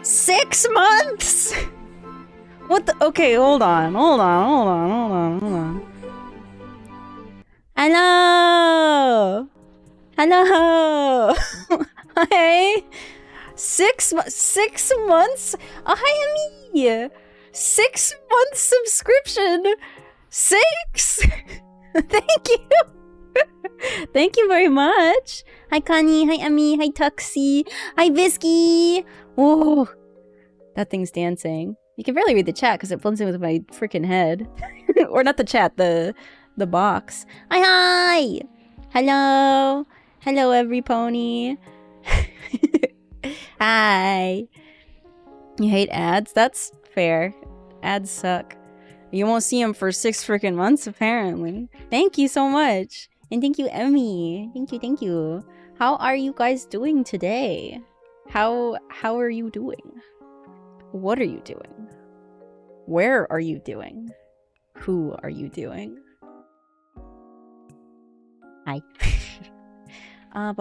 6 months? What the? Okay, hold on. Hello! Hello! Hi! 6 months? Oh, hi, Ami! 6 months subscription! 6! Thank you! Thank you very much! Hi, Connie. Hi, Ami. Hi, Tuxie. Hi, Bisky! Whoa! That thing's dancing. You can barely read the chat because it blends in with my freaking head. Or not the chat, the box. Hi! Hello! Hello, every pony. Hi! You hate ads? That's fair. Ads suck. You won't see them for 6 freaking months, apparently. Thank you so much. And thank you, Emmy. Thank you. How are you guys doing today? How are you doing? What are you doing? Where are you doing? Who are you doing? Hi. I have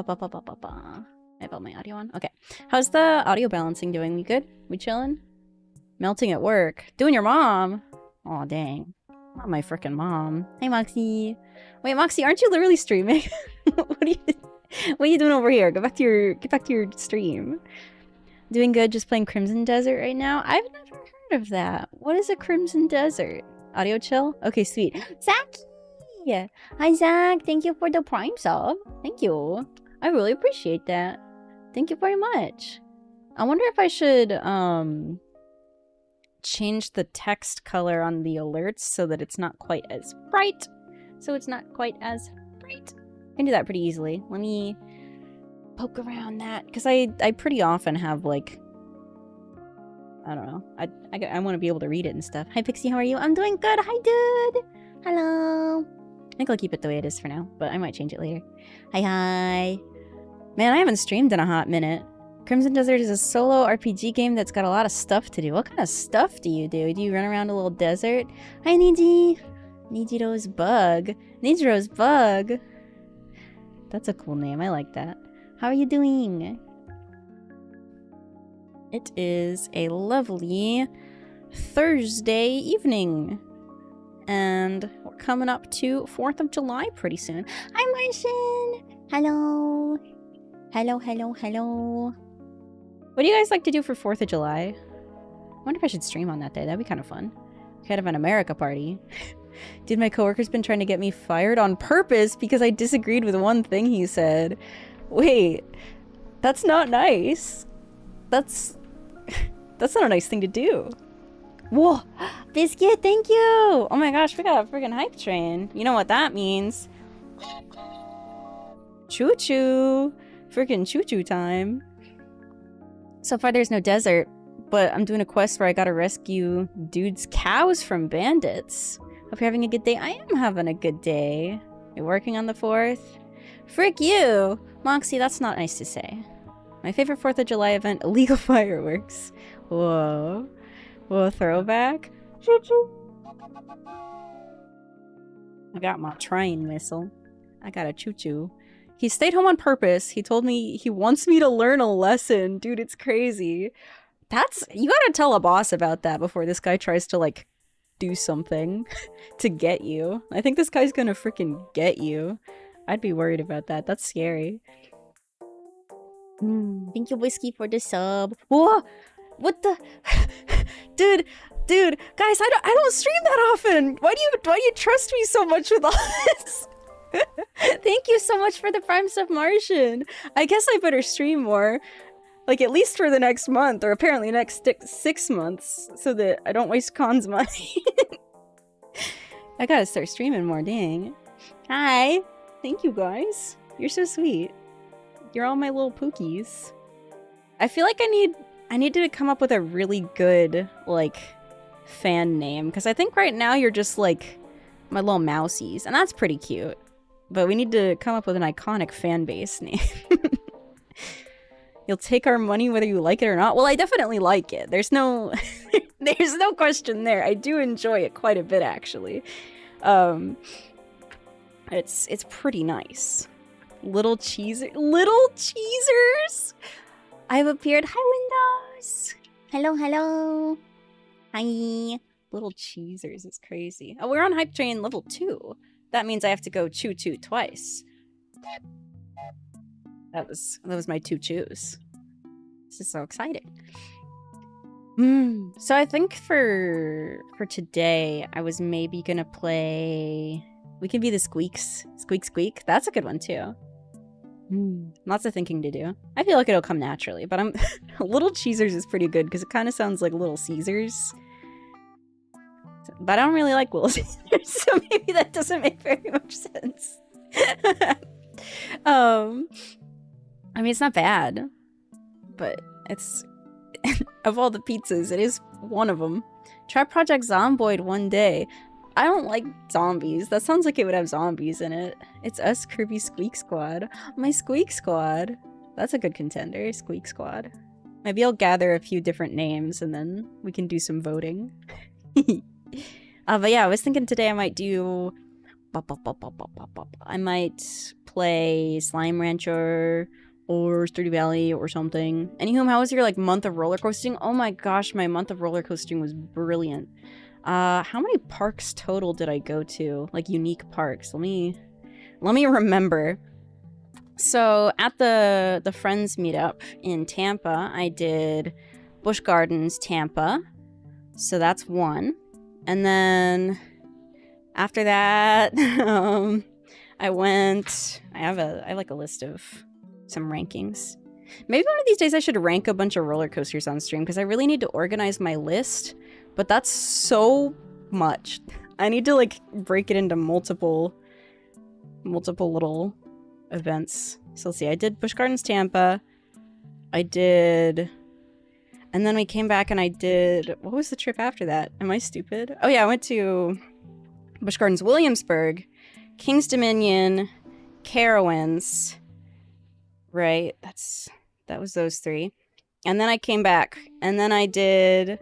all my audio on. Okay. How's the audio balancing doing? We good? We chilling? Melting at work. Doing your mom? Aw, dang. Not my frickin' mom. Hey, Moxie. Wait, Moxie, aren't you literally streaming? What are you doing over here? Get back to your stream. Doing good, just playing Crimson Desert right now? I've never heard of that. What is a Crimson Desert? Audio chill? Okay, sweet. Zach! Hi, Zach. Thank you for the Prime sub. Thank you. I really appreciate that. Thank you very much. I wonder if I should, change the text color on the alerts so that it's not quite as bright. I can do that pretty easily. Let me poke around that, because I pretty often have, like, I don't know. I want to be able to read it and stuff. Hi, Pixie, how are you? I'm doing good. Hi, dude. Hello. I think I'll keep it the way it is for now, but I might change it later. Hi. Man, I haven't streamed in a hot minute. Crimson Desert is a solo RPG game that's got a lot of stuff to do. What kind of stuff do you do? Do you run around a little desert? Hi, Niji. Nijiro's Bug. Nijiro's Bug. That's a cool name. I like that. How are you doing? It is a lovely Thursday evening. and we're coming up to 4th of July pretty soon. Hi, Martian! Hello! Hello, hello, hello. What do you guys like to do for 4th of July? I wonder if I should stream on that day. That'd be kind of fun. Kind of an America party. Dude, my coworker's been trying to get me fired on purpose because I disagreed with one thing he said. Wait, that's not nice. That's not a nice thing to do. Whoa, Biscuit, thank you! Oh my gosh, we got a freaking hype train. You know what that means. Choo-choo. Freaking choo-choo time. So far there's no desert, but I'm doing a quest where I gotta rescue dude's cows from bandits. Hope you're having a good day. I am having a good day. You're working on the 4th? Frick you! Moxie, that's not nice to say. My favorite 4th of July event, illegal fireworks. Whoa. Whoa, throwback? Choo-choo. I got my train whistle. I got a choo-choo. He stayed home on purpose. He told me he wants me to learn a lesson. Dude, it's crazy. You gotta tell a boss about that before this guy tries to, like, do something to get you. I think this guy's gonna freaking get you. I'd be worried about that. That's scary. Thank you, Whiskey, for the sub. Whoa! What the? Dude, guys, I don't stream that often. Why do you trust me so much with all this? Thank you so much for the Prime Sub, Martian. I guess I better stream more. Like, at least for the next month, or apparently next 6 months, so that I don't waste Khan's money. I gotta start streaming more, dang. Hi! Thank you, guys. You're so sweet. You're all my little pookies. I feel like I need to come up with a really good, like, fan name, because I think right now you're just, like, my little mousies, and that's pretty cute. But we need to come up with an iconic fan base name. You'll take our money whether you like it or not. Well, I definitely like it. There's no there's no question there. I do enjoy it quite a bit, actually. It's pretty nice. Little cheesers. I've appeared. Hi, Windows. Hello, hello. Hi. Little cheesers is crazy. Oh, we're on Hype Train level 2. That means I have to go choo-choo twice. That was my 2 chews. This is so exciting. So I think for today, I was maybe gonna play... We can be the Squeaks. Squeak Squeak. That's a good one too. Lots of thinking to do. I feel like it'll come naturally, but I'm... Little Cheesers is pretty good because it kind of sounds like Little Caesars. But I don't really like Little Caesars, so maybe that doesn't make very much sense. I mean, it's not bad, but it's... of all the pizzas, it is one of them. Try Project Zomboid one day. I don't like zombies. That sounds like it would have zombies in it. It's us, Kirby Squeak Squad. My Squeak Squad. That's a good contender, Squeak Squad. Maybe I'll gather a few different names and then we can do some voting. But yeah, I was thinking today I might do... I might play Slime Rancher or Sturdy Valley or something. Anywho, how was your like month of roller coasting? Oh my gosh, my month of roller coasting was brilliant. How many parks total did I go to? Like unique parks. Let me remember. So at the Friends meetup in Tampa, I did Busch Gardens Tampa. So that's one. And then after that, I have like a list of some rankings. Maybe one of these days I should rank a bunch of roller coasters on stream because I really need to organize my list, but that's so much. I need to like break it into multiple little events. So let's see, I did Busch Gardens Tampa. And then we came back and I did... What was the trip after that? Am I stupid? Oh yeah, I went to Busch Gardens Williamsburg, King's Dominion, Carowinds. Right, that was those 3. And then I came back. And then I did...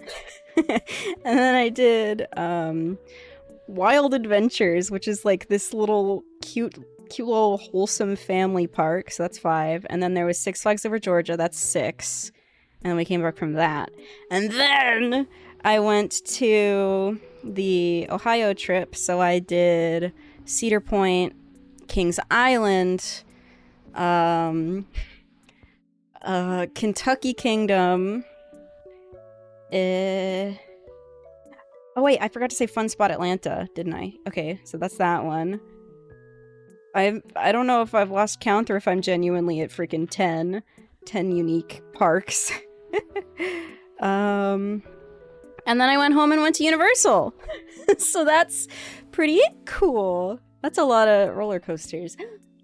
Wild Adventures, which is like this little cute little wholesome family park. So that's 5. And then there was Six Flags Over Georgia. That's 6. And then we came back from that. And then I went to the Ohio trip, so I did Cedar Point, Kings Island, Kentucky Kingdom. Oh wait, I forgot to say Fun Spot Atlanta, didn't I? Okay, so that's that one. I don't know if I've lost count or if I'm genuinely at freaking 10 unique parks. And then I went home and went to Universal. So that's pretty cool. That's a lot of roller coasters.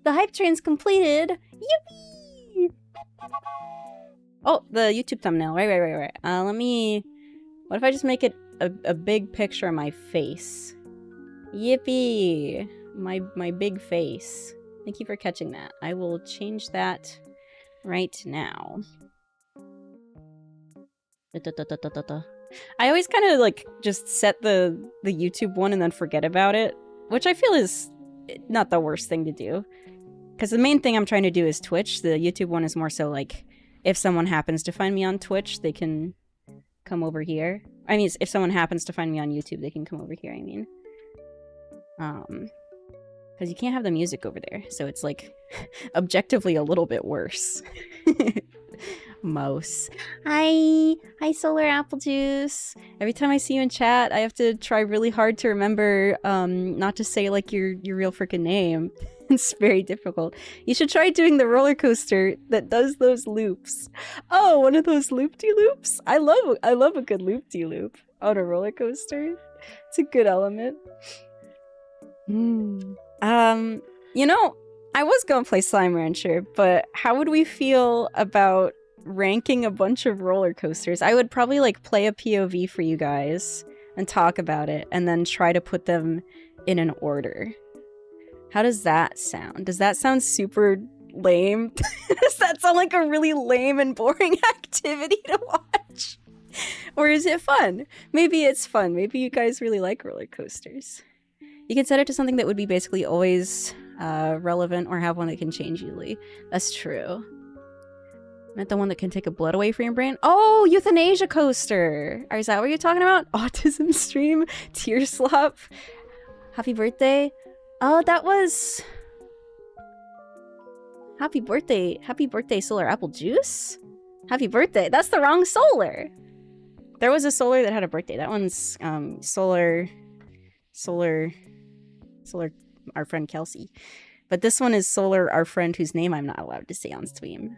The hype train's completed. Yippee! Oh, the YouTube thumbnail. Right. Let me... What if I just make it a big picture of my face? Yippee! My big face. Thank you for catching that. I will change that right now. I always kind of like just set the YouTube one and then forget about it, which I feel is not the worst thing to do. Because the main thing I'm trying to do is Twitch. The YouTube one is more so like, if someone happens to find me on Twitch, they can come over here. I mean, if someone happens to find me on YouTube, they can come over here, I mean. Because you can't have the music over there, so it's like objectively a little bit worse. Mouse. Hi Solar Apple Juice. Every time I see you in chat, I have to try really hard to remember not to say like your real freaking name. It's very difficult. You should try doing the roller coaster that does those loops. Oh, one of those loop-de-loops? I love a good loop-de-loop on a roller coaster. It's a good element. You know, I was gonna play Slime Rancher, but how would we feel about ranking a bunch of roller coasters? I would probably like play a POV for you guys and talk about it and then try to put them in an order. How does that sound? Does that sound super lame? Does that sound like a really lame and boring activity to watch? Or is it fun? Maybe it's fun. Maybe you guys really like roller coasters. You can set it to something that would be basically always relevant or have one that can change easily. That's true. Not the one that can take a blood away from your brain? Oh, euthanasia coaster! Or is that what you're talking about? Autism stream? Tear slop? Happy birthday? Oh, that was... Happy birthday, Solar Apple Juice? Happy birthday. That's the wrong Solar. There was a Solar that had a birthday. That one's Solar, our friend Kelsey. But this one is Solar, our friend whose name I'm not allowed to say on stream.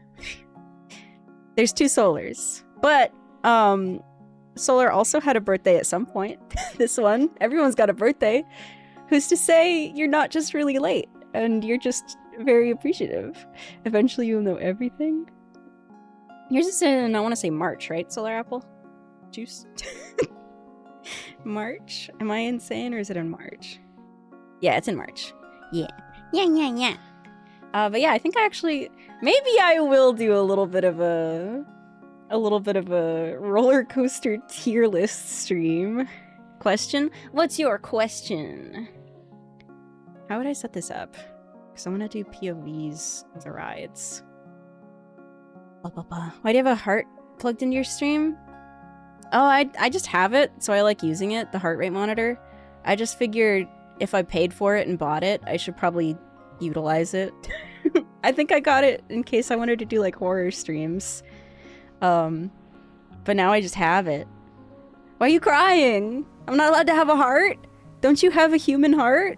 There's two Solars. But, Solar also had a birthday at some point. This one. Everyone's got a birthday. Who's to say you're not just really late, and you're just very appreciative. Eventually you'll know everything. Yours is in, I want to say March, right, Solar Apple Juice? March? Am I insane, or is it in March? Yeah, it's in March. Yeah. But yeah, I think I actually... Maybe I will do a little bit of a roller coaster tier list stream. Question? What's your question? How would I set this up? Because I want to do POVs of the rides. Why do you have a heart plugged into your stream? Oh, I just have it, so I like using it, the heart rate monitor. I just figured if I paid for it and bought it, I should probably utilize it. I think I got it in case I wanted to do like horror streams. But now I just have it. Why are you crying? I'm not allowed to have a heart? Don't you have a human heart?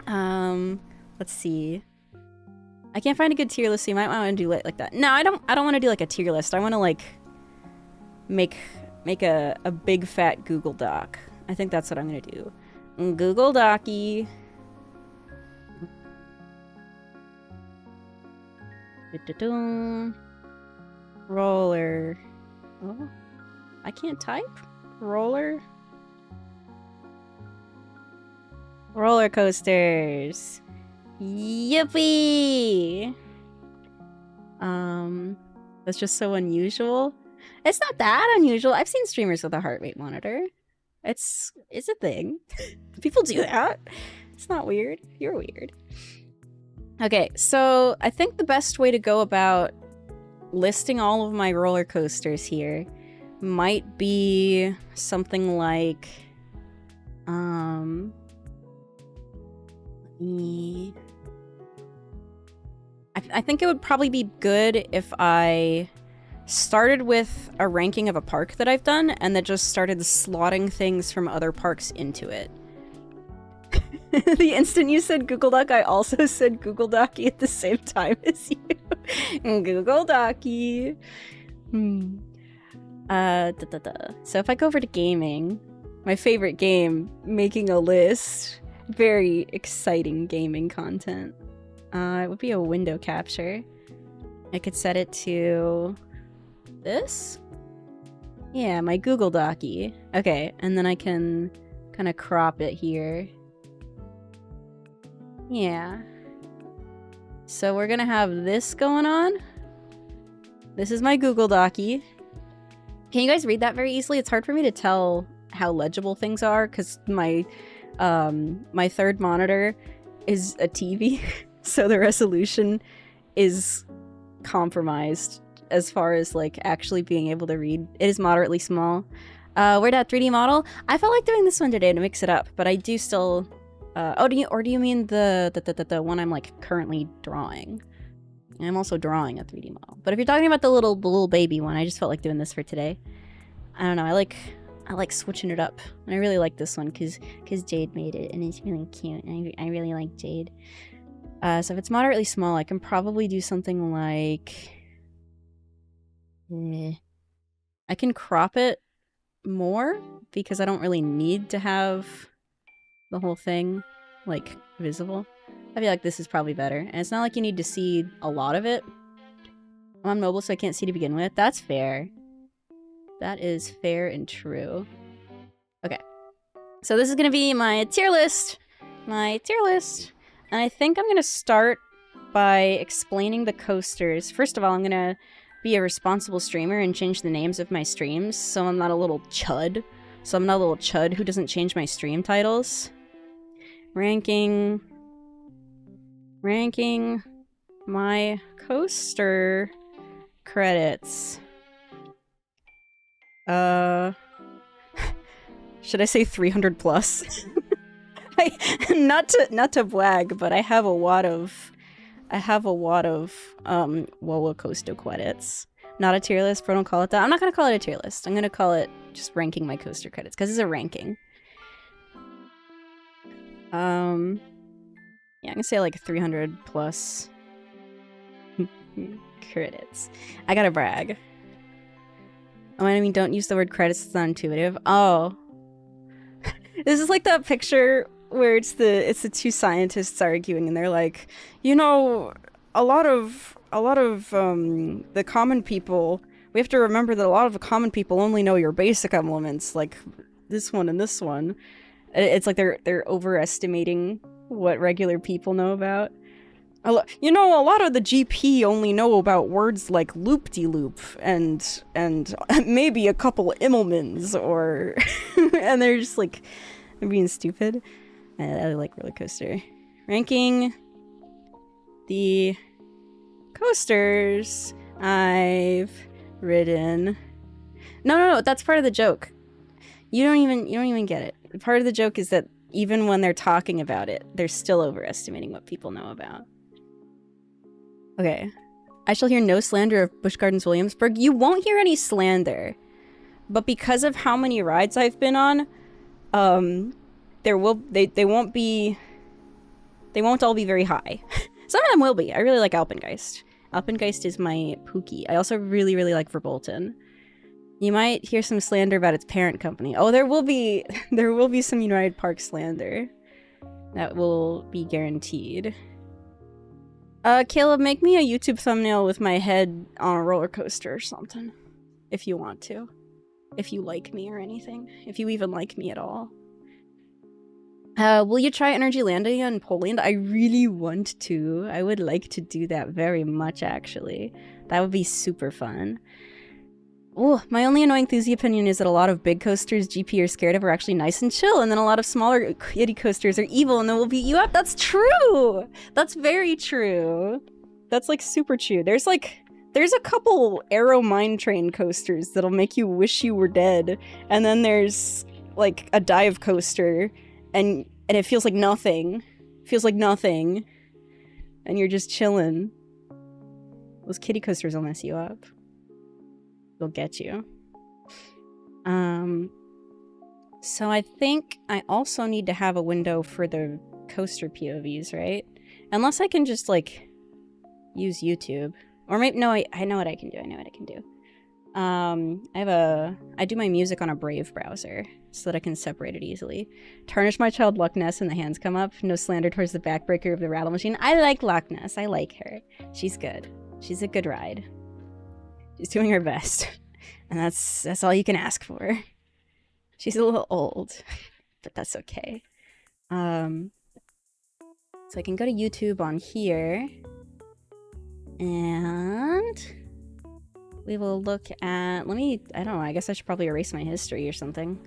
Let's see. I can't find a good tier list, so you might want to do it like that. No, I don't want to do like a tier list. I want to like make a big fat Google Doc. I think that's what I'm gonna do. Google Docy. Roller. Oh, I can't type. Roller coasters. Yippee! That's just so unusual. It's not that unusual. I've seen streamers with a heart rate monitor. It's a thing. People do that. It's not weird. You're weird. Okay, so I think the best way to go about listing all of my roller coasters here might be something like, I think it would probably be good if I started with a ranking of a park that I've done and then just started slotting things from other parks into it. The instant you said Google Doc, I also said Google Docky at the same time as you. Google Docky. So if I go over to gaming, my favorite game, making a list, very exciting gaming content. It would be a window capture. I could set it to this? Yeah, my Google Docky. Okay, and then I can kind of crop it here. Yeah. So we're gonna have this going on. This is my Google Docky. Can you guys read that very easily? It's hard for me to tell how legible things are because my my third monitor is a TV, so the resolution is compromised as far as like actually being able to read. It is moderately small. We're at 3D model. I felt like doing this one today to mix it up, but I do still. Do you mean the one I'm like currently drawing? I'm also drawing a 3D model. But if you're talking about the little baby one, I just felt like doing this for today. I don't know. I like switching it up, and I really like this one because Jade made it, and it's really cute. And I really like Jade. So if it's moderately small, I can probably do something like. I can crop it more because I don't really need to have the whole thing like visible. I feel like this is probably better, and it's not like you need to see a lot of it. I'm on mobile, so I can't see to begin with. That's fair. That is fair and true. Okay, so this is gonna be my tier list. My tier list, and I think I'm gonna start by explaining the coasters. First of all, I'm gonna be a responsible streamer and change the names of my streams, so I'm not a little chud. So I'm not a little chud who doesn't change my stream titles. Ranking my coaster credits. Should I say 300 plus? Not to brag, but I have a lot of Wowo Coaster credits. Not a tier list, but don't call it that. I'm not gonna call it a tier list. I'm gonna call it just ranking my coaster credits, because it's a ranking. Yeah, I'm gonna say like 300 plus credits. I gotta brag. Oh, I mean, don't use the word credits, it's not intuitive. Oh. This is like that picture where it's the two scientists arguing, and they're like, you know, a lot of the common people, we have to remember that a lot of the common people only know your basic elements, like this one and this one. It's like they're overestimating what regular people know about. You know, a lot of the GP only know about words like loop-de-loop and maybe a couple Immelmans, or and they're just like, they're being stupid. I like roller coaster. Ranking the coasters I've ridden. No, that's part of the joke. You don't even get it. Part of the joke is that even when they're talking about it, they're still overestimating what people know about. Okay. I shall hear no slander of Busch Gardens Williamsburg. You won't hear any slander. But because of how many rides I've been on, they won't all be very high. Some of them will be. I really like Alpengeist. Alpengeist is my Pookie. I also really, really like Verbolten. You might hear some slander about its parent company. Oh, there will be some United Park slander. That will be guaranteed. Caleb, make me a YouTube thumbnail with my head on a roller coaster or something. If you want to. If you like me or anything. If you even like me at all. Will you try Energylandia in Poland? I really want to. I would like to do that very much, actually. That would be super fun. Oh, my only annoying Thuzy opinion is that a lot of big coasters GP are scared of are actually nice and chill, and then a lot of smaller kiddie coasters are evil and then will beat you up. That's true! That's very true. That's like super true. There's like There's a couple Arrow Mine Train coasters that'll make you wish you were dead. And then there's, like, a dive coaster, and it feels like nothing. It feels like nothing. And you're just chilling. Those kiddie coasters will mess you up. They'll get you. So I think I also need to have a window for the coaster POVs, right? Unless I can just, like, use YouTube. Or maybe, no, I know what I can do. I know what I can do. I do my music on a Brave browser so that I can separate it easily. Tarnish my child Loch Ness and the hands come up. No slander towards the backbreaker of the rattle machine. I like Loch Ness. I like her. She's good. She's a good ride. She's doing her best. And that's all you can ask for. She's a little old, but that's okay. So I can go to YouTube on here. And we will look at, I don't know, I guess I should probably erase my history or something.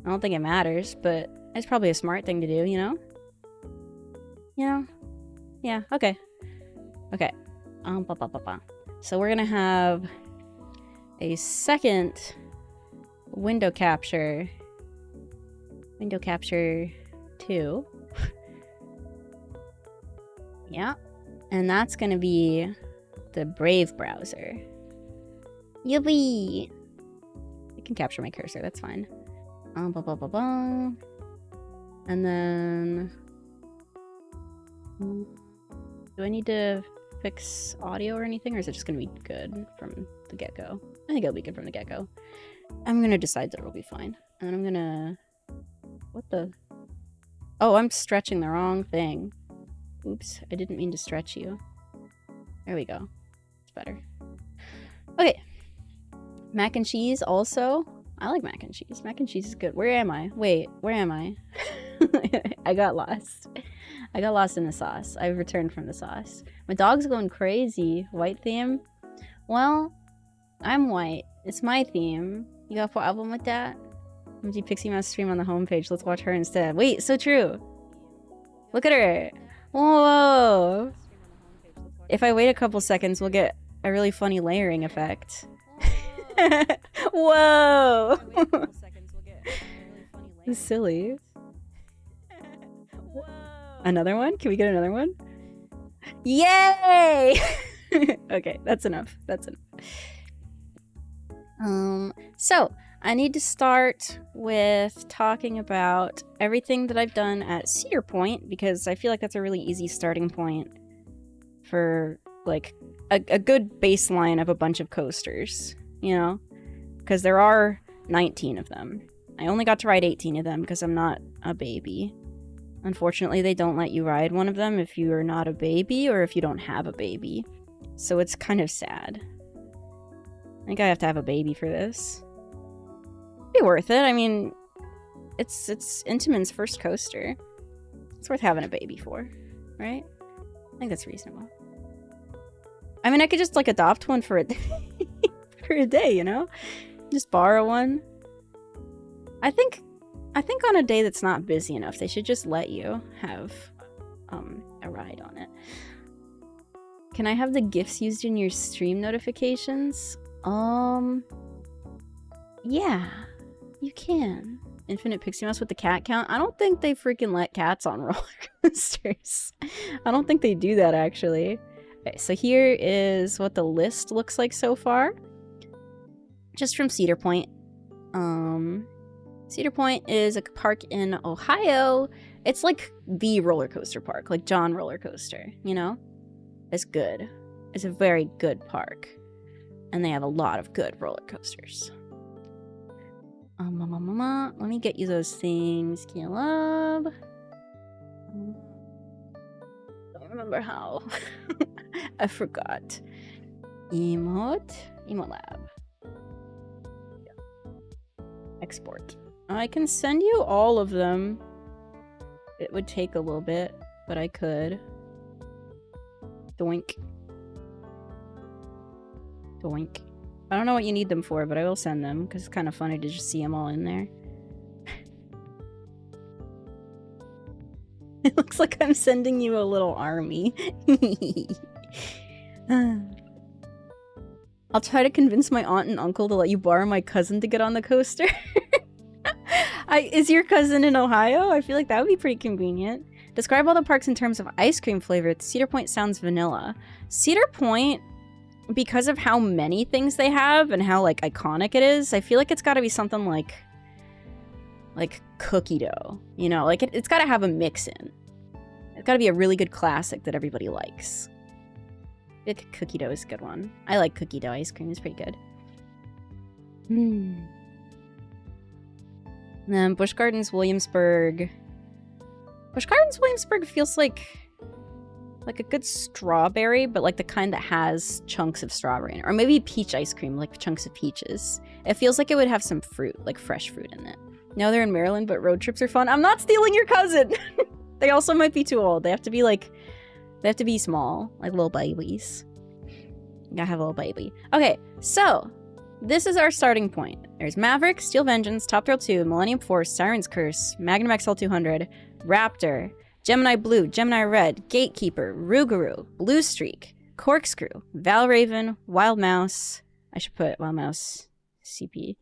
I don't think it matters, but it's probably a smart thing to do, you know? You know? Yeah, okay. Okay. So we're gonna have a second window capture. Window capture 2. Yeah. And that's gonna be the Brave browser. Yippee! I can capture my cursor, that's fine. And then... do I need to fix audio or anything, or is it just gonna be good from the get-go? I think it'll be good from the get-go. I'm gonna decide that it'll be fine. And then I'm gonna... What the... Oh, I'm stretching the wrong thing. Oops, I didn't mean to stretch you. There we go. It's better. Okay. Mac and cheese also. I like mac and cheese. Mac and cheese is good. Where am I? Wait, where am I? I got lost. I got lost in the sauce. I've returned from the sauce. My dog's going crazy. White theme? Well, I'm white. It's my theme. You got a problem with that? Empty Pixie Mouse stream on the homepage. Let's watch her instead. Wait, so true. Look at her. Whoa. If I wait a couple seconds, we'll get a really funny layering effect. Whoa. It's silly. Another one? Can we get another one? Yay! Okay, that's enough. That's enough. So I need to start with talking about everything that I've done at Cedar Point, because I feel like that's a really easy starting point for, like, a good baseline of a bunch of coasters, you know? Because there are 19 of them. I only got to ride 18 of them because I'm not a baby. Unfortunately, they don't let you ride one of them if you are not a baby or if you don't have a baby. So it's kind of sad. I think I have to have a baby for this. Be worth it. I mean, it's Intamin's first coaster. It's worth having a baby for, right? I think that's reasonable. I mean, I could just, like, adopt one for a day, for a day, you know? Just borrow one. I think on a day that's not busy enough, they should just let you have a ride on it. Can I have the GIFs used in your stream notifications? Yeah, you can. Infinite Pixie Mouse with the cat count? I don't think they freaking let cats on roller coasters. I don't think they do that, actually. Okay, so here is what the list looks like so far. Just from Cedar Point. Cedar Point is a park in Ohio. It's like the roller coaster park, like John Roller Coaster, you know? It's good. It's a very good park. And they have a lot of good roller coasters. Let me get you those things, Caleb. Don't remember how. I forgot. Emote lab. Export. I can send you all of them. It would take a little bit, but I could. Doink. Doink. I don't know what you need them for, but I will send them, because it's kind of funny to just see them all in there. It looks like I'm sending you a little army. I'll try to convince my aunt and uncle to let you borrow my cousin to get on the coaster. Is your cousin in Ohio? I feel like that would be pretty convenient. Describe all the parks in terms of ice cream flavor. Cedar Point sounds vanilla. Cedar Point, because of how many things they have and how, like, iconic it is, I feel like it's gotta be something like cookie dough. You know, like, it's gotta have a mix-in. It's gotta be a really good classic that everybody likes. I think cookie dough is a good one. I like cookie dough ice cream. It's pretty good. And then Busch Gardens, Williamsburg. Busch Gardens, Williamsburg feels like a good strawberry, but like the kind that has chunks of strawberry in it. Or maybe peach ice cream, like chunks of peaches. It feels like it would have some fruit, like fresh fruit in it. No, they're in Maryland, but road trips are fun. I'm not stealing your cousin! They also might be too old. They have to be like... They have to be small, like little babies. You gotta have a little baby. Okay, so this is our starting point. There's Maverick, Steel Vengeance, Top Thrill 2, Millennium Force, Siren's Curse, Magnum XL 200, Raptor, Gemini Blue, Gemini Red, Gatekeeper, Rougarou, Blue Streak, Corkscrew, Valraven, Wild Mouse. I should put Wild Mouse CP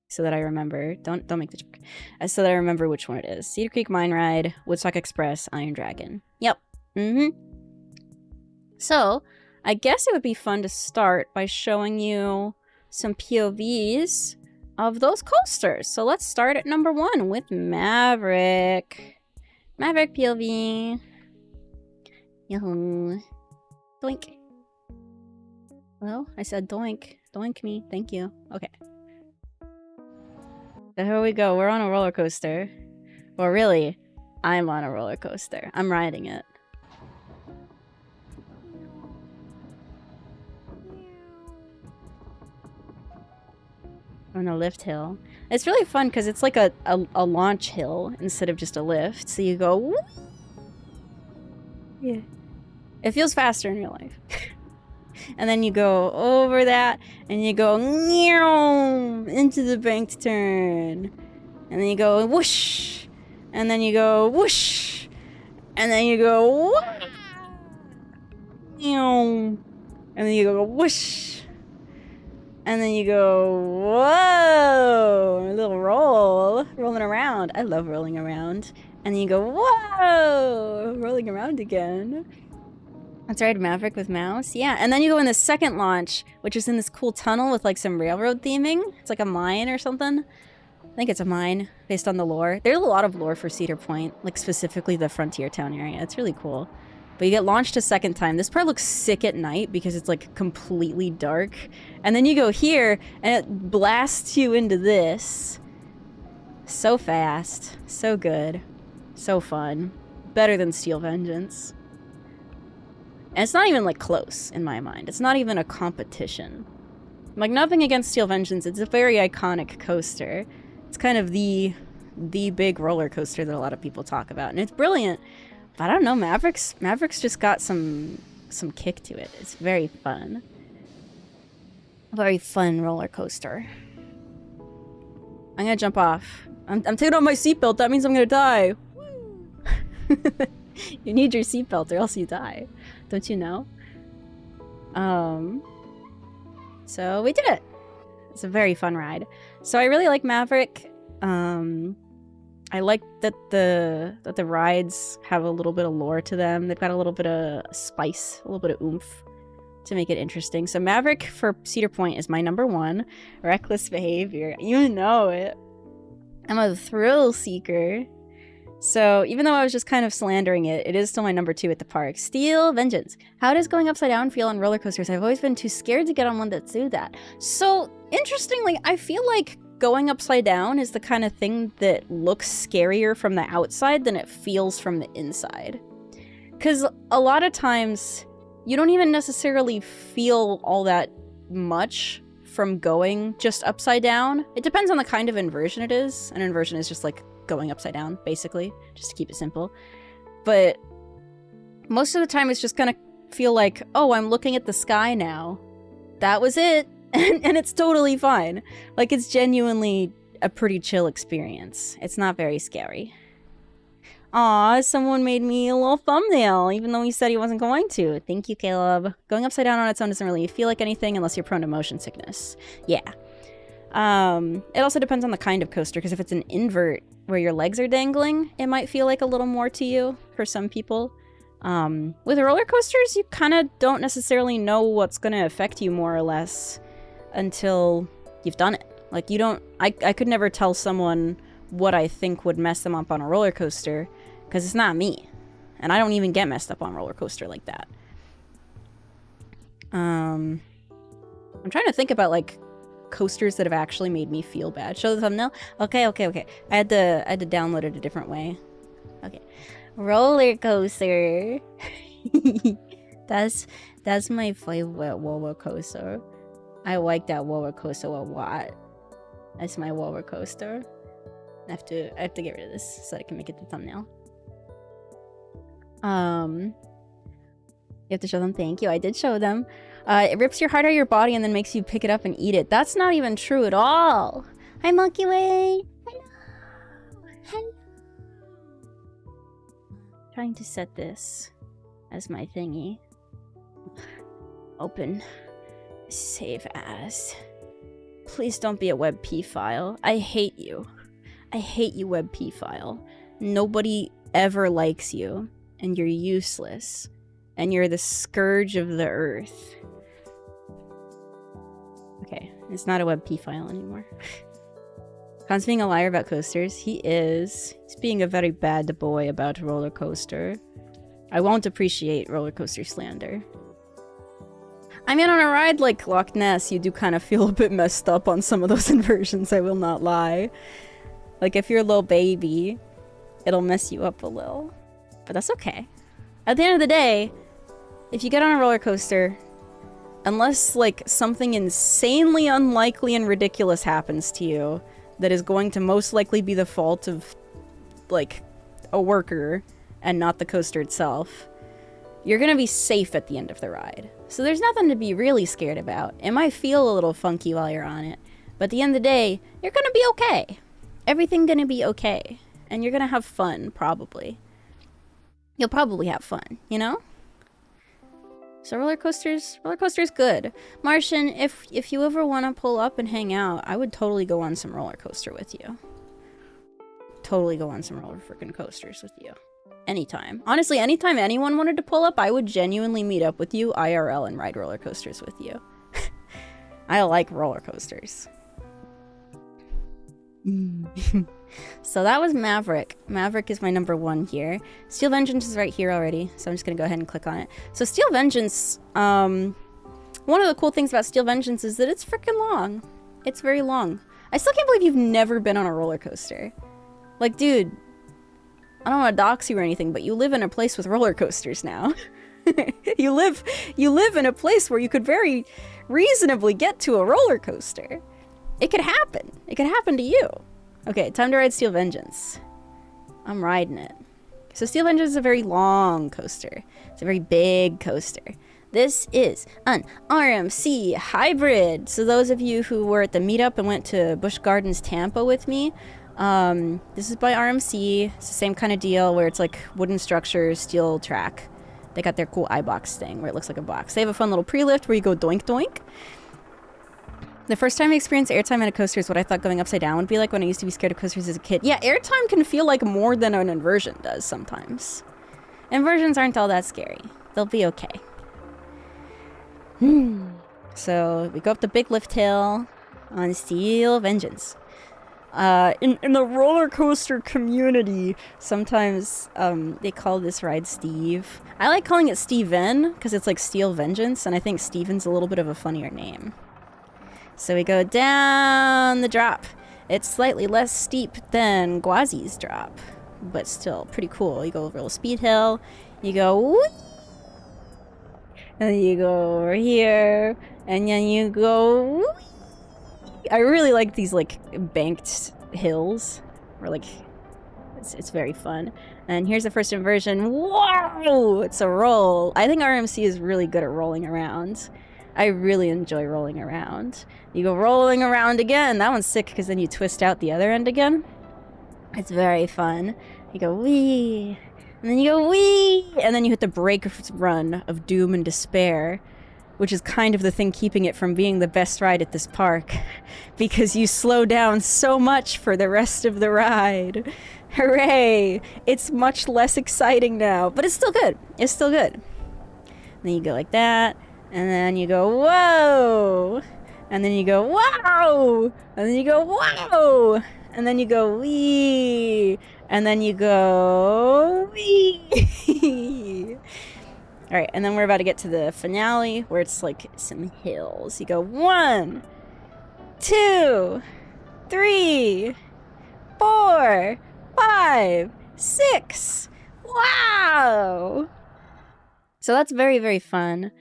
so that I remember. Don't make the joke. So that I remember which one it is. Cedar Creek Mine Ride, Woodstock Express, Iron Dragon. Yep. So, I guess it would be fun to start by showing you some POVs of those coasters. So let's start at number 1 with Maverick. Maverick POV. Yahoo. Doink. Well, I said doink. Doink me. Thank you. Okay. So here we go. We're on a roller coaster. Well, really, I'm on a roller coaster. I'm riding it. On a lift hill. It's really fun because it's like a launch hill instead of just a lift. So you go, woo! Yeah. It feels faster in real life. And then you go over that and you go into the banked turn. And then you go whoosh. And then you go whoosh. And then you go and then you go whoosh. And then you go, whoa, a little roll, rolling around. I love rolling around. And then you go, whoa, rolling around again. That's right, Maverick with mouse. Yeah, and then you go in the second launch, which is in this cool tunnel with like some railroad theming. It's like a mine or something. I think it's a mine based on the lore. There's a lot of lore for Cedar Point, like specifically the Frontier Town area. It's really cool. But you get launched a second time. This part looks sick at night because it's like completely dark. And then you go here and it blasts you into this. So fast. So good. So fun. Better than Steel Vengeance. And it's not even like close in my mind. It's not even a competition. Like nothing against Steel Vengeance. It's a very iconic coaster. It's kind of the big roller coaster that a lot of people talk about. And it's brilliant. I don't know, Maverick's just got some kick to it. It's very fun. Very fun roller coaster. I'm gonna jump off. I'm taking off my seatbelt. That means I'm gonna die. You need your seatbelt or else you die. Don't you know? So we did it. It's a very fun ride. So I really like Maverick. I like that the rides have a little bit of lore to them. They've got a little bit of spice, a little bit of oomph to make it interesting. So Maverick for Cedar Point is my number 1. Reckless behavior. You know it. I'm a thrill seeker. So even though I was just kind of slandering it, it is still my number 2 at the park. Steel Vengeance. How does going upside down feel on roller coasters? I've always been too scared to get on one that do that. So interestingly, I feel like going upside down is the kind of thing that looks scarier from the outside than it feels from the inside. Because a lot of times, you don't even necessarily feel all that much from going just upside down. It depends on the kind of inversion it is. An inversion is just like going upside down, basically, just to keep it simple. But most of the time, it's just gonna feel like, oh, I'm looking at the sky now. That was it. And it's totally fine. Like, it's genuinely a pretty chill experience. It's not very scary. Aw, someone made me a little thumbnail, even though he said he wasn't going to. Thank you, Caleb. Going upside down on its own doesn't really feel like anything unless you're prone to motion sickness. Yeah. It also depends on the kind of coaster, because if it's an invert where your legs are dangling, it might feel like a little more to you for some people. With roller coasters, you kind of don't necessarily know what's going to affect you more or less until you've done it. Like, you don't... I could never tell someone what I think would mess them up on a roller coaster, because it's not me. And I don't even get messed up on a roller coaster like that. I'm trying to think about, like, coasters that have actually made me feel bad. Show the thumbnail? Okay. I had to download it a different way. Okay. Roller coaster. That's my favorite roller coaster. I like that roller coaster a lot. That's my roller coaster. I have to get rid of this so that I can make it the thumbnail. You have to show them. Thank you. I did show them. It rips your heart out of your body and then makes you pick it up and eat it. That's not even true at all. Hi, Milky Way. Hello. Trying to set this as my thingy. Open. Save as. Please don't be a WebP file. I hate you. I hate you, WebP file. Nobody ever likes you, and you're useless, and you're the scourge of the earth. Okay, it's not a WebP file anymore. Khan's being a liar about coasters. He is. He's being a very bad boy about roller coaster. I won't appreciate roller coaster slander. I mean, on a ride like Loch Ness, you do kind of feel a bit messed up on some of those inversions, I will not lie. Like, if you're a little baby, it'll mess you up a little. But that's okay. At the end of the day, if you get on a roller coaster, unless, like, something insanely unlikely and ridiculous happens to you that is going to most likely be the fault of, like, a worker and not the coaster itself, you're gonna be safe at the end of the ride. So there's nothing to be really scared about. It might feel a little funky while you're on it, but at the end of the day, you're gonna be okay. Everything gonna be okay. And you're gonna have fun, probably. You'll probably have fun, you know? So roller coaster's good. Martian, if you ever want to pull up and hang out, I would totally go on some roller coaster with you. Totally go on some roller freaking coasters with you. Anytime. Honestly, anytime anyone wanted to pull up, I would genuinely meet up with you IRL and ride roller coasters with you. I like roller coasters. So that was Maverick. Maverick is my number 1 here. Steel Vengeance is right here already, so I'm just gonna go ahead and click on it. So Steel Vengeance, one of the cool things about Steel Vengeance is that it's freaking long. It's very long. I still can't believe you've never been on a roller coaster. Like, dude, I don't want to dox you or anything, but you live in a place with roller coasters now. you live in a place where you could very reasonably get to a roller coaster. It could happen. It could happen to you. Okay, time to ride Steel Vengeance. I'm riding it. So Steel Vengeance is a very long coaster. It's a very big coaster. This is an RMC hybrid. So those of you who were at the meetup and went to Busch Gardens Tampa with me, this is by RMC. It's the same kind of deal where it's like wooden structure, steel track. They got their cool iBox thing where it looks like a box. They have a fun little pre-lift where you go doink doink. The first time I experienced airtime in a coaster is what I thought going upside down would be like when I used to be scared of coasters as a kid. Yeah, airtime can feel like more than an inversion does sometimes. Inversions aren't all that scary. They'll be okay. So we go up the big lift hill on Steel Vengeance. In the roller coaster community, sometimes they call this ride Steve. I like calling it Steven because it's like Steel Vengeance, and I think Steven's a little bit of a funnier name. So we go down the drop. It's slightly less steep than Gwazi's drop, but still pretty cool. You go over a little speed hill, you go whee! And then you go over here, and then you go whee! I really like these like banked hills, where like it's very fun. And here's the first inversion. Wow! It's a roll. I think RMC is really good at rolling around. I really enjoy rolling around. You go rolling around again. That one's sick because then you twist out the other end again. It's very fun. You go wee, and then you go wee, and then you hit the brake run of doom and despair, which is kind of the thing keeping it from being the best ride at this park, because you slow down so much for the rest of the ride. Hooray! It's much less exciting now, but it's still good. It's still good. Then you go like that, and then you go whoa, and then you go wow, and then you go wow, and then you go wee, and then you go wee. All right, and then we're about to get to the finale where it's like some hills. You go 1, 2, 3, 4, 5, 6. Wow! So that's very, very fun.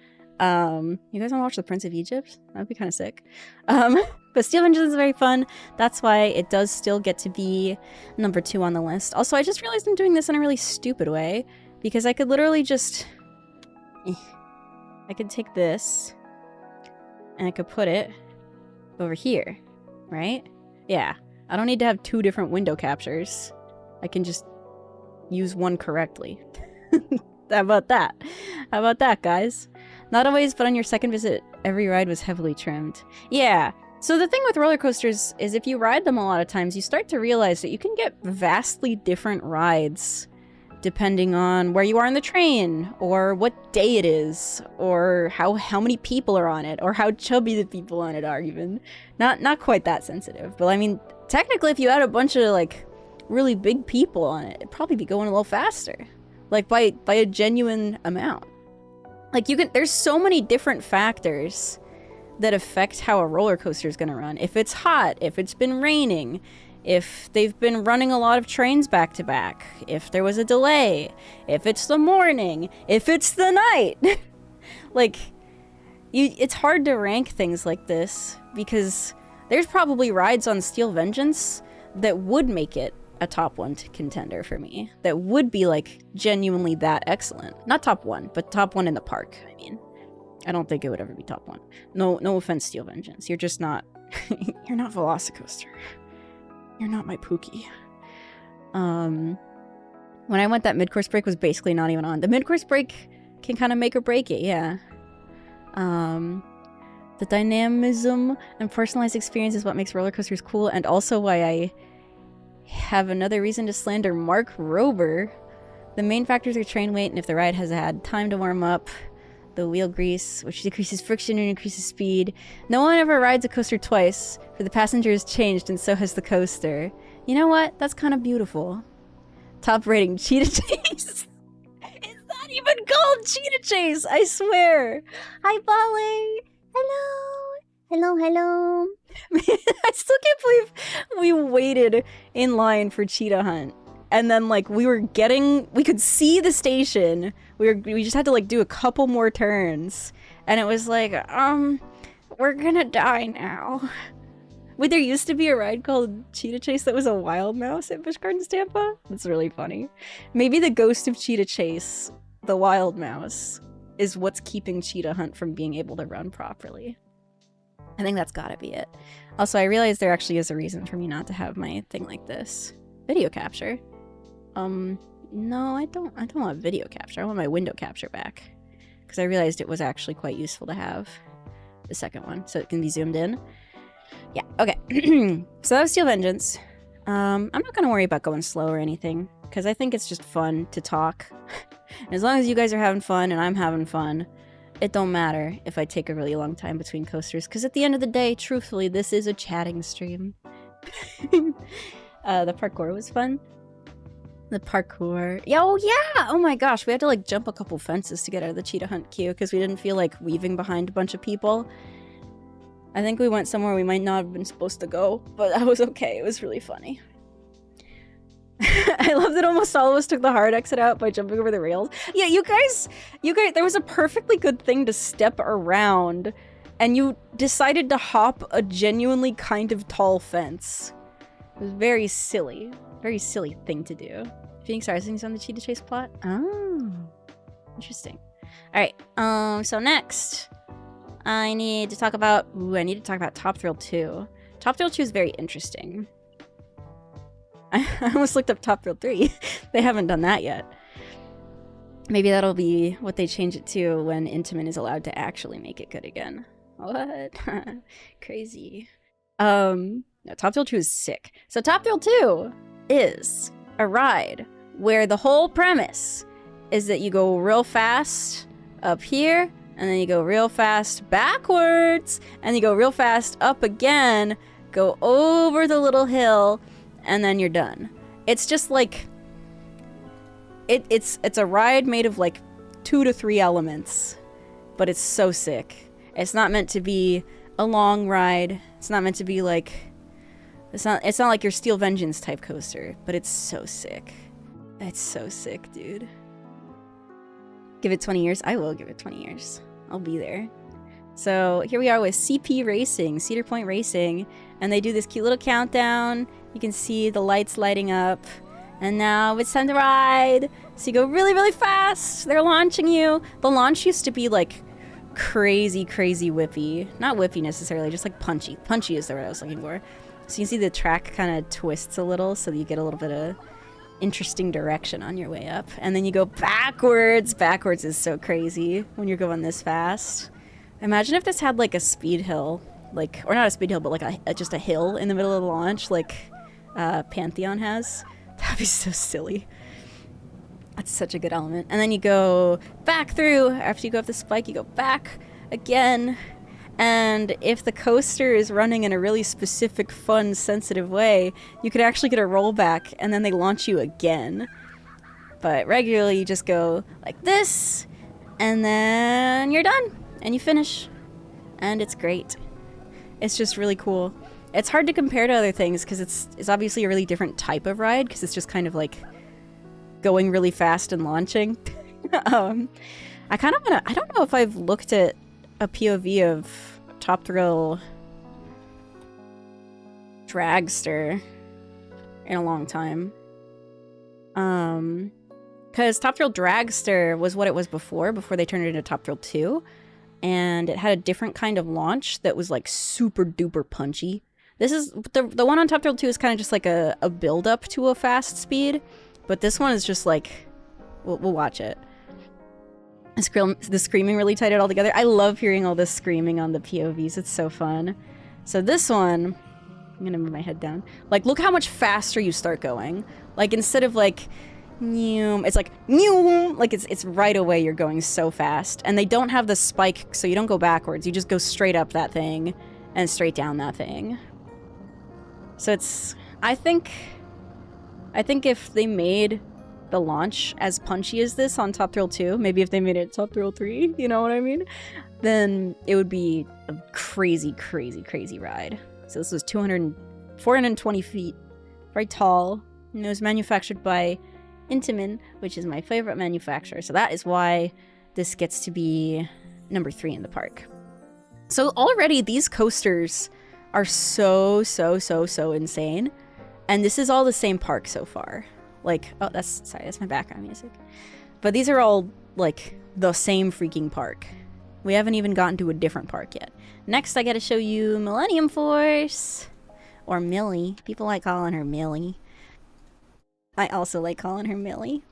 You guys want to watch The Prince of Egypt? That'd be kind of sick. But Steel Vengeance is very fun. That's why it does still get to be number 2 on the list. Also, I just realized I'm doing this in a really stupid way, because I could literally just... I could take this, and I could put it over here, right? Yeah. I don't need to have 2 different window captures. I can just use one correctly. How about that? How about that, guys? Not always, but on your second visit, every ride was heavily trimmed. Yeah. So the thing with roller coasters is if you ride them a lot of times, you start to realize that you can get vastly different rides depending on where you are in the train, or what day it is, or how many people are on it, or how chubby the people on it are even. Not quite that sensitive, but I mean, technically if you had a bunch of like really big people on it, it'd probably be going a little faster. Like by a genuine amount. Like there's so many different factors that affect how a roller coaster is gonna run. If it's hot, if it's been raining, if they've been running a lot of trains back to back, if there was a delay, if it's the morning, if it's the night. Like, it's hard to rank things like this because there's probably rides on Steel Vengeance that would make it a top 1 contender for me. That would be like genuinely that excellent. Not top 1, but top 1 in the park, I mean. I don't think it would ever be top 1. No offense, Steel Vengeance. You're just not... You're not Velocicoaster. You're not my Pookie. When I went, that mid-course break was basically not even on. The mid-course break can kind of make or break it, yeah. The dynamism and personalized experience is what makes roller coasters cool, and also why I have another reason to slander Mark Rober. The main factors are train weight, and if the ride has had time to warm up, the wheel grease, which decreases friction and increases speed. No one ever rides a coaster twice, for the passenger has changed and so has the coaster. You know what? That's kind of beautiful. Top rating, Cheetah Chase. It's not even called Cheetah Chase, I swear. Hi, Polly. Hello. Hello, hello. I still can't believe we waited in line for Cheetah Hunt. And then, like, we could see the station. We just had to, like, do a couple more turns. And it was like, we're gonna die now. Wait, there used to be a ride called Cheetah Chase that was a wild mouse at Busch Gardens, Tampa? That's really funny. Maybe the ghost of Cheetah Chase, the wild mouse, is what's keeping Cheetah Hunt from being able to run properly. I think that's gotta be it. Also, I realized there actually is a reason for me not to have my thing like this. Video capture. No, I don't want video capture. I want my window capture back. Because I realized it was actually quite useful to have the second one, so it can be zoomed in. Yeah, okay. So that was Steel Vengeance. I'm not gonna worry about going slow or anything, because I think it's just fun to talk. And as long as you guys are having fun and I'm having fun, it don't matter if I take a really long time between coasters, because at the end of the day, truthfully, this is a chatting stream. The parkour was fun. The parkour. Yeah, oh yeah! Oh my gosh, we had to like jump a couple fences to get out of the Cheetah Hunt queue because we didn't feel like weaving behind a bunch of people. I think we went somewhere we might not have been supposed to go, but that was okay. It was really funny. I love that almost all of us took the hard exit out by jumping over the rails. Yeah, you guys, there was a perfectly good thing to step around, and you decided to hop a genuinely kind of tall fence. It was very silly thing to do. Phoenix Rising's on the Cheetah Chase plot? Oh, interesting. Alright, so next, I need to talk about Top Thrill 2. Top Thrill 2 is very interesting. I almost looked up Top Thrill 3. They haven't done that yet. Maybe that'll be what they change it to when Intamin is allowed to actually make it good again. What? Crazy. No, Top Thrill 2 is sick. So Top Thrill 2 is a ride where the whole premise is that you go real fast up here, and then you go real fast backwards, and you go real fast up again, go over the little hill, and then you're done. It's just like... It's a ride made of like 2 to 3 elements, but it's so sick. It's not meant to be a long ride. It's not meant to be like... It's not like your Steel Vengeance type coaster, but it's so sick. It's so sick, dude. Give it 20 years? I will give it 20 years. I'll be there. So here we are with CP Racing, Cedar Point Racing, and they do this cute little countdown. You can see the lights lighting up. And now it's time to ride. So you go really, really fast. They're launching you. The launch used to be like crazy, crazy whippy. Not whippy necessarily, just like punchy. Punchy is the word I was looking for. So you see the track kind of twists a little so that you get a little bit of interesting direction on your way up. And then you go backwards. Backwards is so crazy when you're going this fast. Imagine if this had like a speed hill. Like, or not a speed hill, but like just a hill in the middle of the launch like Pantheon has. That'd be so silly. That's such a good element. And then you go back through. After you go up the spike, you go back again. And if the coaster is running in a really specific, fun, sensitive way, you could actually get a rollback, and then they launch you again. But regularly, you just go like this, and then you're done. And you finish. And it's great. It's just really cool. It's hard to compare to other things because it's obviously a really different type of ride because it's just kind of like going really fast and launching. I kind of want to... I don't know if I've looked at a POV of Top Thrill Dragster in a long time. Because Top Thrill Dragster was what it was before they turned it into Top Thrill 2. And it had a different kind of launch that was like super duper punchy. This is the one on Top Thrill 2 is kind of just like a build up to a fast speed, but this one is just like we'll watch it. The screaming really tied it all together. I love hearing all this screaming on the POVs. It's so fun. So this one, I'm gonna move my head down. Like, look how much faster you start going. Like, instead of like it's like like it's right away. You're going so fast, and they don't have the spike, so you don't go backwards. You just go straight up that thing and straight down that thing. So it's, I think if they made the launch as punchy as this on Top Thrill 2, maybe if they made it Top Thrill 3, you know what I mean? Then it would be a crazy, crazy, crazy ride. So this was 420 feet, very tall, and it was manufactured by Intamin, which is my favorite manufacturer. So that is why this gets to be number 3 in the park. So already these coasters are so insane. And this is all the same park so far. Like, oh, that's my background music. But these are all, like, the same freaking park. We haven't even gotten to a different park yet. Next, I gotta show you Millennium Force. Or Millie. People like calling her Millie. I also like calling her Millie.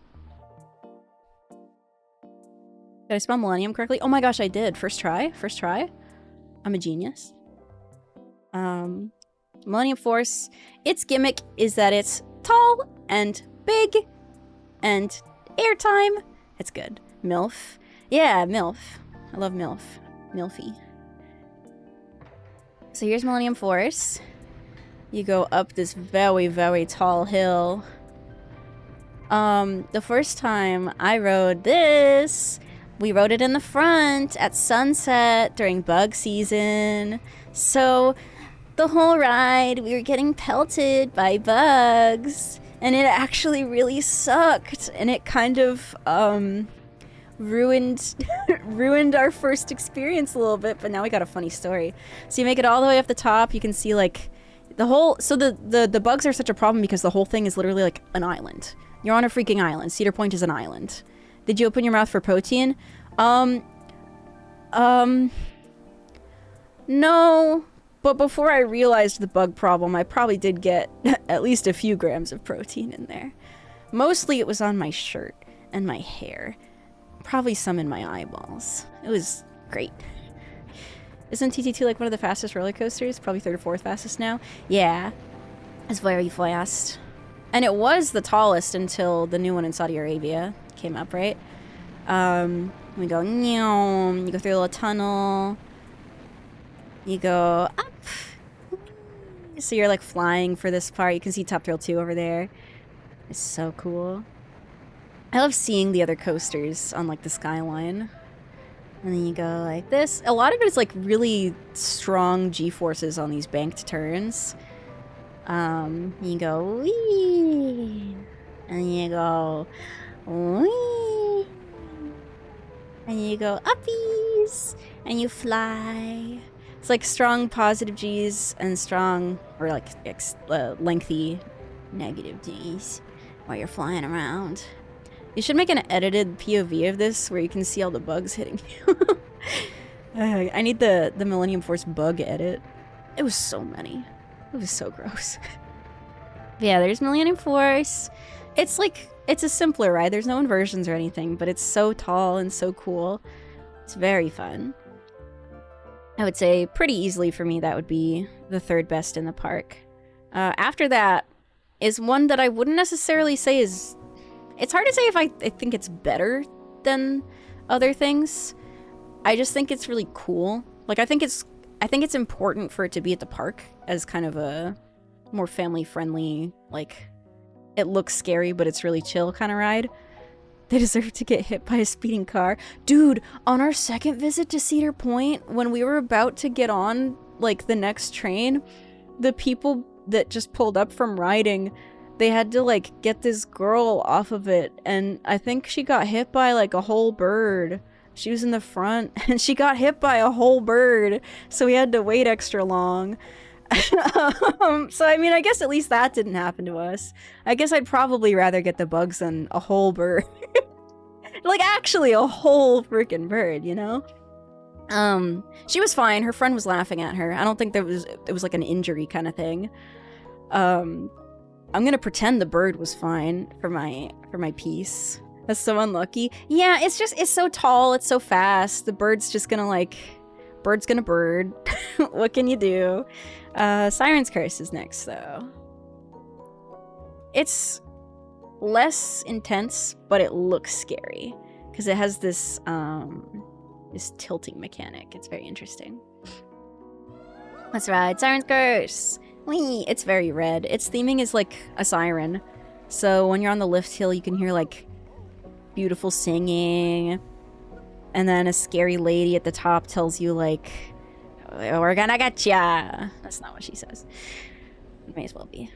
Did I spell Millennium correctly? Oh my gosh, I did. First try. First try. I'm a genius. Millennium Force, its gimmick is that it's tall and big and airtime. It's good. MILF. Yeah, MILF. I love MILF. MILFy. So here's Millennium Force. You go up this very, very tall hill. The first time I rode this, we rode it in the front at sunset during bug season. So the whole ride, we were getting pelted by bugs, and it actually really sucked, and it kind of ruined our first experience a little bit, but now we got a funny story. So you make it all the way up the top, you can see like the whole, so the bugs are such a problem because the whole thing is literally like an island. You're on a freaking island. Cedar Point is an island. Did you open your mouth for protein? No. But before I realized the bug problem, I probably did get at least a few grams of protein in there. Mostly it was on my shirt and my hair. Probably some in my eyeballs. It was great. Isn't TT2 like one of the fastest roller coasters? Probably third or fourth fastest now? Yeah. It's very fast. And it was the tallest until the new one in Saudi Arabia came up, right? We go, you go through a little tunnel. You go up. So you're like flying for this part. You can see Top Thrill 2 over there. It's so cool. I love seeing the other coasters on like the skyline. And then you go like this. A lot of it is like really strong G-forces on these banked turns. You go wee, and you go wee, and you go uppies, and you fly. It's like strong positive G's and strong, or like lengthy negative G's while you're flying around. You should make an edited POV of this where you can see all the bugs hitting you. I need the Millennium Force bug edit. It was so many. It was so gross. Yeah, there's Millennium Force. It's like, it's a simpler ride. There's no inversions or anything, but it's so tall and so cool. It's very fun. I would say pretty easily for me that would be the third best in the park. After that is one that I wouldn't necessarily say is... It's hard to say if I think it's better than other things. I just think it's really cool. Like, I think it's important for it to be at the park as kind of a more family-friendly, like, it looks scary, but it's really chill kind of ride. They deserve to get hit by a speeding car. Dude, on our second visit to Cedar Point, when we were about to get on, like, the next train, the people that just pulled up from riding, they had to, like, get this girl off of it, and I think she got hit by, like, a whole bird. She was in the front, and she got hit by a whole bird, so we had to wait extra long. So, I mean, I guess at least that didn't happen to us. I guess I'd probably rather get the bugs than a whole bird. Like, actually a whole freaking bird, you know? She was fine. Her friend was laughing at her. I don't think it was like an injury kind of thing. I'm gonna pretend the bird was fine for my piece. That's so unlucky. Yeah, it's so tall, it's so fast. The bird's just gonna bird's gonna bird. What can you do? Siren's Curse is next though. It's less intense, but it looks scary because it has this tilting mechanic. It's very interesting. Let's ride Siren's Curse. Whee! It's very red. Its theming is like a siren. So when you're on the lift hill, you can hear like beautiful singing. And then a scary lady at the top tells you like, we're gonna get ya. That's not what she says. It may as well be.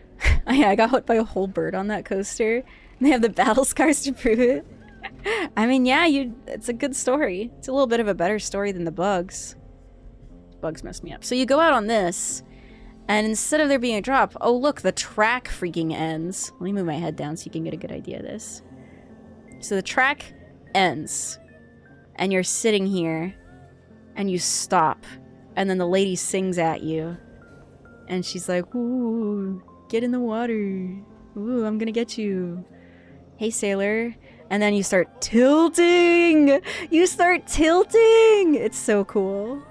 Oh, yeah, I got hit by a whole bird on that coaster. And they have the battle scars to prove it. I mean, yeah, it's a good story. It's a little bit of a better story than the bugs. Bugs messed me up. So you go out on this, and instead of there being a drop, oh look, the track freaking ends. Let me move my head down so you can get a good idea of this. So the track ends, and you're sitting here, and you stop, and then the lady sings at you, and she's like, ooh, get in the water. Ooh, I'm gonna get you. Hey, sailor. And then you start tilting! You start tilting! It's so cool.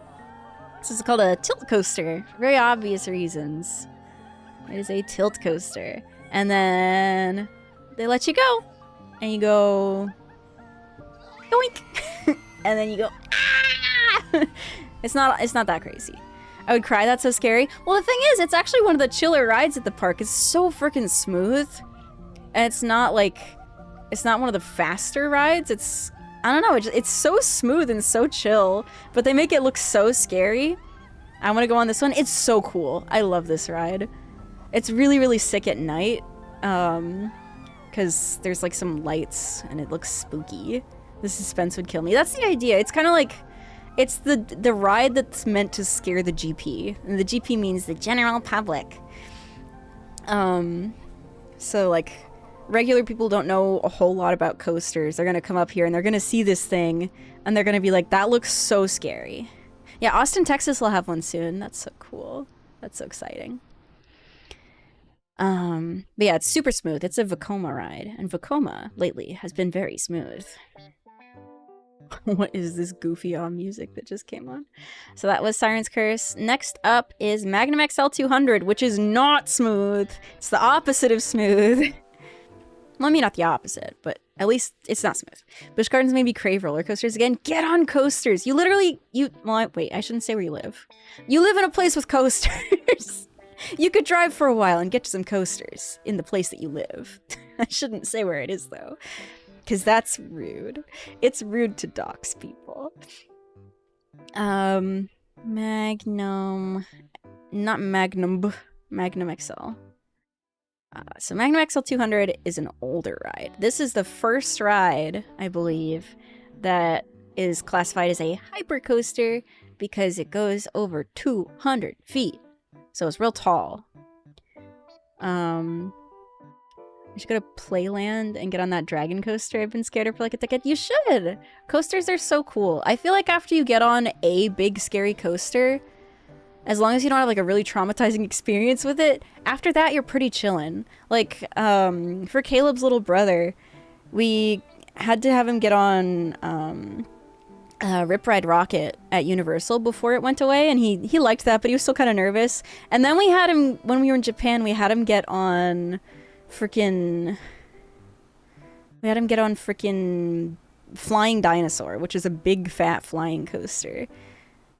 This is called a tilt coaster for very obvious reasons. It is a tilt coaster. And then they let you go. And you go... yoink! And then you go... ah! It's not that crazy. I would cry, that's so scary. Well, the thing is, it's actually one of the chiller rides at the park. It's so freaking smooth. And it's not like... it's not one of the faster rides. It's... I don't know, it's so smooth and so chill, but they make it look so scary. I want to go on this one. It's so cool. I love this ride. It's really, really sick at night, because there's like some lights and it looks spooky. The suspense would kill me. That's the idea. It's kind of like, it's the ride that's meant to scare the GP, and the GP means the general public. So like, regular people don't know a whole lot about coasters. They're gonna come up here and they're gonna see this thing and they're gonna be like, that looks so scary. Yeah, Austin, Texas will have one soon. That's so cool. That's so exciting. But yeah, it's super smooth. It's a Vekoma ride, and Vekoma lately has been very smooth. What is this goofy music that just came on? So that was Siren's Curse. Next up is Magnum XL 200, which is not smooth. It's the opposite of smooth. Well, I mean, not the opposite, but at least it's not smooth. Busch Gardens made me crave roller coasters again. Get on coasters. You literally, well, wait, I shouldn't say where you live. You live in a place with coasters. You could drive for a while and get to some coasters in the place that you live. I shouldn't say where it is, though, because that's rude. It's rude to dox people. Magnum, not Magnum, Magnum XL. So Magnum XL 200 is an older ride. This is the first ride, I believe, that is classified as a hypercoaster because it goes over 200 feet. So it's real tall. I should go to Playland and get on that dragon coaster I've been scared of for like a decade. You should! Coasters are so cool. I feel like after you get on a big scary coaster, as long as you don't have like a really traumatizing experience with it, after that you're pretty chillin'. Like, for Caleb's little brother, we had to have him get on Rip Ride Rocket at Universal before it went away, and he liked that, but he was still kind of nervous. And then we had him, when we were in Japan, we had him get on freaking Flying Dinosaur, which is a big fat flying coaster.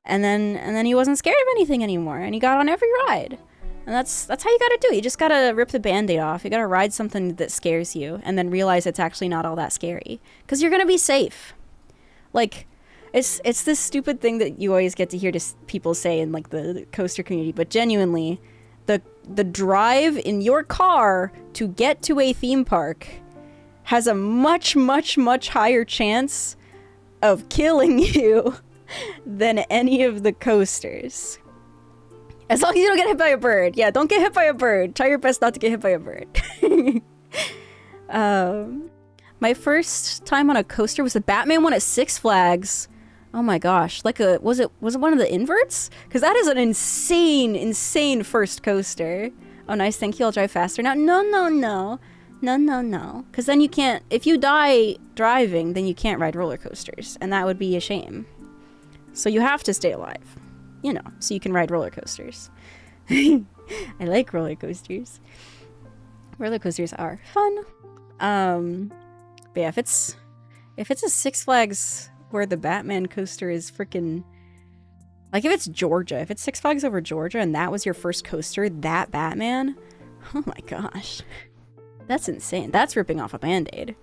And then he wasn't scared of anything anymore, and he got on every ride. And that's how you gotta do it. You just gotta rip the band-aid off. You gotta ride something that scares you, and then realize it's actually not all that scary. Because you're gonna be safe. Like, it's this stupid thing that you always get to hear people say in, like, the coaster community, but genuinely, the drive in your car to get to a theme park has a much, much, much higher chance of killing you than any of the coasters. As long as you don't get hit by a bird. Yeah, don't get hit by a bird. Try your best not to get hit by a bird. My first time on a coaster was the Batman one at Six Flags. Oh my gosh. Like was it one of the inverts? Because that is an insane first coaster. Oh nice, thank you. I'll drive faster now. No. Because then you can't, if you die driving, then you can't ride roller coasters. And that would be a shame. So you have to stay alive, you know, so you can ride roller coasters. I like roller coasters. Roller coasters are fun. But yeah, if it's a Six Flags where the Batman coaster is freaking, like if it's Georgia, if it's Six Flags over Georgia and that was your first coaster, that Batman, oh my gosh, that's insane. That's ripping off a Band-Aid.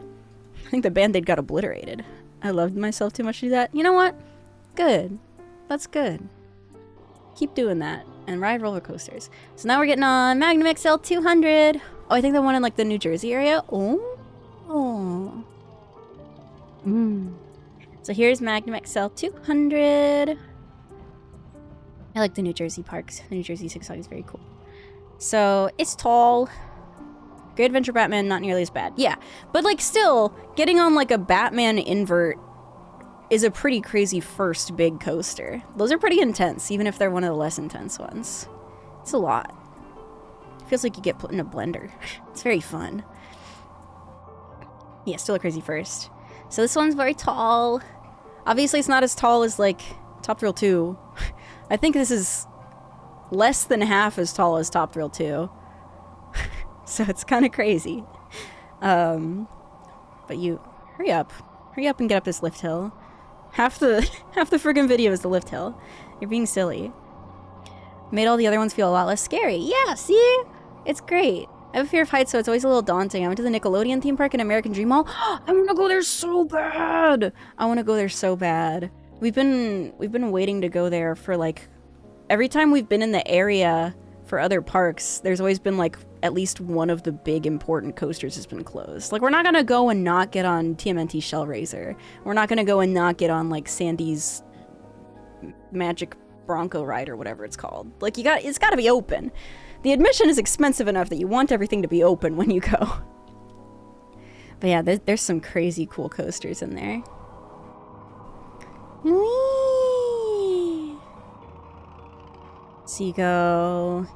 I think the Band-Aid got obliterated. I loved myself too much to do that. You know what? Good. That's good. Keep doing that and ride roller coasters. So now we're getting on Magnum XL 200. Oh, I think the one in like the New Jersey area. Oh. So here's Magnum XL 200. I like the New Jersey parks. The New Jersey Six Flags is very cool. So it's tall. Great Adventure Batman, not nearly as bad. Yeah, but like still, getting on like a Batman invert is a pretty crazy first big coaster. Those are pretty intense, even if they're one of the less intense ones. It's a lot. It feels like you get put in a blender. It's very fun. Yeah, still a crazy first. So this one's very tall. Obviously it's not as tall as like Top Thrill 2. I think this is less than half as tall as Top Thrill 2. So it's kind of crazy. But you hurry up and get up this lift hill. Half the friggin' video is the lift hill. You're being silly. Made all the other ones feel a lot less scary. Yeah, see? It's great. I have a fear of heights, so it's always a little daunting. I went to the Nickelodeon theme park in American Dream Mall. I want to go there so bad. I want to go there so bad. We've been waiting to go there for like, every time we've been in the area for other parks, there's always been like at least one of the big important coasters has been closed. Like, we're not gonna go and not get on TMNT Shellraiser. We're not gonna go and not get on like Sandy's Magic Bronco ride or whatever it's called. Like, it's gotta be open. The admission is expensive enough that you want everything to be open when you go. But yeah, there's some crazy cool coasters in there. Whee! So you go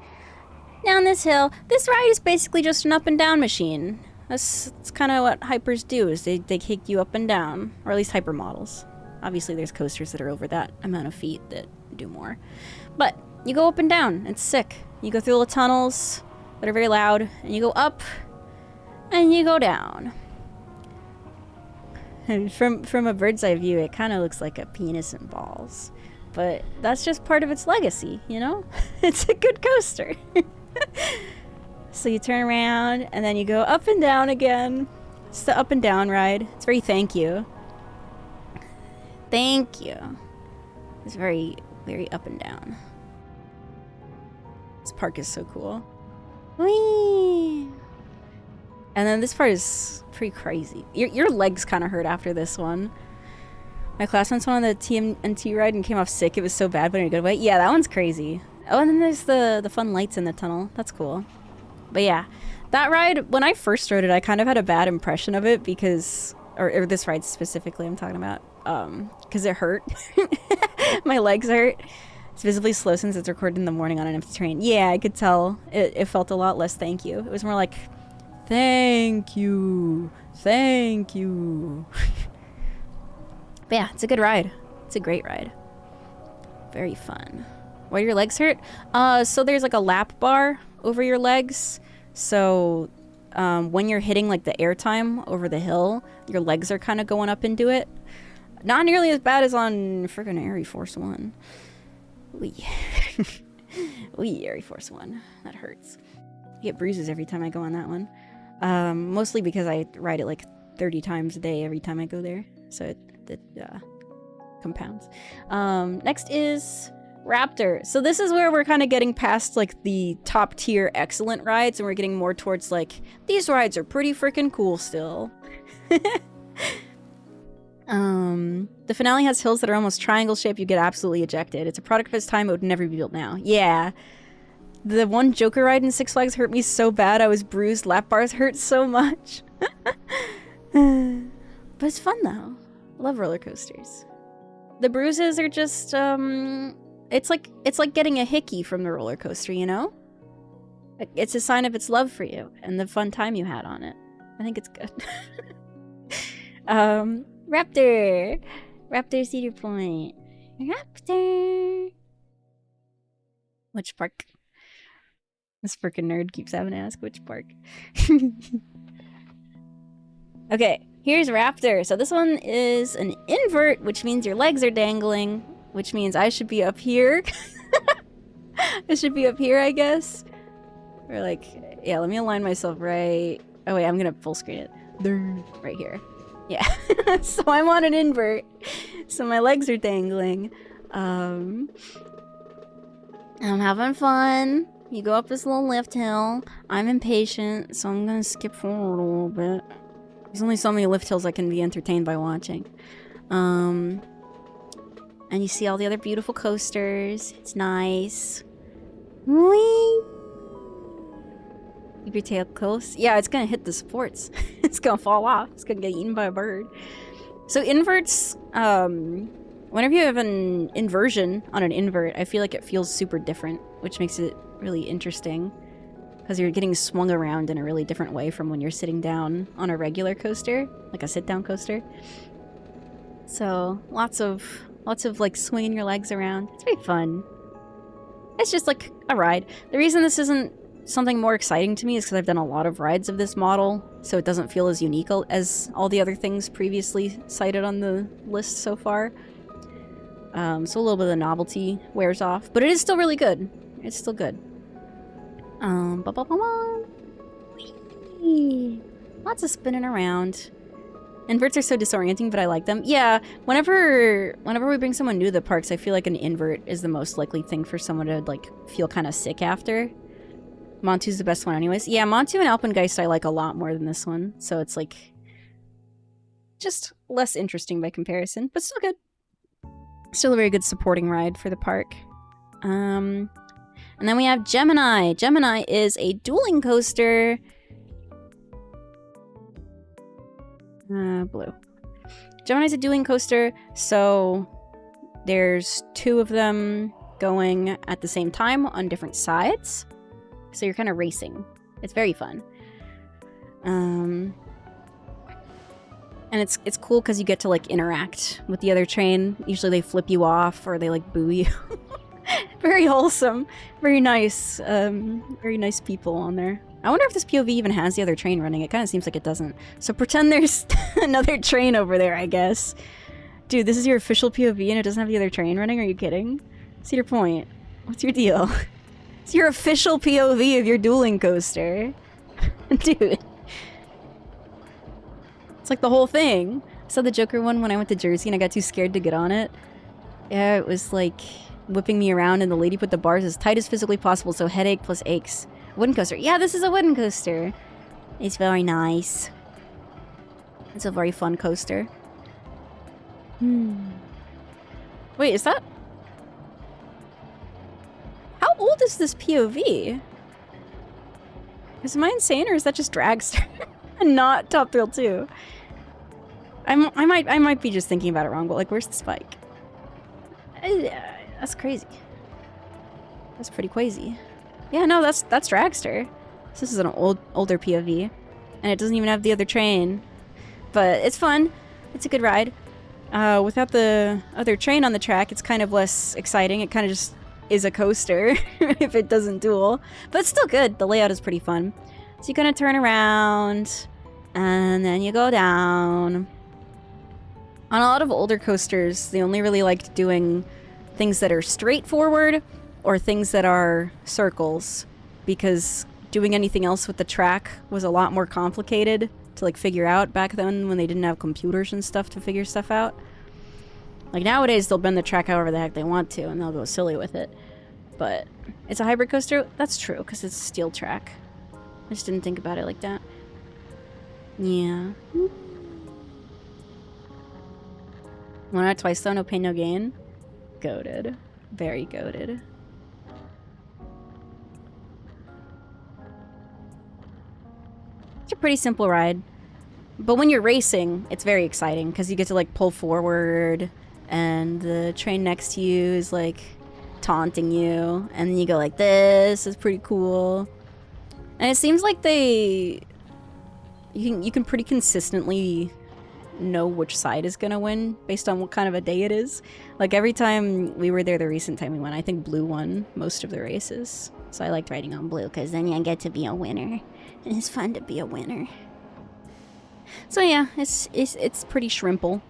down this hill. This ride is basically just an up and down machine. That's kind of what hypers do, is they kick you up and down, or at least hyper models. Obviously there's coasters that are over that amount of feet that do more. But you go up and down. It's sick. You go through little tunnels that are very loud, and you go up and you go down. And from a bird's eye view, it kind of looks like a penis and balls. But that's just part of its legacy, you know? It's a good coaster. So you turn around, and then you go up and down again. It's the up and down ride. It's very thank you. Thank you. It's very, very up and down. This park is so cool. Whee! And then this part is pretty crazy. Your legs kind of hurt after this one. My classmates went on the TMNT ride and came off sick. It was so bad, but in a good way. Yeah, that one's crazy. Oh, and then there's the fun lights in the tunnel. That's cool. But yeah, that ride, when I first rode it, I kind of had a bad impression of it because... Or this ride specifically I'm talking about. Because it hurt. My legs hurt. It's visibly slow since it's recorded in the morning on an empty train. Yeah, I could tell. It felt a lot less thank you. It was more like, thank you. Thank you. But yeah, it's a good ride. It's a great ride. Very fun. Why your legs hurt? So there's like a lap bar over your legs. So when you're hitting like the airtime over the hill, your legs are kind of going up into it. Not nearly as bad as on friggin' Air Force One. Wee. Wee, Air Force One. That hurts. I get bruises every time I go on that one. Mostly because I ride it like 30 times a day every time I go there. So it compounds. Next is Raptor. So this is where we're kind of getting past like the top tier excellent rides, and we're getting more towards like, these rides are pretty freaking cool still. The finale has hills that are almost triangle shaped. You get absolutely ejected. It's a product of its time. It would never be built now. Yeah. The one Joker ride in Six Flags hurt me so bad. I was bruised. Lap bars hurt so much. But it's fun though. I love roller coasters. The bruises are just, it's like getting a hickey from the roller coaster, you know? It's a sign of its love for you and the fun time you had on it. I think it's good. Raptor! Raptor Cedar Point. Raptor! Which park? This freaking nerd keeps having to ask which park. Okay, here's Raptor. So this one is an invert, which means your legs are dangling, which means I should be up here. I should be up here, I guess. Or like, yeah, let me align myself right. Oh wait, I'm gonna full screen it. Right here. Yeah. So I'm on an invert. So my legs are dangling. I'm having fun. You go up this little lift hill. I'm impatient, so I'm gonna skip forward a little bit. There's only so many lift hills I can be entertained by watching. And you see all the other beautiful coasters. It's nice. Whee! Keep your tail close. Yeah, it's gonna hit the supports. It's gonna fall off. It's gonna get eaten by a bird. So inverts, whenever you have an inversion on an invert, I feel like it feels super different, which makes it really interesting. Because you're getting swung around in a really different way from when you're sitting down on a regular coaster, like a sit-down coaster. So lots of like swinging your legs around. It's very fun. It's just like a ride. The reason this isn't something more exciting to me is because I've done a lot of rides of this model, so it doesn't feel as unique as all the other things previously cited on the list so far. So a little bit of the novelty wears off, but it is still really good. It's still good. Whee! Lots of spinning around. Inverts are so disorienting, but I like them. Yeah, whenever we bring someone new to the parks, I feel like an invert is the most likely thing for someone to like feel kind of sick after. Montu's the best one anyways. Yeah, Montu and Alpengeist I like a lot more than this one, so it's like just less interesting by comparison, but still good. Still a very good supporting ride for the park. And then we have Gemini. Gemini is a dueling coaster. Blue. Gemini's a dueling coaster, so there's two of them going at the same time on different sides. So you're kind of racing. It's very fun. And it's cool because you get to like interact with the other train. Usually they flip you off or they like boo you. Very wholesome. Very nice. Very nice people on there. I wonder if this POV even has the other train running. It kind of seems like it doesn't. So pretend there's another train over there, I guess. Dude, this is your official POV and it doesn't have the other train running? Are you kidding? Cedar Point. What's your deal? It's your official POV of your dueling coaster. Dude. It's like the whole thing. I saw the Joker one when I went to Jersey and I got too scared to get on it. Yeah, it was like whipping me around and the lady put the bars as tight as physically possible, so headache plus aches. Wooden coaster. Yeah, this is a wooden coaster. It's very nice. It's a very fun coaster. Wait, is that... How old is this POV? Is am I insane or is that just Dragster? And not Top Thrill 2? I might be just thinking about it wrong, but like, where's the spike? That's crazy. That's pretty crazy. Yeah, no, that's Dragster. This is an older POV, and it doesn't even have the other train, but it's fun. It's a good ride. Without the other train on the track, it's kind of less exciting. It kind of just is a coaster if it doesn't duel, but it's still good. The layout is pretty fun. So you kind of turn around, and then you go down. On a lot of older coasters, they only really liked doing things that are straightforward or things that are circles, because doing anything else with the track was a lot more complicated to like figure out back then when they didn't have computers and stuff to figure stuff out. Like nowadays they'll bend the track however the heck they want to and they'll go silly with it. But it's a hybrid coaster? That's true, because it's a steel track. I just didn't think about it like that. Yeah. One out twice though, no pain, no gain. Goated. Very goated. It's a pretty simple ride. But when you're racing, it's very exciting because you get to like pull forward and the train next to you is like taunting you and then you go like this. It's pretty cool. And it seems like you can pretty consistently know which side is gonna win based on what kind of a day it is. Like every time we were there, the recent time we went, I think blue won most of the races. So I liked riding on blue because then you get to be a winner. And it's fun to be a winner. So yeah, it's pretty shrimple.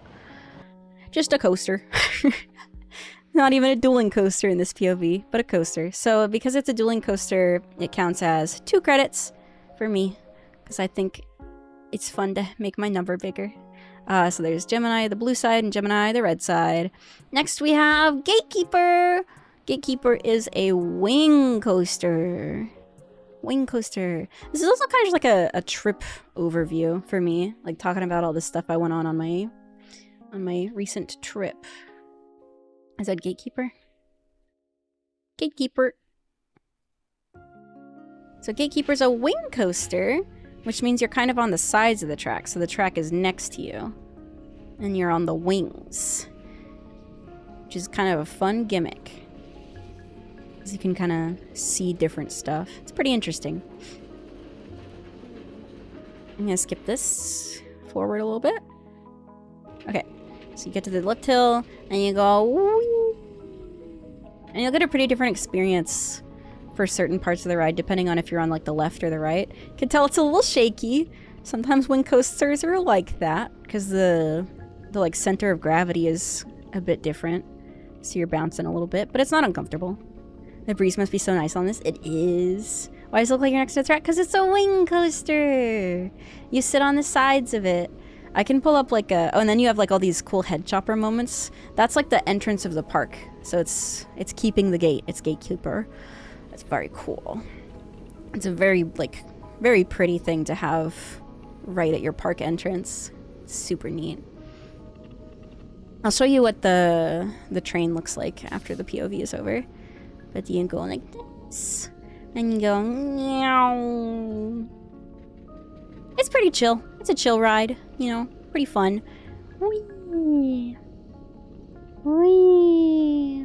Just a coaster. Not even a dueling coaster in this POV, but a coaster. So because it's a dueling coaster, it counts as 2 credits for me. Because I think it's fun to make my number bigger. So there's Gemini, the blue side, and Gemini, the red side. Next we have Gatekeeper. Gatekeeper is a wing coaster. Wing coaster. This is also kind of just like a trip overview for me. Like talking about all the stuff I went on my recent trip. Is that Gatekeeper? Gatekeeper. So Gatekeeper's a wing coaster, which means you're kind of on the sides of the track. So the track is next to you. And you're on the wings. Which is kind of a fun gimmick. Because you can kind of see different stuff. It's pretty interesting. I'm going to skip this forward a little bit. Okay. So you get to the left hill, and you go... Whee! And you'll get a pretty different experience for certain parts of the ride, depending on if you're on like the left or the right. You can tell it's a little shaky. Sometimes wing coasters are like that, because the like center of gravity is a bit different. So you're bouncing a little bit, but it's not uncomfortable. The breeze must be so nice on this. It is. Why does it look like you're next to the track? Because it's a wing coaster. You sit on the sides of it. I can pull up like a... Oh, and then you have like all these cool head chopper moments. That's like the entrance of the park. So it's keeping the gate. It's Gatekeeper. It's very cool. It's a very pretty thing to have right at your park entrance. It's super neat. I'll show you what the train looks like after the POV is over. But you can go like this. And you go meow. It's pretty chill. It's a chill ride, you know, pretty fun. Whee. Whee.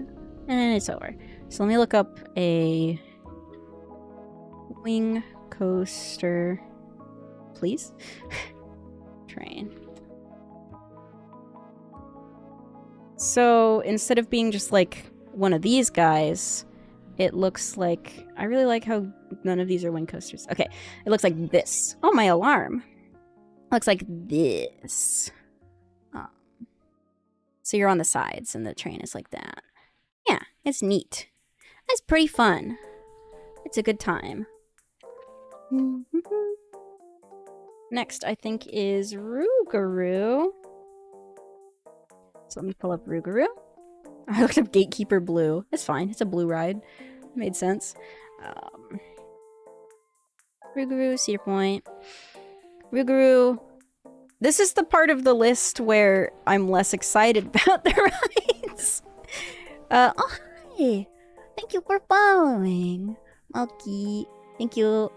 And then it's over. So let me look up a wing coaster, please. Train. So instead of being just like one of these guys, it looks like... I really like how none of these are wing coasters. Okay, it looks like this. Oh, my alarm. Looks like this. So you're on the sides and the train is like that. Yeah, it's neat. It's pretty fun. It's a good time. Next, I think, is Rougarou. So let me pull up Rougarou. I looked up Gatekeeper Blue. It's fine. It's a blue ride. Made sense. Rougarou, Cedar Point. Rougarou. This is the part of the list where I'm less excited about the rides. Oh, hi. Thank you for following. Malky. Thank you.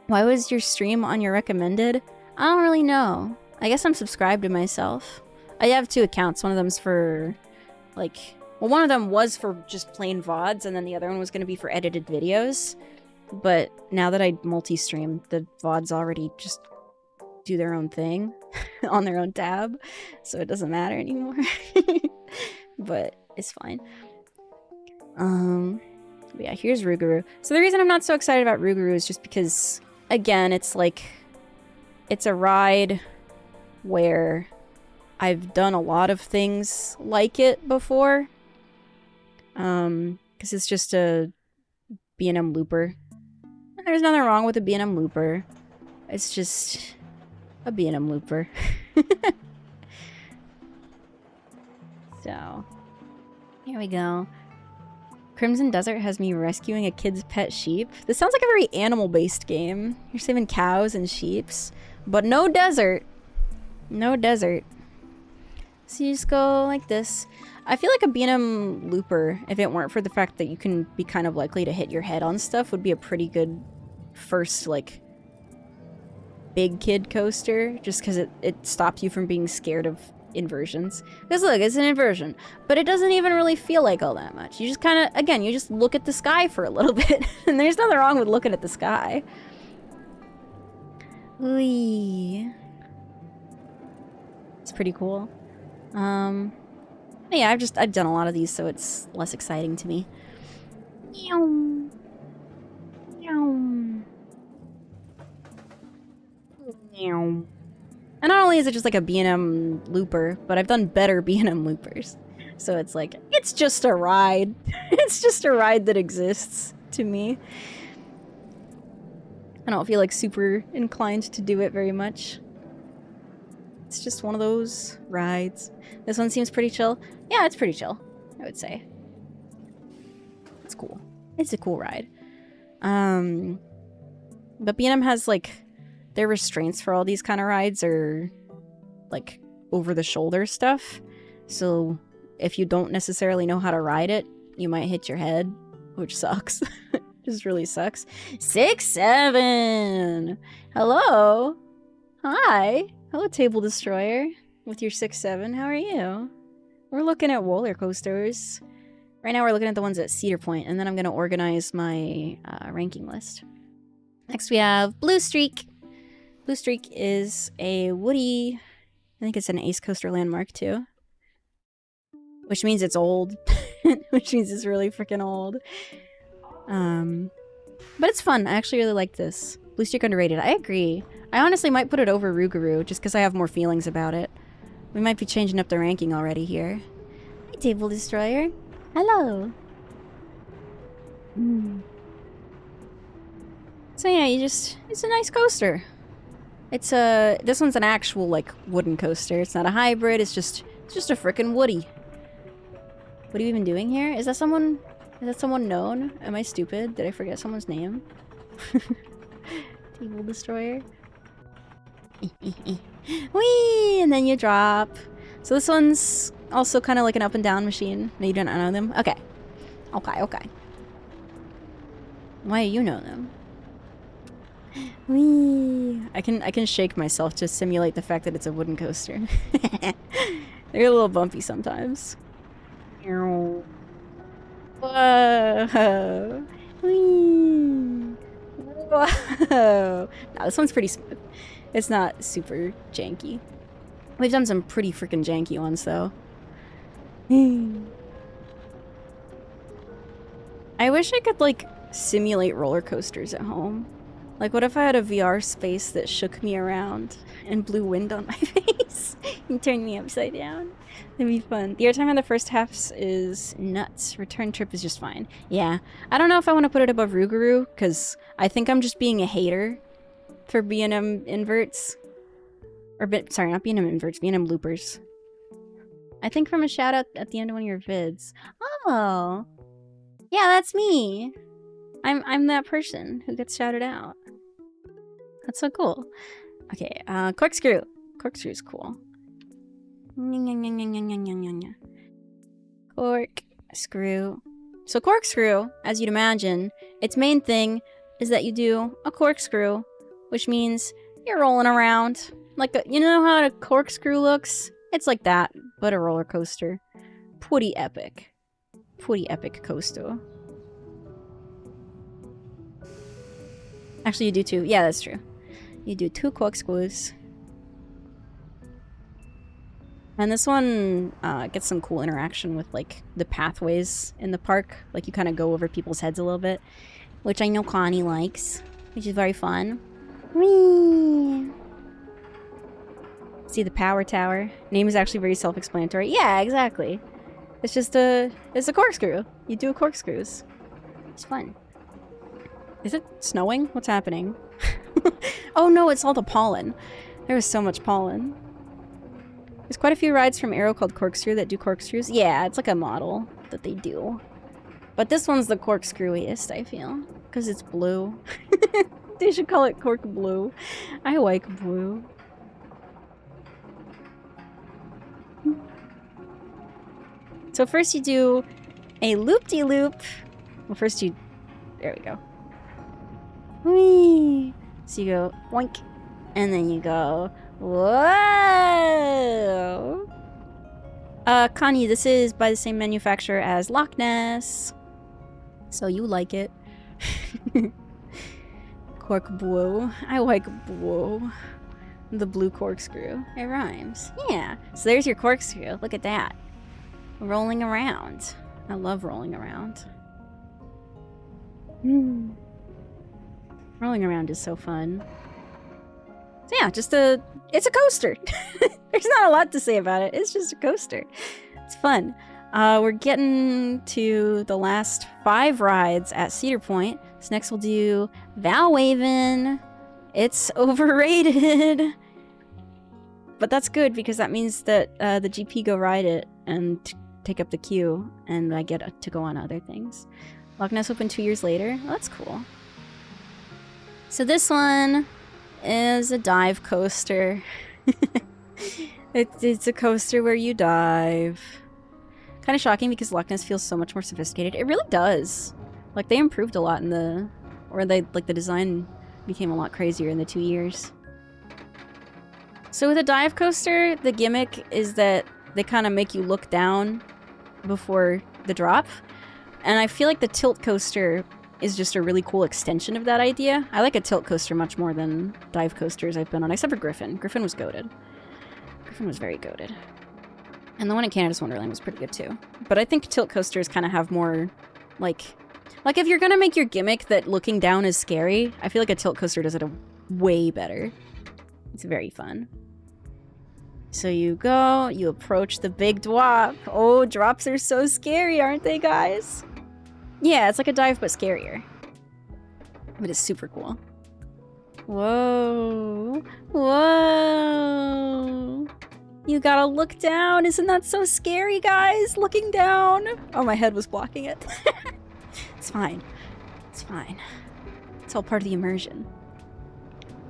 Why was your stream on your recommended? I don't really know. I guess I'm subscribed to myself. I have 2 accounts. One of them's for, like... Well, one of them was for just plain VODs, and then the other one was going to be for edited videos. But now that I multi-stream, the VODs already just do their own thing on their own tab, so it doesn't matter anymore. But it's fine. But yeah, here's Rougarou. So the reason I'm not so excited about Rougarou is just because, again, it's like... It's a ride where I've done a lot of things like it before. Because it's just a B&M looper. There's nothing wrong with a B&M looper. It's just a B&M looper. So, here we go. Crimson Desert has me rescuing a kid's pet sheep. This sounds like a very animal-based game. You're saving cows and sheeps. But no desert. No desert. So you just go like this. I feel like a B&M looper, if it weren't for the fact that you can be kind of likely to hit your head on stuff, would be a pretty good first, like, big kid coaster. Just because it stops you from being scared of inversions. Because look, it's an inversion. But it doesn't even really feel like all that much. You just kind of, again, you just look at the sky for a little bit. And there's nothing wrong with looking at the sky. Whee. It's pretty cool. Yeah, I've done a lot of these, so it's less exciting to me. Meow. Meow. Meow. And not only is it just like a B&M looper, but I've done better B&M loopers. So it's like, it's just a ride. It's just a ride that exists to me. I don't feel like super inclined to do it very much. It's just one of those rides. This one seems pretty chill. Yeah, it's pretty chill, I would say. It's cool. It's a cool ride. But B&M has, like, their restraints for all these kind of rides are, like, over-the-shoulder stuff. So if you don't necessarily know how to ride it, you might hit your head, which sucks. Just really sucks. 6-7! Hello! Hi! Hello, Table Destroyer. With your 6-7, how are you? We're looking at roller coasters. Right now we're looking at the ones at Cedar Point, and then I'm going to organize my ranking list. Next we have Blue Streak. Blue Streak is a woody... I think it's an Ace Coaster Landmark, too. Which means it's old. Which means it's really freaking old. But it's fun. I actually really like this. Blue Streak underrated. I agree. I honestly might put it over Rougarou, just because I have more feelings about it. We might be changing up the ranking already here. Hi, Table Destroyer. Hello. So yeah, it's a nice coaster. It's this one's an actual, like, wooden coaster. It's not a hybrid, it's just a frickin' woody. What are you even doing here? Is that someone known? Am I stupid? Did I forget someone's name? Table Destroyer. Whee! And then you drop. So this one's also kind of like an up and down machine. No, you don't know them? Okay. Okay. Why do you know them? Whee! I can shake myself to simulate the fact that it's a wooden coaster. They're a little bumpy sometimes. Whoa. Whee. Whoa. Nah, this one's pretty smooth. It's not super janky. We've done some pretty freaking janky ones, though. I wish I could, like, simulate roller coasters at home. Like, what if I had a VR space that shook me around and blew wind on my face and turned me upside down? That'd be fun. The airtime on the first half is nuts. Return trip is just fine. Yeah. I don't know if I want to put it above Rougarou, because I think I'm just being a hater for B&M inverts. Or, sorry, not B&M inverts, B&M loopers. I think from a shout out at the end of one of your vids. Oh. Yeah, that's me. I'm that person who gets shouted out. That's so cool. Okay, corkscrew. Corkscrew's cool. Corkscrew. So corkscrew, as you'd imagine, its main thing is that you do a corkscrew, which means you're rolling around. Like, you know how a corkscrew looks? It's like that, but a roller coaster. Pretty epic. Pretty epic coaster. Actually, you do two. Yeah, that's true. You do two corkscrews. And this one gets some cool interaction with, like, the pathways in the park. Like, you kind of go over people's heads a little bit, which I know Connie likes, which is very fun. Whee! See the power tower? Name is actually very self-explanatory. Yeah, exactly. It's just it's a corkscrew. You do corkscrews. It's fun. Is it snowing? What's happening? Oh no, it's all the pollen. There was so much pollen. There's quite a few rides from Aero called Corkscrew that do corkscrews. Yeah, it's like a model that they do. But this one's the corkscrewiest, I feel. Because it's blue. They should call it Cork Blue. I like blue. So first you do a loop-de-loop. Well, first you... There we go. Whee! So you go oink, and then you go whoa. Connie, this is by the same manufacturer as Loch Ness, so you like it. Cork blue. I like blue. The blue corkscrew. It rhymes. Yeah. So there's your corkscrew. Look at that. Rolling around. I love rolling around. Rolling around is so fun. So yeah, it's a coaster. There's not a lot to say about it. It's just a coaster. It's fun. We're getting to the last 5 rides at Cedar Point. So next we'll do Valwaven. It's overrated. But that's good because that means that the GP go ride it and take up the queue, and I get to go on other things. Loch Ness opened 2 years later. Oh, that's cool. So this one is a dive coaster. It's a coaster where you dive. Kind of shocking because Loch Ness feels so much more sophisticated. It really does. Like, they improved a lot in the... Or the design became a lot crazier in the 2 years. So with a dive coaster, the gimmick is that they kind of make you look down before the drop. And I feel like the tilt coaster is just a really cool extension of that idea. I like a tilt coaster much more than dive coasters I've been on, except for Griffin. Griffin was goated. Griffin was very goated. And the one in Canada's Wonderland was pretty good too. But I think tilt coasters kind of have more, like if you're gonna make your gimmick that looking down is scary, I feel like a tilt coaster does it way better. It's very fun. So you go, you approach the big drop. Oh, drops are so scary, aren't they, guys? Yeah, it's like a dive, but scarier. But it's super cool. Whoa. Whoa. You gotta look down. Isn't that so scary, guys? Looking down. Oh, my head was blocking it. It's fine. It's fine. It's all part of the immersion.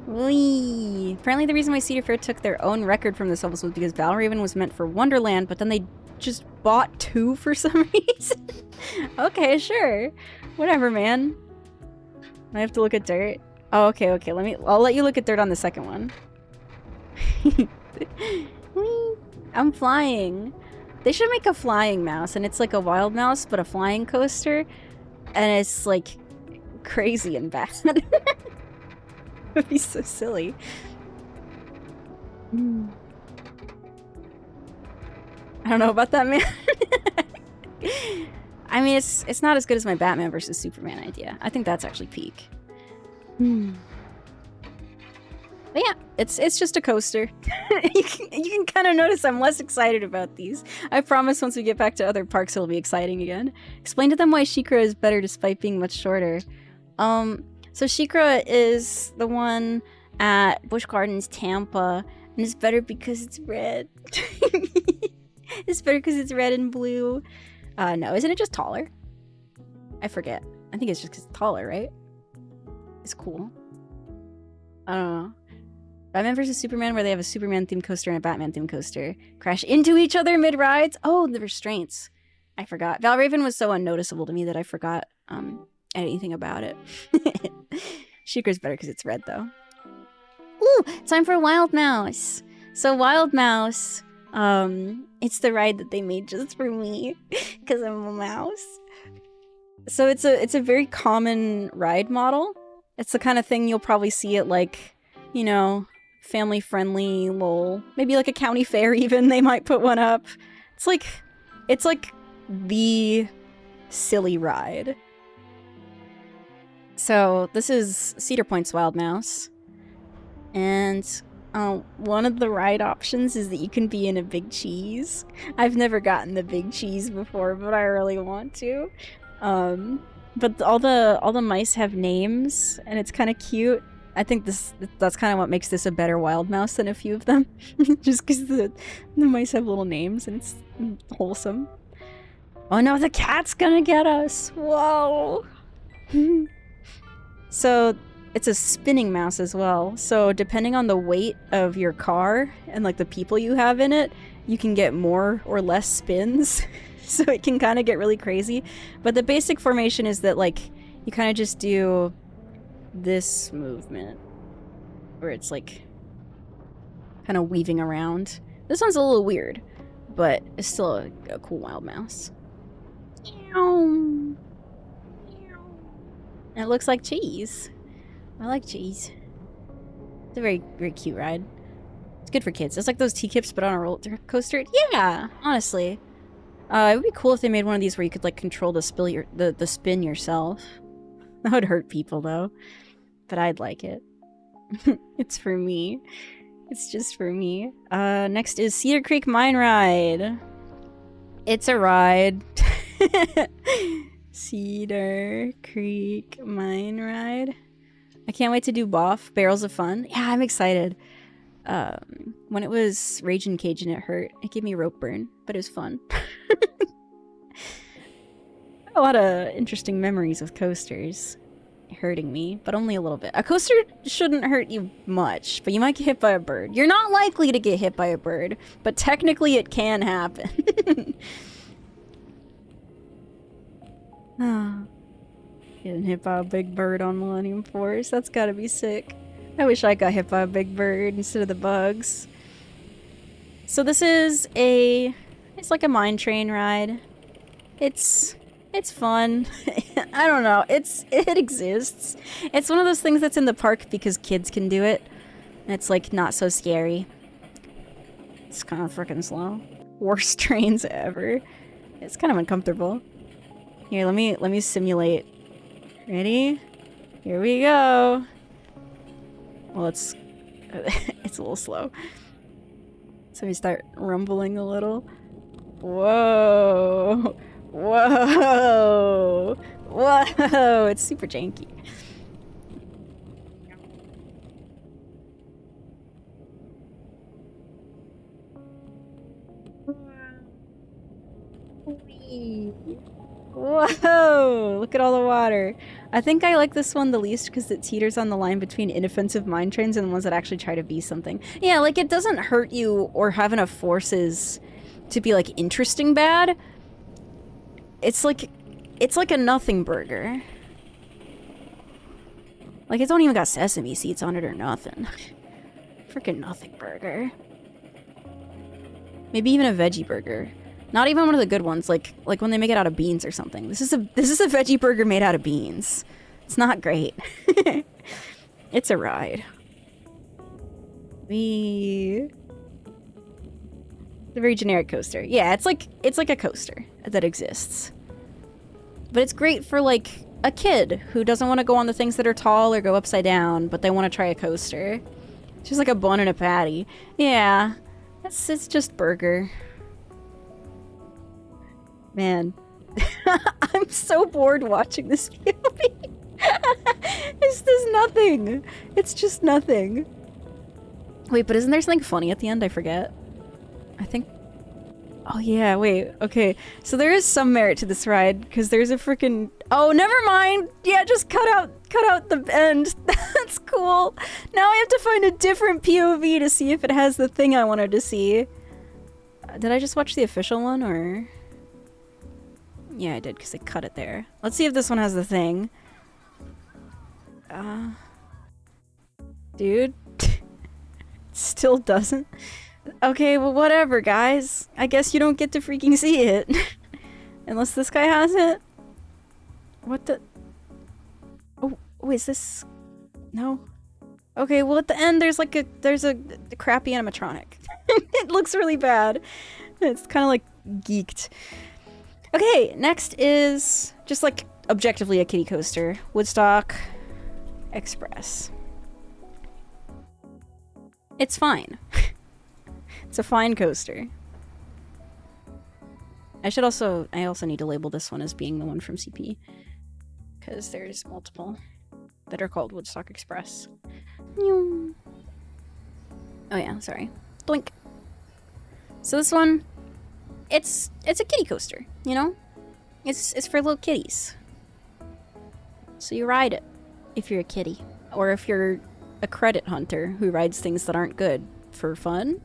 Whee! Apparently the reason why Cedar Fair took their own record from this levels was because Valraven was meant for Wonderland, but then they just bought 2 for some reason. Okay, sure. Whatever, man. I have to look at dirt. Oh, okay. I'll let you look at dirt on the second one. Whee! I'm flying. They should make a flying mouse, and it's like a wild mouse, but a flying coaster, and it's like crazy and bad. It would be so silly. I don't know about that, man. I mean, it's not as good as my Batman versus Superman idea. I think that's actually peak. But yeah, it's just a coaster. you can kind of notice I'm less excited about these. I promise once we get back to other parks it'll be exciting again. Explain to them why Shikra is better despite being much shorter. So Shikra is the one at Busch Gardens, Tampa, and it's better because it's red. It's better because it's red and blue. No, isn't it just taller? I forget. I think it's just because it's taller, right? It's cool. I don't know. Batman vs. Superman, where they have a Superman-themed coaster and a Batman-themed coaster, crash into each other mid-rides. Oh, the restraints. I forgot. Valraven was so unnoticeable to me that I forgot anything about it. Sheikah's better because it's red, though. Ooh, time for Wild Mouse. So Wild Mouse, it's the ride that they made just for me because I'm a mouse. So it's a very common ride model. It's the kind of thing you'll probably see at, like, you know, family-friendly, lol. Maybe like a county fair even, they might put one up. It's like the silly ride. So this is Cedar Point's Wild Mouse. And one of the ride options is that you can be in a big cheese. That's never gotten the big cheese before, but I really want to. But all the mice have names, and it's kind of cute. I think that's kind of what makes this a better Wild Mouse than a few of them. Just because the mice have little names, and it's wholesome. Oh no, the cat's gonna get us! Whoa! So, it's a spinning mouse as well. So, depending on the weight of your car and like the people you have in it, you can get more or less spins. So it can kind of get really crazy. But the basic formation is that, like, you kind of just do this movement where it's like kind of weaving around. This one's a little weird, but it's still a cool Wild Mouse. And it looks like cheese. I like cheese. It's a very, very cute ride. It's good for kids. It's like those T-Kips but on a roller coaster. Yeah, honestly. It would be cool if they made one of these where you could, like, control the spin yourself. That would hurt people, though. But I'd like it. It's for me. It's just for me. Next is Cedar Creek Mine Ride. It's a ride. Cedar Creek Mine Ride. I can't wait to do BOF, Barrels of Fun. Yeah, I'm excited. When it was Ragin' Cajun, it hurt. It gave me rope burn, but it was fun. A lot of interesting memories with coasters hurting me, but only a little bit. A coaster shouldn't hurt you much, but you might get hit by a bird. You're not likely to get hit by a bird, but technically it can happen. Getting hit by a big bird on Millennium Force. That's gotta be sick. I wish I got hit by a big bird instead of the bugs. So this is it's like a mine train ride. It's fun. I don't know. It exists. It's one of those things that's in the park because kids can do it. And it's like not so scary. It's kind of freaking slow. Worst trains ever. It's kind of uncomfortable. Here, let me simulate. Ready? Here we go. Well, it's a little slow. So we start rumbling a little. Whoa! Whoa! Whoa! It's super janky. Whoa! Look at all the water. I think I like this one the least because it teeters on the line between inoffensive mine trains and the ones that actually try to be something. Yeah, like, it doesn't hurt you or have enough forces to be, like, interesting bad. It's like a nothing burger. Like, it don't even got sesame seeds on it or nothing. Freaking nothing burger. Maybe even a veggie burger. Not even one of the good ones, like when they make it out of beans or something. This is a veggie burger made out of beans. It's not great. It's a ride. It's a very generic coaster. Yeah, it's like a coaster that exists. But it's great for like a kid who doesn't want to go on the things that are tall or go upside down, but they want to try a coaster. It's just like a bun and a patty. Yeah, it's just burger. Man, I'm so bored watching this POV. It's just nothing. It's just nothing. Wait, but isn't there something funny at the end? I forget. I think... Oh yeah, wait, okay. So there is some merit to this ride, because there's a freaking... Oh, never mind! Yeah, just cut out the end. That's cool. Now I have to find a different POV to see if it has the thing I wanted to see. Did I just watch the official one, or... Yeah, I did, because they cut it there. Let's see if this one has the thing. Dude. Still doesn't. Okay, well, whatever, guys. I guess you don't get to freaking see it. Unless this guy has it. What the... Oh, is this... No? Okay, well, at the end, there's a crappy animatronic. It looks really bad. It's kind of like geeked. Okay, next is just like objectively a kiddie coaster. Woodstock Express. It's fine. It's a fine coaster. I also need to label this one as being the one from CP. Because there's multiple that are called Woodstock Express. Oh yeah, sorry. Doink. So this one, it's a kiddie coaster, you know? It's for little kitties. So you ride it if you're a kiddie. Or if you're a credit hunter who rides things that aren't good for fun.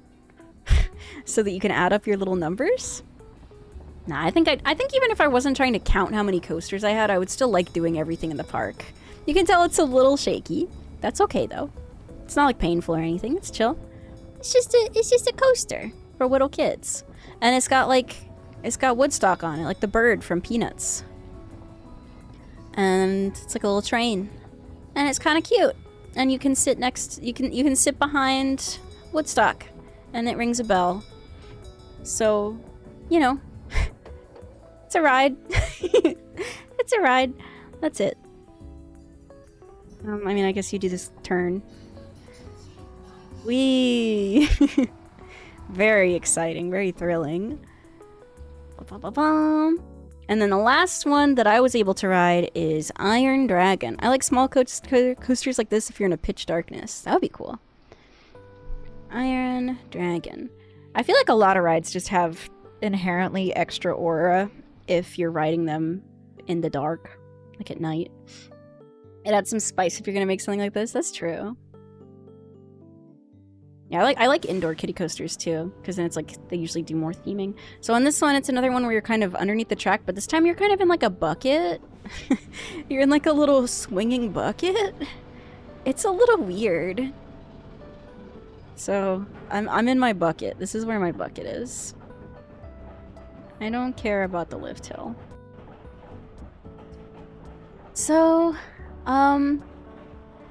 So that you can add up your little numbers. Nah, I think even if I wasn't trying to count how many coasters I had, I would still like doing everything in the park. You can tell it's a little shaky. That's okay though. It's not like painful or anything. It's chill. It's just a coaster for little kids. And it's got Woodstock on it, like the bird from Peanuts. And it's like a little train. And it's kind of cute. And you can sit you can sit behind Woodstock. And it rings a bell. So, you know, it's a ride. It's a ride. That's it. I mean, I guess you do this turn. Whee! Very exciting, very thrilling. And then the last one that I was able to ride is Iron Dragon. I like small coasters like this if you're in a pitch darkness. That would be cool. Iron Dragon. I feel like a lot of rides just have inherently extra aura if you're riding them in the dark, like at night. It adds some spice if you're gonna make something like this. That's true. Yeah, I like indoor kiddie coasters too, because then it's like they usually do more theming. So on this one, it's another one where you're kind of underneath the track, but this time you're kind of in like a bucket. You're in like a little swinging bucket. It's a little weird. So I'm in my bucket. This is where my bucket is. I don't care about the lift hill. So,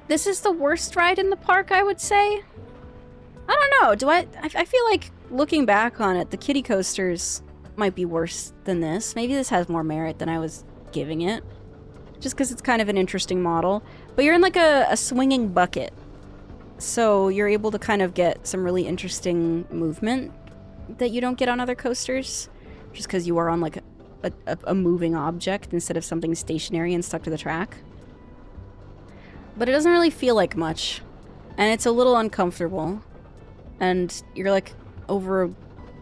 this is the worst ride in the park, I would say. I don't know. I feel like looking back on it, the kiddie coasters might be worse than this. Maybe this has more merit than I was giving it. Just because it's kind of an interesting model. But you're in like a swinging bucket. So you're able to kind of get some really interesting movement that you don't get on other coasters. Just because you are on like a moving object instead of something stationary and stuck to the track. But it doesn't really feel like much. And it's a little uncomfortable. And you're like over a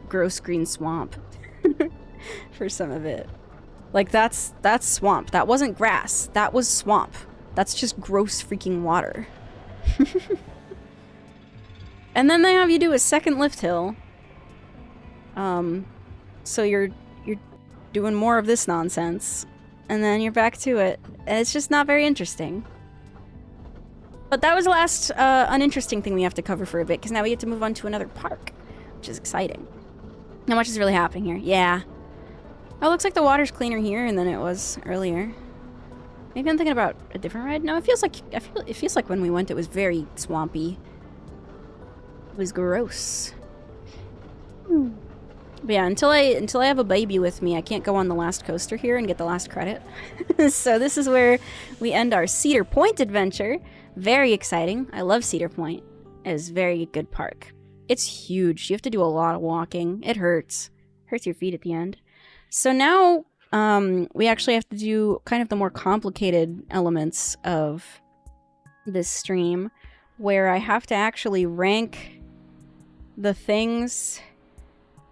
gross green swamp for some of it. Like that's swamp. That wasn't grass. That was swamp. That's just gross freaking water. And then they have you do a second lift hill. So you're doing more of this nonsense. And then you're back to it. And it's just not very interesting. But that was the last uninteresting thing we have to cover for a bit, because now we get to move on to another park, which is exciting. Not much is really happening here. Yeah. Oh, it looks like the water's cleaner here than it was earlier. Maybe I'm thinking about a different ride. No, it feels like it feels like when we went, it was very swampy. It was gross. But yeah, until I have a baby with me, I can't go on the last coaster here and get the last credit. So this is where we end our Cedar Point adventure. Very exciting. I love Cedar Point. It is a very good park. It's huge. You have to do a lot of walking. It hurts. Hurts your feet at the end. So now we actually have to do kind of the more complicated elements of this stream, where I have to actually rank the things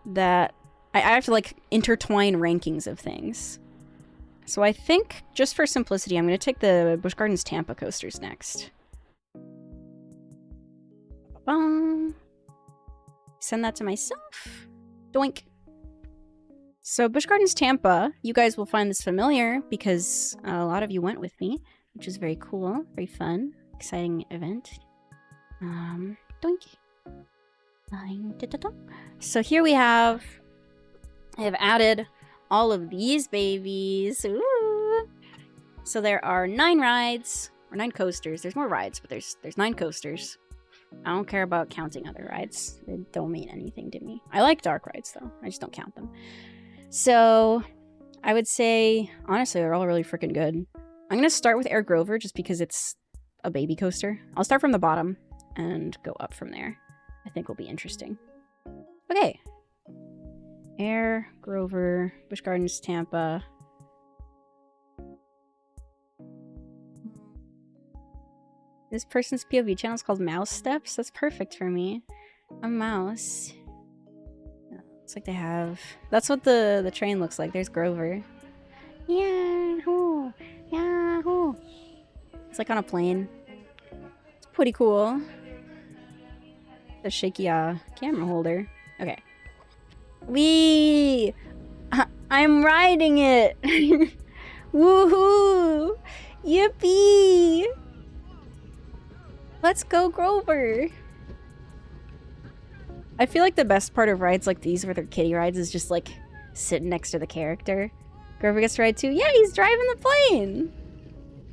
that I have to like intertwine rankings of things. So I think just for simplicity, I'm going to take the Busch Gardens Tampa coasters next. Send that to myself. Doink. So Busch Gardens Tampa, you guys will find this familiar because a lot of you went with me, which is very cool, very fun, exciting event. Doink. So here we have, I have added all of these babies. Ooh. So there are 9 rides, or 9 coasters. There's more rides, but there's 9 coasters. I don't care about counting other rides. They don't mean anything to me. I like dark rides though. I just don't count them. So I would say, honestly, they're all really freaking good. I'm going to start with Air Grover just because it's a baby coaster. I'll start from the bottom and go up from there. I think will be interesting. Okay. Air Grover, Busch Gardens, Tampa. This person's POV channel is called Mouse Steps. That's perfect for me. A mouse. Looks like they have... That's what the train looks like. There's Grover. Yahoo! Yahoo! It's like on a plane. It's pretty cool. The shaky camera holder. Okay. Wee! I'm riding it! Woohoo! Yippee! Let's go, Grover! I feel like the best part of rides like these, where they're kiddie rides, is just like sitting next to the character. Grover gets to ride too. Yeah, he's driving the plane!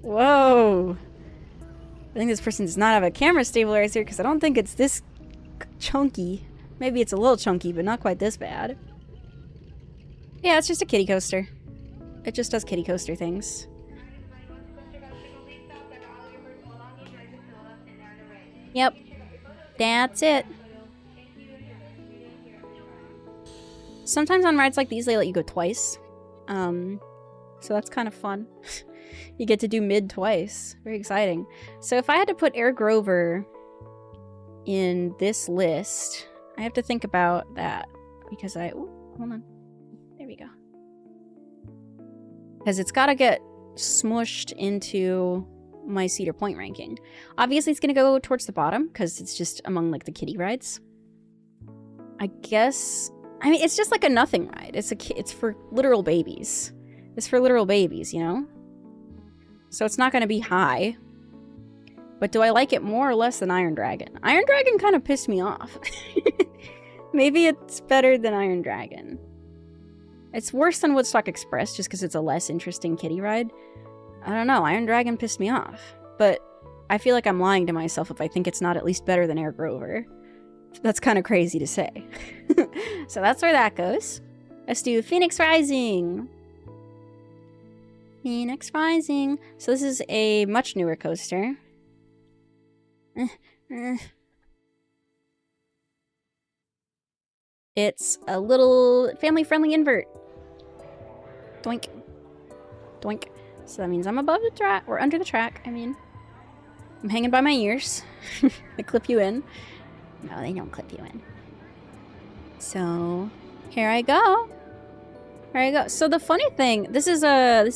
Whoa! I think this person does not have a camera stabilizer because I don't think it's this chunky. Maybe it's a little chunky, but not quite this bad. Yeah, it's just a kiddie coaster. It just does kiddie coaster things. Yep. That's it. Sometimes on rides like these, they let you go twice. So that's kind of fun. You get to do mid twice. Very exciting. So if I had to put Air Grover in this list, I have to think about that because ooh, hold on. There we go. Because it's got to get smushed into my Cedar Point ranking. Obviously, it's going to go towards the bottom because it's just among like the kiddie rides. I guess. I mean, it's just like a nothing ride. It's for literal babies. It's for literal babies, you know? So it's not going to be high. But do I like it more or less than Iron Dragon? Iron Dragon kind of pissed me off. Maybe it's better than Iron Dragon. It's worse than Woodstock Express just because it's a less interesting kiddie ride. I don't know. Iron Dragon pissed me off. But I feel like I'm lying to myself if I think it's not at least better than Air Grover. That's kind of crazy to say. So that's where that goes. Let's do Phoenix Rising. Phoenix Rising. So this is a much newer coaster. It's a little family-friendly invert. Doink. Doink. So that means I'm above the track, or under the track, I mean. I'm hanging by my ears. They clip you in. No, they don't clip you in. So, here I go. Here I go. So the funny thing, this is a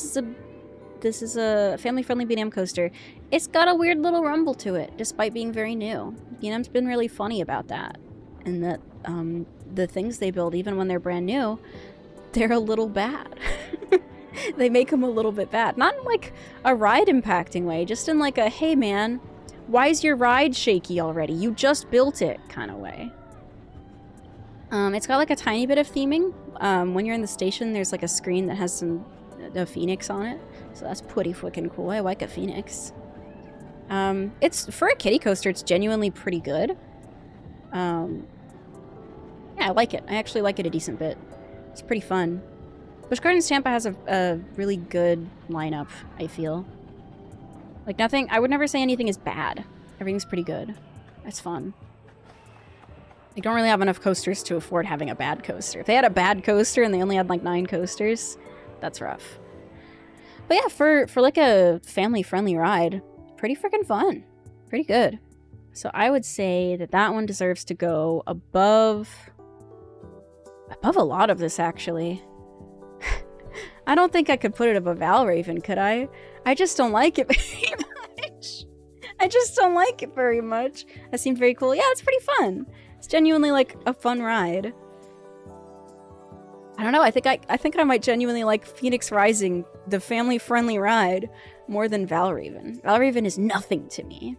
family-friendly B&M coaster. It's got a weird little rumble to it, despite being very new. B&M's been really funny about that. And that, the things they build, even when they're brand new, they're a little bad. They make them a little bit bad. Not in, like, a ride-impacting way, just in, like, a, hey, man, why is your ride shaky already? You just built it kind of way. It's got like a tiny bit of theming. When you're in the station, there's like a screen that has a phoenix on it. So that's pretty freaking cool. I like a phoenix. It's for a kiddie coaster, it's genuinely pretty good. Yeah, I like it. I actually like it a decent bit. It's pretty fun. Busch Gardens Tampa has a really good lineup, I feel. Like nothing, I would never say anything is bad. Everything's pretty good. It's fun. I don't really have enough coasters to afford having a bad coaster. If they had a bad coaster and they only had like 9 coasters, that's rough. But yeah, for like a family-friendly ride, pretty freaking fun. Pretty good. So I would say that that one deserves to go above a lot of this, actually. I don't think I could put it above Valraven, could I? I just don't like it very much. I just don't like it very much. That seemed very cool. Yeah, it's pretty fun. It's genuinely like a fun ride. I don't know. I think I might genuinely like Phoenix Rising, the family-friendly ride, more than Valraven. Valraven is nothing to me.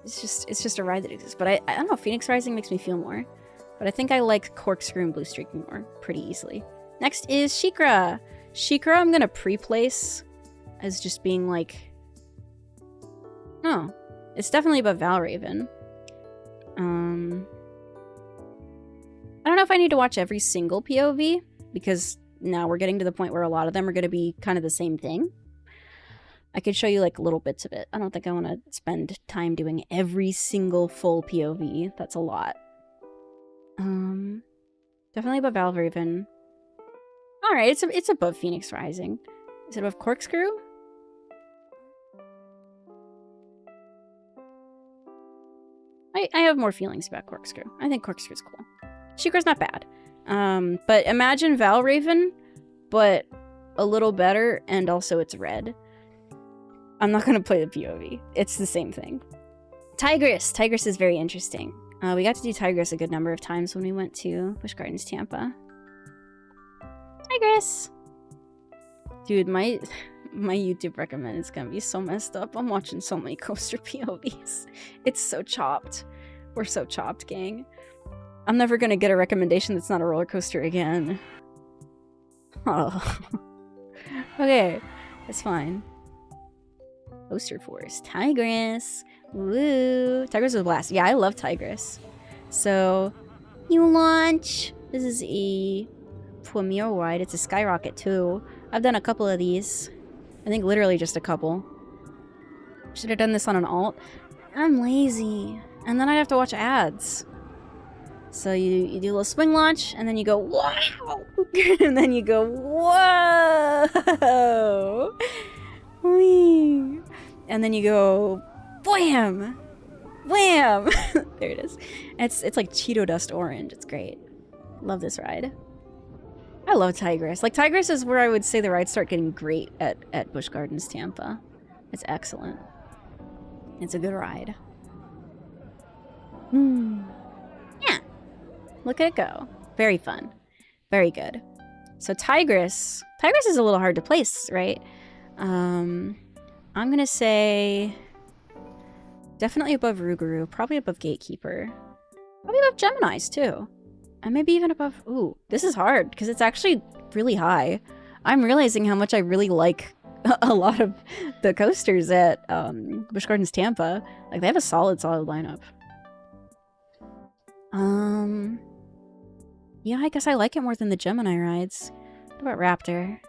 It's just a ride that exists. But I don't know. Phoenix Rising makes me feel more. But I think I like Corkscrew and Blue Streak more pretty easily. Next is Shikra. Shikra I'm gonna pre-place as just being like... Oh. It's definitely above Valraven. I don't know if I need to watch every single POV, because now we're getting to the point where a lot of them are going to be kind of the same thing. I could show you like little bits of it. I don't think I want to spend time doing every single full POV. That's a lot. Definitely above Valraven. Alright, it's above Phoenix Rising. Is it above Corkscrew? I have more feelings about Corkscrew. I think Corkscrew's cool. Shikra's not bad. But imagine Valraven, but a little better, and also it's red. I'm not gonna play the POV. It's the same thing. Tigress! Tigress is very interesting. We got to do Tigress a good number of times when we went to Busch Gardens Tampa. Tigress! Dude, my YouTube recommend is gonna be so messed up. I'm watching so many coaster POVs. It's so chopped. We're so chopped, gang. I'm never gonna get a recommendation that's not a roller coaster again. Oh. Okay, it's fine. Coaster Force. Tigress. Woo. Tigress is a blast. Yeah, I love Tigress. So, you launch. This is a Premier ride. It's a skyrocket too. I've done a couple of these. I think literally just a couple. Should have done this on an alt. I'm lazy. And then I'd have to watch ads. So you do a little swing launch, and then you go, wow! And then you go, whoa! Whee! And then you go, wham! Wham! There it is. It's like Cheeto Dust Orange. It's great. Love this ride. I love Tigress. Like, Tigress is where I would say the rides start getting great at Busch Gardens Tampa. It's excellent. It's a good ride. Yeah. Look at it go. Very fun. Very good. So Tigress is a little hard to place, right? I'm gonna say definitely above Rougarou, probably above Gatekeeper, probably above Gemini's too, and maybe even above. Ooh, this is hard because it's actually really high. I'm realizing how much I really like a lot of the coasters at Busch Gardens Tampa. Like, they have a solid lineup. Yeah, I guess I like it more than the Gemini rides. What about Raptor?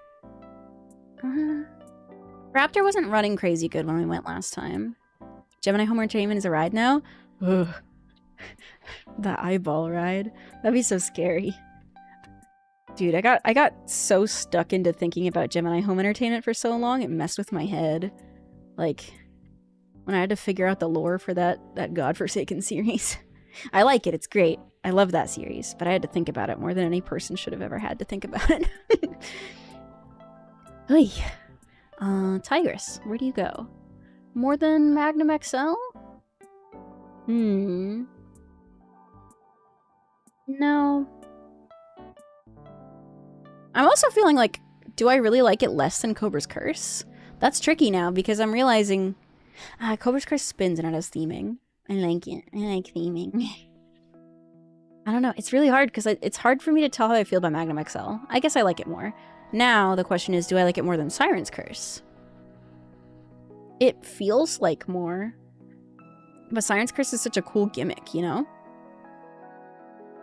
Raptor wasn't running crazy good when we went last time. Gemini Home Entertainment is a ride now? Ugh. The eyeball ride. That'd be so scary. Dude, I got so stuck into thinking about Gemini Home Entertainment for so long, it messed with my head. Like, when I had to figure out the lore for that godforsaken series. I like it, it's great. I love that series, but I had to think about it more than any person should have ever had to think about it. Hey. Tigress, where do you go? More than Magnum XL? No. I'm also feeling like, do I really like it less than Cobra's Curse? That's tricky now, because I'm realizing Cobra's Curse spins and it has theming. I like it. I like theming. I don't know. It's really hard because it's hard for me to tell how I feel about Magnum XL. I guess I like it more. Now, the question is, do I like it more than Siren's Curse? It feels like more. But Siren's Curse is such a cool gimmick, you know?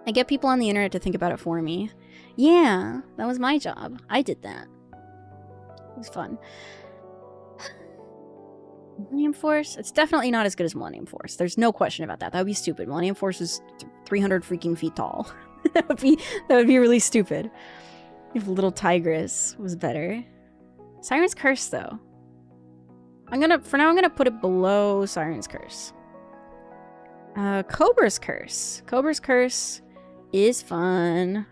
I get people on the internet to think about it for me. Yeah, that was my job. I did that. It was fun. Millennium Force? It's definitely not as good as Millennium Force. There's no question about that. That would be stupid. Millennium Force is 300 freaking feet tall. that would be really stupid. If Little Tigress was better. Siren's Curse, though. For now, I'm gonna put it below Siren's Curse. Cobra's Curse. Cobra's Curse is fun.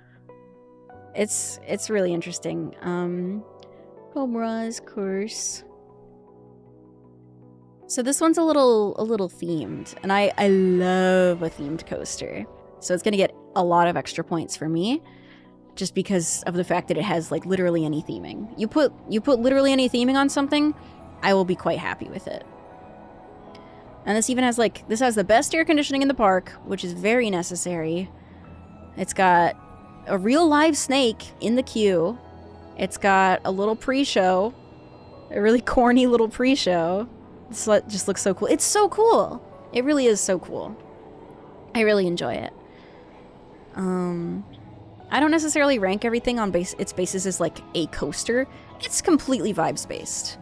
It's really interesting. Cobra's Curse. So this one's a little themed, and I love a themed coaster. So it's gonna get a lot of extra points for me, just because of the fact that it has like literally any theming. You put literally any theming on something, I will be quite happy with it. And this even has this has the best air conditioning in the park, which is very necessary. It's got a real live snake in the queue. It's got a little pre-show, a really corny little pre-show. This just looks so cool. It's so cool. It really is so cool. I really enjoy it. I don't necessarily rank everything on its basis as like a coaster. It's completely vibes based.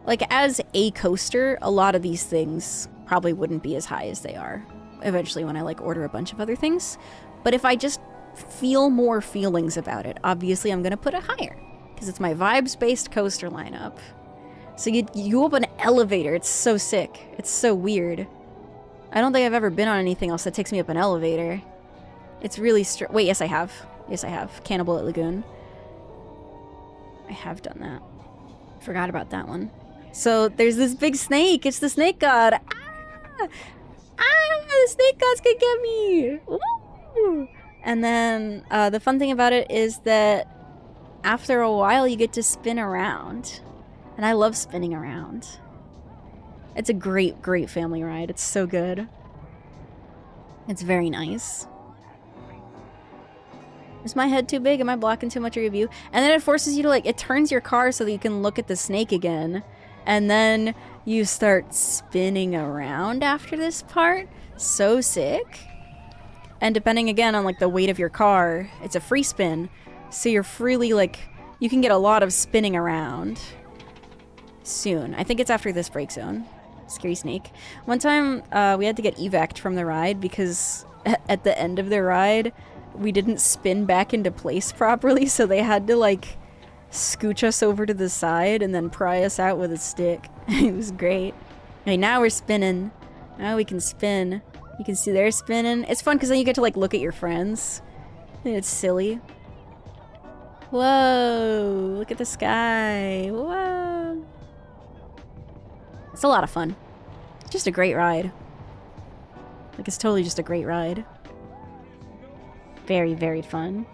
Like as a coaster, a lot of these things probably wouldn't be as high as they are eventually when I like order a bunch of other things. But if I just feel more feelings about it, obviously I'm gonna put it higher because it's my vibes based coaster lineup. So you go up an elevator. It's so sick. It's so weird. I don't think I've ever been on anything else that takes me up an elevator. It's really wait, yes I have. Yes I have. Cannibal at Lagoon. I have done that. Forgot about that one. So there's this big snake. It's the snake god. Ah! Ah! The snake gods could get me. Ooh! And then the fun thing about it is that after a while you get to spin around. And I love spinning around. It's a great, great family ride. It's so good. It's very nice. Is my head too big? Am I blocking too much of your view? And then it forces you to it turns your car so that you can look at the snake again. And then you start spinning around after this part. So sick. And depending again on the weight of your car, it's a free spin. So you're freely you can get a lot of spinning around. Soon. I think it's after this break zone. Scary snake. One time we had to get evac'd from the ride because at the end of the ride we didn't spin back into place properly, so they had to scooch us over to the side and then pry us out with a stick. It was great. Okay, now we're spinning. Now we can spin. You can see they're spinning. It's fun because then you get to look at your friends. It's silly. Whoa! Look at the sky. Whoa! It's a lot of fun. Just a great ride. It's totally just a great ride. Very, very fun.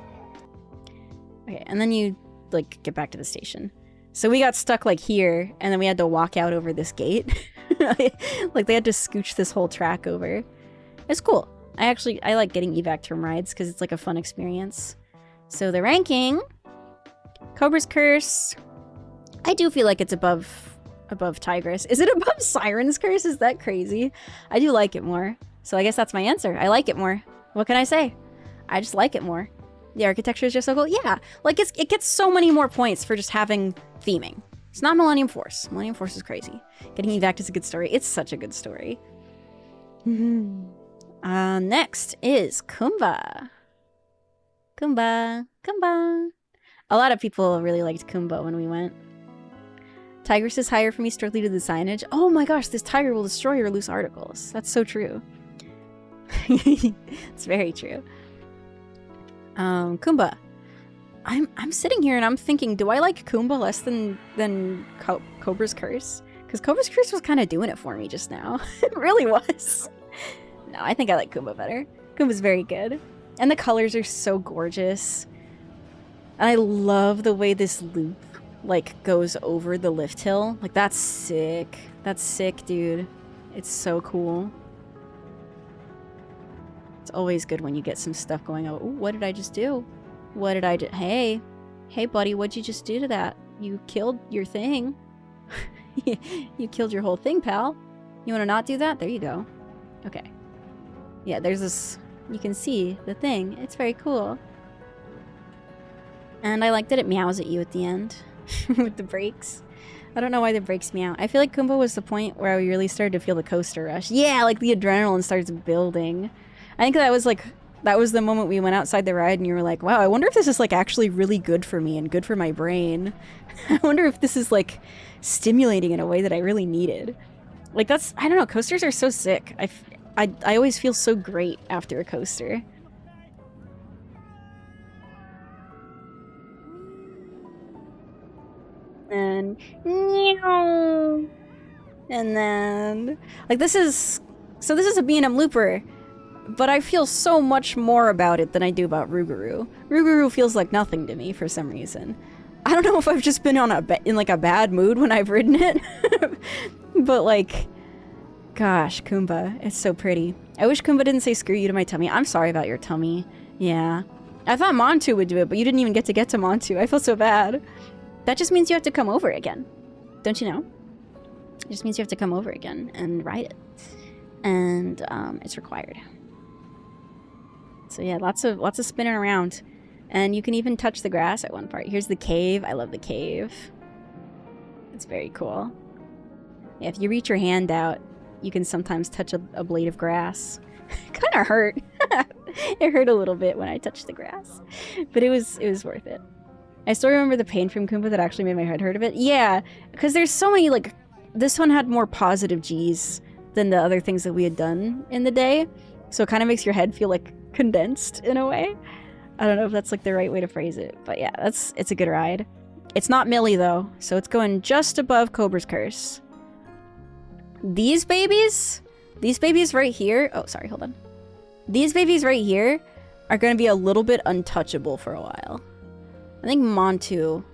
Okay, and then you, get back to the station. So we got stuck, here, and then we had to walk out over this gate. They had to scooch this whole track over. It's cool. I like getting evac'd from rides because it's, a fun experience. So the ranking. Cobra's Curse. I do feel like it's above Tigress. Is it above Siren's Curse? Is that crazy? I do like it more. So I guess that's my answer. I like it more. What can I say? I just like it more. The architecture is just so cool. Yeah, it gets so many more points for just having theming. It's not Millennium Force. Millennium Force is crazy. Getting evac'd is a good story. It's such a good story. Next is Kumba. Kumba. A lot of people really liked Kumba when we went. Tigress is higher for me strictly to the signage. Oh my gosh, this tiger will destroy your loose articles. That's so true. It's very true. Kumba. I'm sitting here and I'm thinking, do I like Kumba less than Cobra's Curse? Because Cobra's Curse was kind of doing it for me just now. It really was. No, I think I like Kumba better. Kumba's very good. And the colors are so gorgeous. And I love the way this loop goes over the lift hill. That's sick. That's sick, dude. It's so cool. It's always good when you get some stuff going on. Ooh, what did I just do? What did I do? Hey. Hey, buddy, what'd you just do to that? You killed your thing. You killed your whole thing, pal. You want to not do that? There you go. Okay. Yeah, there's this... You can see the thing. It's very cool. And I like that it meows at you at the end. With the brakes. I don't know why the brakes meow. I feel like Kumba was the point where we really started to feel the coaster rush. Yeah, like the adrenaline starts building. I think that was like... That was the moment we went outside the ride and you were like, wow, I wonder if this is like actually really good for me and good for my brain. I wonder if this is like stimulating in a way that I really needed. Like that's, I don't know, coasters are so sick. I always feel so great after a coaster. And then like this is a B&M Looper. But I feel so much more about it than I do about Rougarou. Rougarou feels like nothing to me for some reason. I don't know if I've just been on in like a bad mood when I've ridden it. But like, gosh, Kumba, it's so pretty. I wish Kumba didn't say screw you to my tummy. I'm sorry about your tummy. Yeah. I thought Montu would do it, but you didn't even get to Montu. I feel so bad. That just means you have to come over again. Don't you know? It just means you have to come over again and ride it. And it's required. So yeah, lots of spinning around. And you can even touch the grass at one part. Here's the cave. I love the cave. It's very cool. Yeah, if you reach your hand out, you can sometimes touch a blade of grass. Kind of hurt. It hurt a little bit when I touched the grass. But it was worth it. I still remember the pain from Kumba that actually made my head hurt a bit. Yeah, because there's so many, like... This one had more positive Gs than the other things that we had done in the day. So it kind of makes your head feel, like, condensed in a way. I don't know if that's like the right way to phrase it, but yeah, it's a good ride. It's not Millie though, so it's going just above Cobra's Curse. These babies right here, oh sorry, hold on. These babies right here are going to be a little bit untouchable for a while. I think Montu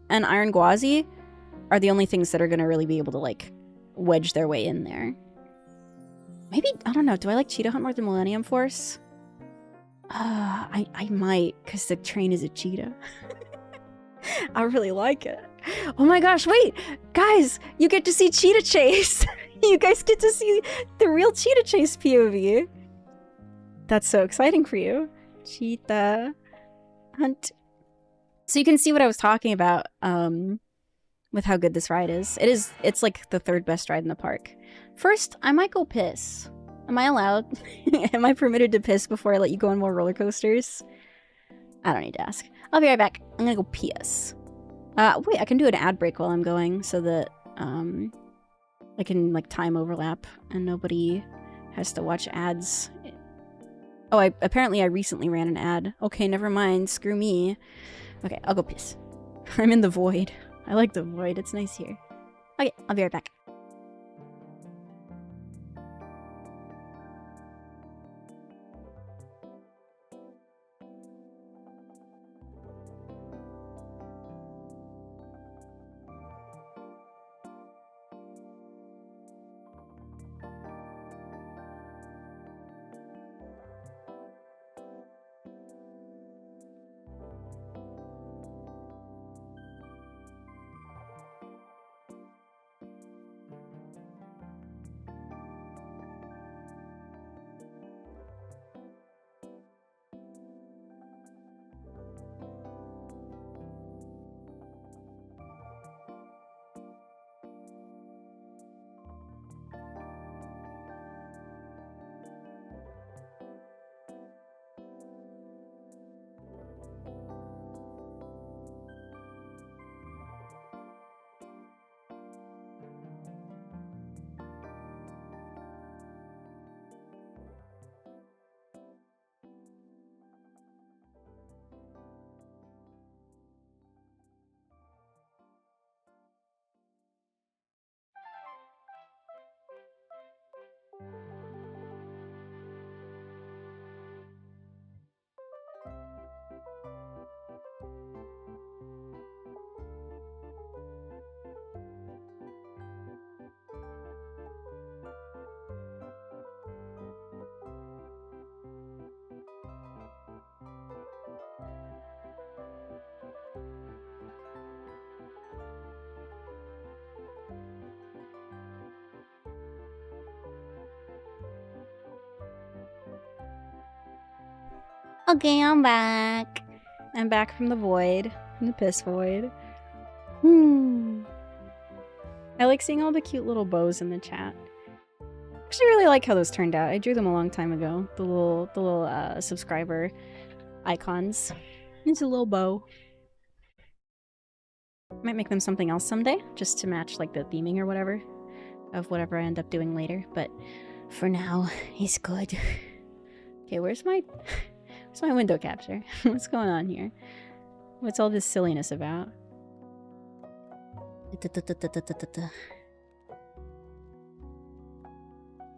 and Iron Gwazi are the only things that are going to really be able to like wedge their way in there. Maybe, I don't know, do I like Cheetah Hunt more than Millennium Force? I might, because the train is a cheetah. I really like it. Oh my gosh, wait! Guys, you get to see Cheetah Chase! You guys get to see the real Cheetah Chase POV. That's so exciting for you. Cheetah Hunt. So you can see what I was talking about, with how good this ride is. It's like the third best ride in the park. First, I might go piss. Am I allowed? Am I permitted to piss before I let you go on more roller coasters? I don't need to ask. I'll be right back. I'm gonna go piss. Wait, I can do an ad break while I'm going so that, I can, like, time overlap and nobody has to watch ads. Oh, apparently I recently ran an ad. Okay, never mind. Screw me. Okay, I'll go piss. I'm in the void. I like the void. It's nice here. Okay, I'll be right back. Okay, I'm back. I'm back from the void. From the piss void. I like seeing all the cute little bows in the chat. Actually really like how those turned out. I drew them a long time ago. The little subscriber icons. It's a little bow. Might make them something else someday, just to match like the theming or whatever of whatever I end up doing later. But for now, he's good. Okay, where's my window capture? What's going on here? What's all this silliness about? I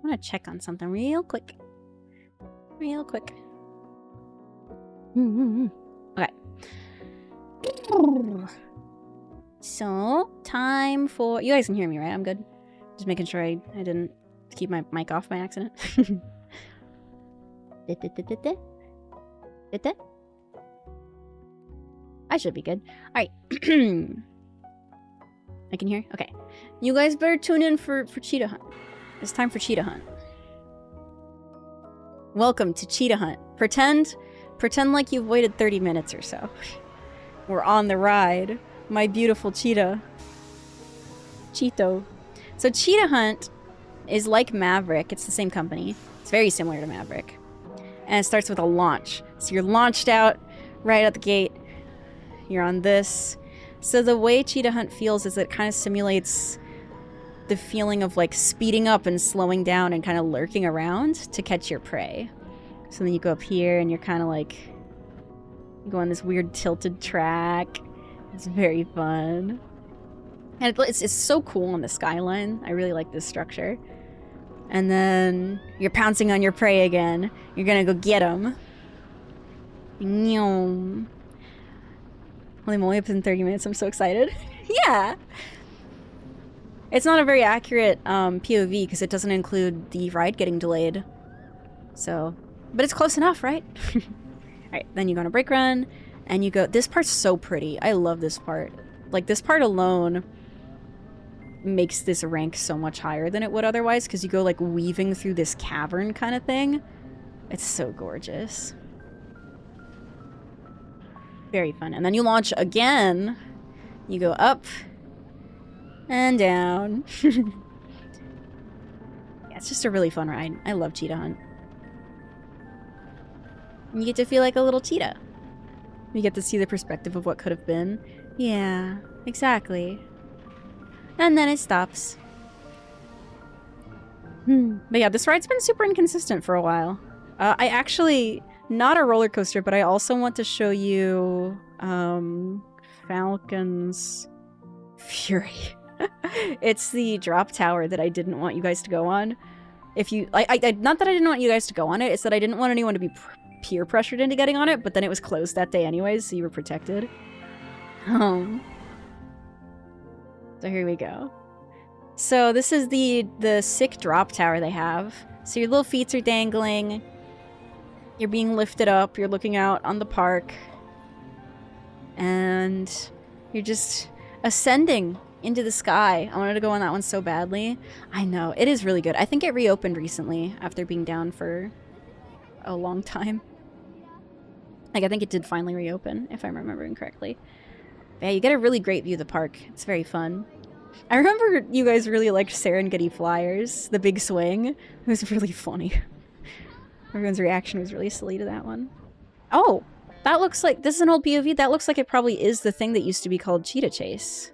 want to check on something real quick. Real quick. Okay. So, time for... You guys can hear me, right? I'm good. Just making sure I didn't keep my mic off by accident. I should be good. Alright. I can hear? Okay. You guys better tune in for Cheetah Hunt. It's time for Cheetah Hunt. Welcome to Cheetah Hunt. Pretend like you've waited 30 minutes or so. We're on the ride. My beautiful cheetah. Cheeto. So Cheetah Hunt is like Maverick. It's the same company. It's very similar to Maverick. And it starts with a launch. So you're launched out right at the gate. You're on this. So the way Cheetah Hunt feels is it kind of simulates the feeling of like speeding up and slowing down and kind of lurking around to catch your prey. So then you go up here and you're kind of like... You go on this weird tilted track. It's very fun. And it's so cool on the skyline. I really like this structure. And then you're pouncing on your prey again. You're gonna go get him. Holy moly, up in 30 minutes. I'm so excited. Yeah! It's not a very accurate POV because it doesn't include the ride getting delayed. So, but it's close enough, right? Alright, then you go on a brake run, and you go... This part's so pretty. I love this part. Like, this part alone makes this rank so much higher than it would otherwise, because you go, like, weaving through this cavern kind of thing. It's so gorgeous. Very fun. And then you launch again. You go up and down. Yeah, it's just a really fun ride. I love Cheetah Hunt. And you get to feel like a little cheetah. You get to see the perspective of what could have been. Yeah, exactly. And then it stops. But yeah, this ride's been super inconsistent for a while. I actually... Not a roller coaster, but I also want to show you Falcon's Fury. It's the drop tower that I didn't want you guys to go on. If you... not that I didn't want you guys to go on it, it's that I didn't want anyone to be peer pressured into getting on it, but then it was closed that day anyways, so you were protected. So here we go. So this is the sick drop tower they have. So your little feet are dangling. You're being lifted up. You're looking out on the park. And you're just ascending into the sky. I wanted to go on that one so badly. I know. It is really good. I think it reopened recently after being down for a long time. Like, I think it did finally reopen, if I'm remembering correctly. But yeah, you get a really great view of the park. It's very fun. I remember you guys really liked Serengeti Flyers, the big swing. It was really funny. Everyone's reaction was really silly to that one. Oh! That looks like... This is an old POV. That looks like it probably is the thing that used to be called Cheetah Chase.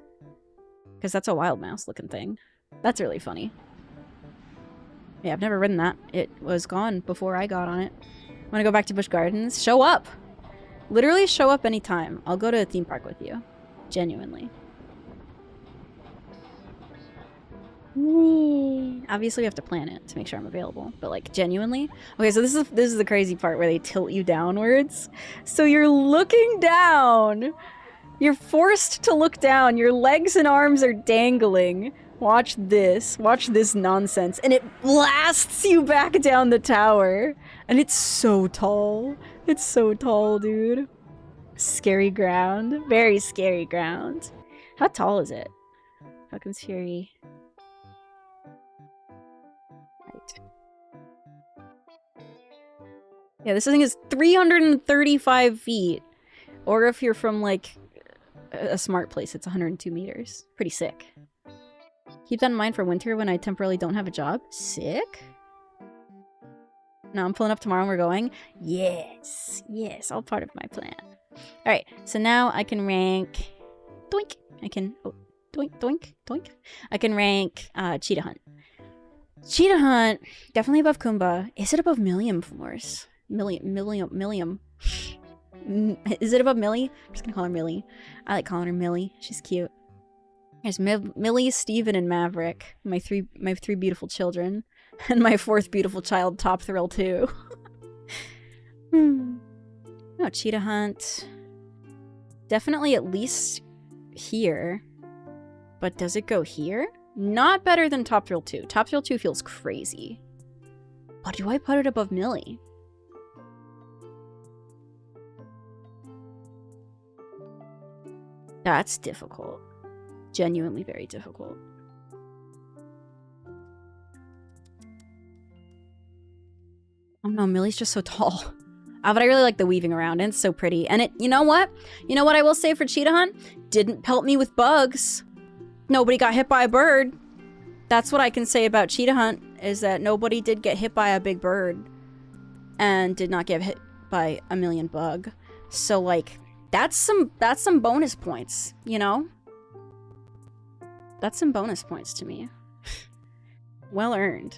Because that's a wild mouse looking thing. That's really funny. Yeah, I've never ridden that. It was gone before I got on it. Want to go back to Busch Gardens? Show up! Literally show up anytime. I'll go to a theme park with you. Genuinely. Obviously we have to plan it to make sure I'm available, but like genuinely. Okay, so this is the crazy part where they tilt you downwards. So you're looking down. You're forced to look down. Your legs and arms are dangling. Watch this. Watch this nonsense. And it blasts you back down the tower. And it's so tall. It's so tall, dude. Scary ground. Very scary ground. How tall is it? Falcon's Fury. Right. Yeah, this thing is 335 feet. Or if you're from, like, a smart place, it's 102 meters. Pretty sick. Keep that in mind for winter when I temporarily don't have a job. Sick. No, I'm pulling up tomorrow and we're going. Yes. Yes, all part of my plan. Alright, so now I can rank... Doink. I can... Oh, doink, doink, doink. I can rank Cheetah Hunt. Cheetah Hunt, definitely above Kumba. Is it above Millium Floors? Millium. Is it above Millie? I'm just gonna call her Millie. I like calling her Millie. She's cute. There's Millie, Steven, and Maverick. My three beautiful children. And my fourth beautiful child, Top Thrill 2. Oh, Cheetah Hunt. Definitely at least here. But does it go here? Not better than Top Thrill 2. Top Thrill 2 feels crazy. But do I put it above Millie? That's difficult. Genuinely very difficult. Oh no, Millie's just so tall. But I really like the weaving around, and it's so pretty. And it, you know what? You know what I will say for Cheetah Hunt? Didn't pelt me with bugs. Nobody got hit by a bird. That's what I can say about Cheetah Hunt, is that nobody did get hit by a big bird. And did not get hit by a million bug. So, like, that's some bonus points, you know? That's some bonus points to me. Well earned.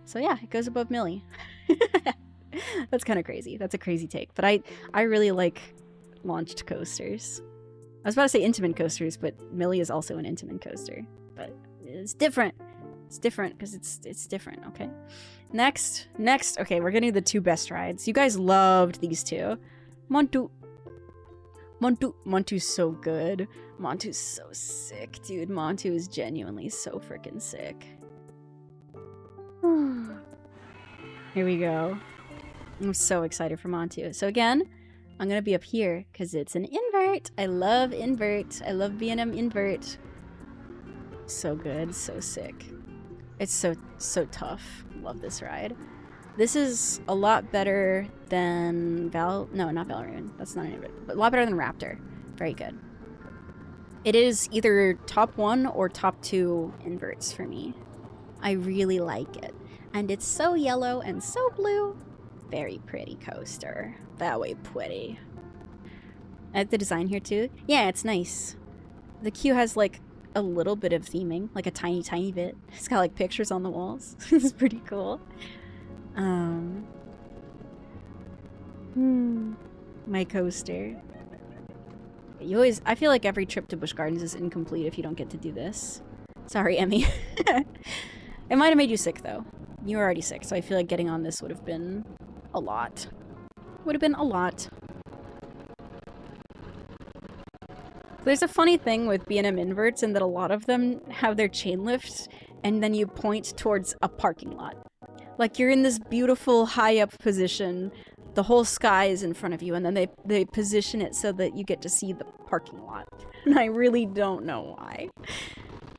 So yeah, it goes above Millie. That's kind of crazy. That's a crazy take. But I really like launched coasters. I was about to say Intamin coasters, but Millie is also an Intamin coaster. But it's different. It's different because it's different, okay? Next, okay, we're getting the two best rides. You guys loved these two. Montu's so good. Montu's so sick, dude. Montu is genuinely so freaking sick. Here we go. I'm so excited for Montu. So again, I'm gonna be up here because it's an invert. I love invert. I love B&M invert. So good, so sick. It's so tough. Love this ride. This is a lot better than no, not Valerian. That's not an invert, but a lot better than Raptor. Very good. It is either top 1 or top 2 inverts for me. I really like it. And it's so yellow and so blue. Very pretty coaster. That way pretty. I like the design here too. Yeah, it's nice. The queue has like a little bit of theming, like a tiny bit. It's got like pictures on the walls. It's pretty cool. My coaster. I feel like every trip to Busch Gardens is incomplete if you don't get to do this. Sorry, Emmy. It might have made you sick though. You were already sick, so I feel like getting on this would have been a lot. Would have been a lot. There's a funny thing with B&M inverts in that a lot of them have their chain lifts and then you point towards a parking lot. Like you're in this beautiful high up position, the whole sky is in front of you, and then they position it so that you get to see the parking lot. And I really don't know why.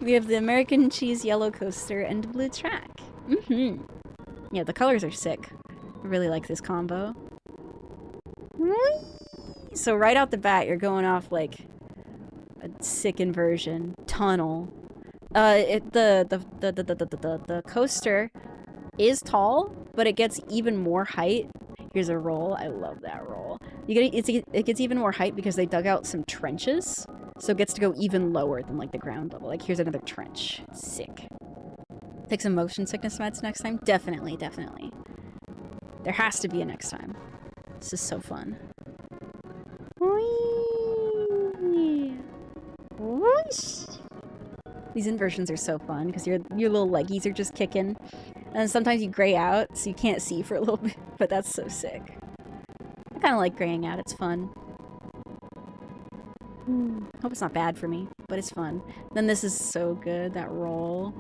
We have the American cheese yellow coaster and blue track. Yeah, the colors are sick. I really like this combo. So right out the bat, you're going off like a sick inversion tunnel. The coaster is tall, but it gets even more height. Here's a roll. I love that roll. It gets even more height because they dug out some trenches, so it gets to go even lower than like the ground level. Like here's another trench. Sick. Take some motion sickness meds next time. Definitely. There has to be a next time. This is so fun. Whee! Whoosh! These inversions are so fun because your little leggies are just kicking. And sometimes you gray out, so you can't see for a little bit, but that's so sick. I kind of like graying out, it's fun. Hope it's not bad for me, but it's fun. Then this is so good, that roll.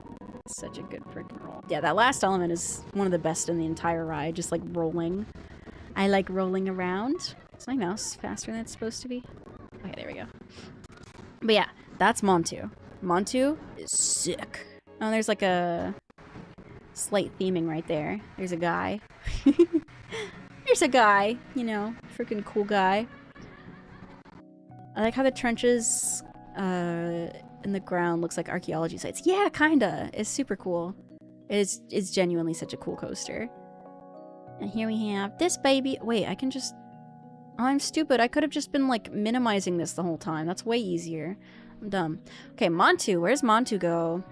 Such a good freaking roll. Yeah, that last element is one of the best in the entire ride, just like rolling. I like rolling around. Is my mouse faster than it's supposed to be? Okay, there we go. But yeah, that's Montu. Montu is sick. Oh, there's like a slight theming right there. There's a guy. there's a guy, you know, freaking cool guy. I like how the trenches in the ground looks like archaeology sites. Yeah, kinda. It's super cool. It's genuinely such a cool coaster. And here we have this baby. Wait, I can just... Oh, I'm stupid. I could have just been, like, minimizing this the whole time. That's way easier. I'm dumb. Okay, Montu. Where's Montu go?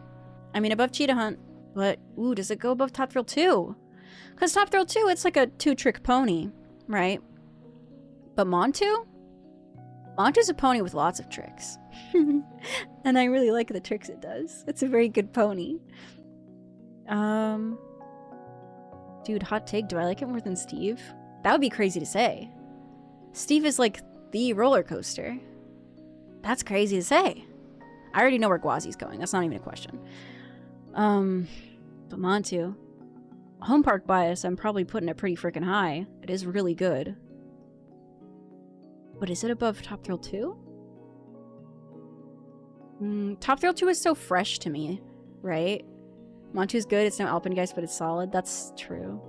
I mean, above Cheetah Hunt. But, ooh, does it go above Top Thrill 2? Because Top Thrill 2, it's like a two-trick pony, right? But Montu? Montu's a pony with lots of tricks. And I really like the tricks it does. It's a very good pony. Dude, hot take. Do I like it more than Steve? That would be crazy to say. Steve is like the roller coaster. That's crazy to say. I already know where Gwazi's going. That's not even a question. But Montu. Home park bias, I'm probably putting it pretty freaking high. It is really good. But is it above Top Thrill 2? Top Thrill 2 is so fresh to me, right? Montu's good, it's no Alpengeist, but it's solid. That's true.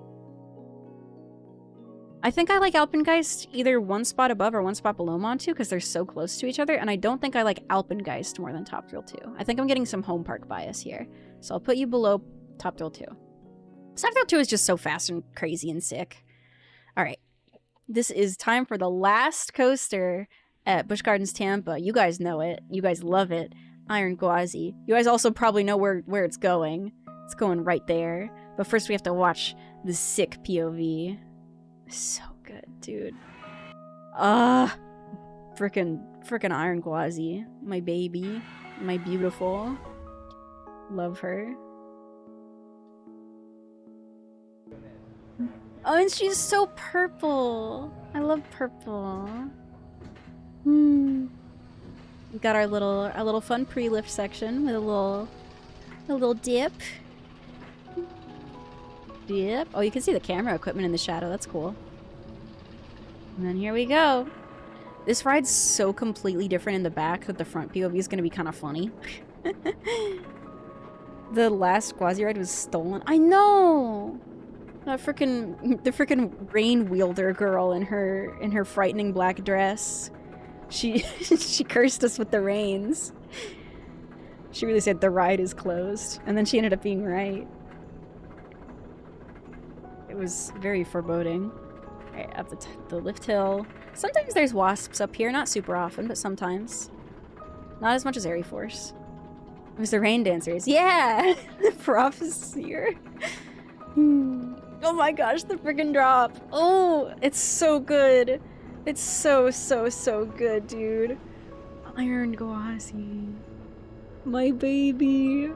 I think I like Alpengeist either one spot above or one spot below Montu because they're so close to each other, and I don't think I like Alpengeist more than Top Thrill 2. I think I'm getting some home park bias here. So I'll put you below Top Thrill 2. Top Thrill 2 is just so fast and crazy and sick. Alright. This is time for the last coaster at Busch Gardens Tampa. You guys know it. You guys love it. Iron Gwazi. You guys also probably know where it's going. It's going right there. But first we have to watch the sick POV. So good, dude. Frickin' Iron Gwazi. My baby. My beautiful. Love her. Oh, and she's so purple. I love purple. We got our little fun pre-lift section with a little dip. Dip. Oh, you can see the camera equipment in the shadow. That's cool. And then here we go. This ride's so completely different in the back that the front POV is going to be kind of funny. The last Gwazi ride was stolen. I know. The frickin' rain wielder girl in her frightening black dress. She she cursed us with the rains. She really said the ride is closed, and then she ended up being right. It was very foreboding. Alright, up the lift hill. Sometimes there's wasps up here, not super often, but sometimes. Not as much as Airy Force. It was the rain dancers. Yeah! The Profiteer. Oh my gosh, the freaking drop. Oh, it's so good. It's so good, dude. Iron Gwazi. My baby.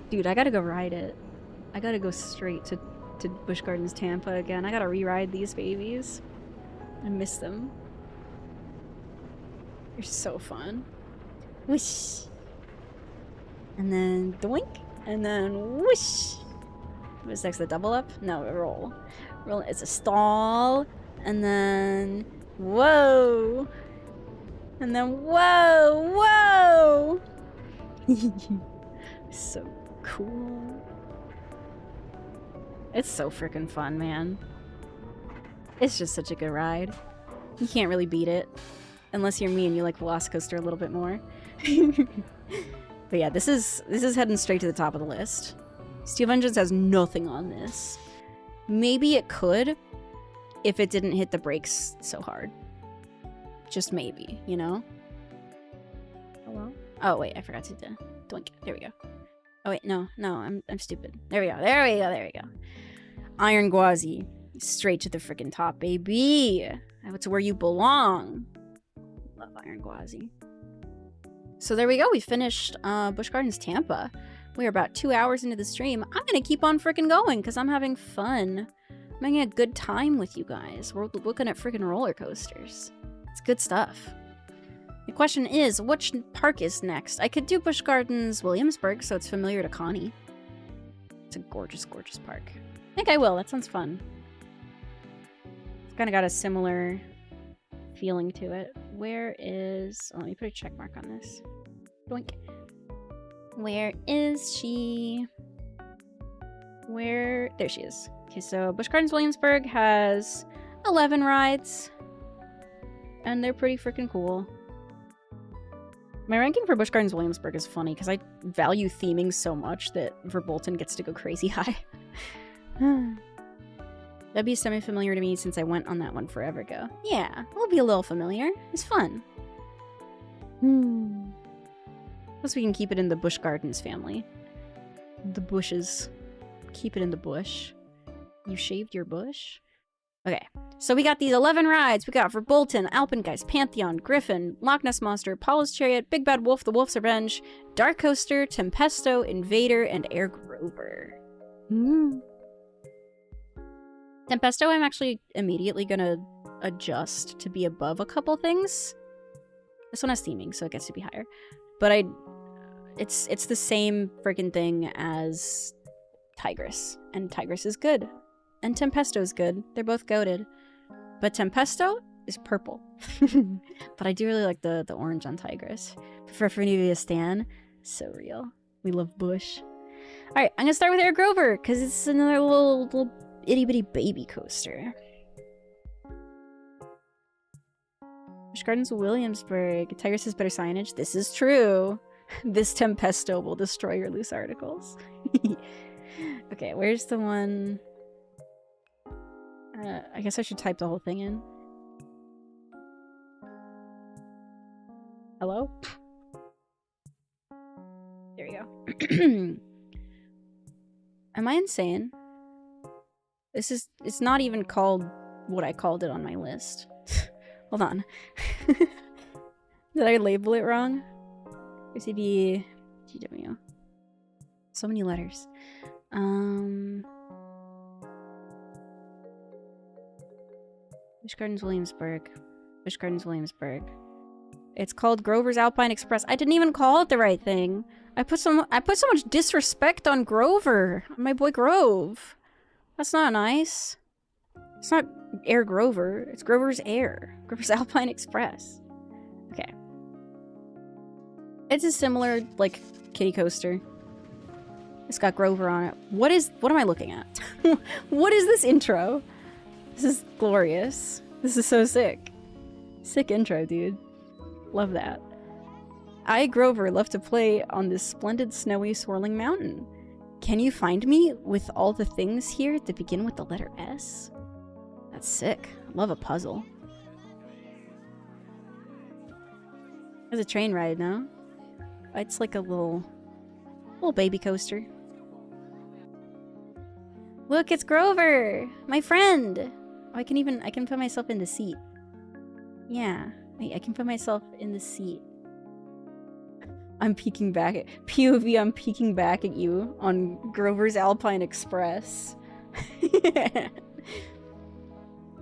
Dude, I gotta go ride it. I gotta go straight to Busch Gardens Tampa again. I gotta re-ride these babies. I miss them. They're so fun. Whoosh. And then doink. And then whoosh. What's next? The double up? No, a roll. Roll. It's a stall. And then whoa. And then whoa. So cool. It's so freaking fun, man. It's just such a good ride. You can't really beat it. Unless you're me and you like Velocicoaster a little bit more. But yeah, this is heading straight to the top of the list. Steel Vengeance has nothing on this. Maybe it could if it didn't hit the brakes so hard. Just maybe, you know? Hello? Oh wait, I forgot to doink. There we go. Oh wait, no, I'm stupid. There we go. Iron Gwazi. Straight to the freaking top, baby. That's where you belong. Love Iron Gwazi. So there we go. We finished Busch Gardens Tampa. We are about 2 hours into the stream. I'm gonna keep on freaking going because I'm having fun. I'm having a good time with you guys. We're looking at freaking roller coasters. It's good stuff. The question is, which park is next? I could do Busch Gardens Williamsburg, so it's familiar to Connie. It's a gorgeous, gorgeous park. I think I will. That sounds fun. It's kind of got a similar feeling to it. Where is... Oh, let me put a check mark on this. Doink. Where is she? Where? There she is. Okay, so Busch Gardens Williamsburg has 11 rides. And they're pretty freaking cool. My ranking for Busch Gardens Williamsburg is funny because I value theming so much that Verbolten gets to go crazy high. That'd be semi-familiar to me since I went on that one forever ago. Yeah, it'll be a little familiar. It's fun. Plus we can keep it in the Busch Gardens family. The bushes. Keep it in the bush. You shaved your bush? Okay, so we got these 11 rides. We got Verbolten, Alpengeist, Pantheon, Griffin, Loch Ness Monster, Paula's Chariot, Big Bad Wolf, The Wolf's Revenge, Dark Coaster, Tempesto, Invader, and Air Grover. Tempesto I'm actually immediately gonna adjust to be above a couple things. This one has theming, so it gets to be higher. But it's the same freaking thing as Tigress. And Tigress is good. And Tempesto is good. They're both goated. But Tempesto is purple. But I do really like the orange on Tigress. For Fernivia Stan, so real. We love Bush. Alright, I'm gonna start with Air Grover, because it's another little itty-bitty baby coaster. Busch Gardens Williamsburg. Tigress has better signage. This is true. This Tempesto will destroy your loose articles. Okay, where's the one... I guess I should type the whole thing in. Hello? There you go. Am I insane? It's not even called what I called it on my list. Hold on. Did I label it wrong? OCB, GW. So many letters. Busch Gardens Williamsburg. Busch Gardens Williamsburg. It's called Grover's Alpine Express. I didn't even call it the right thing. I put so much disrespect on Grover. On my boy Grove. That's not nice. It's not Air Grover. It's Grover's Air. Grover's Alpine Express. Okay. It's a similar, like, kiddie coaster. It's got Grover on it. What am I looking at? What is this intro? This is glorious. This is so sick. Sick intro, dude. Love that. I, Grover, love to play on this splendid, snowy, swirling mountain. Can you find me with all the things here that begin with the letter S? That's sick. I love a puzzle. There's a train ride now. It's like a little baby coaster. Look, it's Grover! My friend! Oh, I can put myself in the seat. Yeah. Wait, I can put myself in the seat. I'm peeking back at... POV, I'm peeking back at you on Grover's Alpine Express.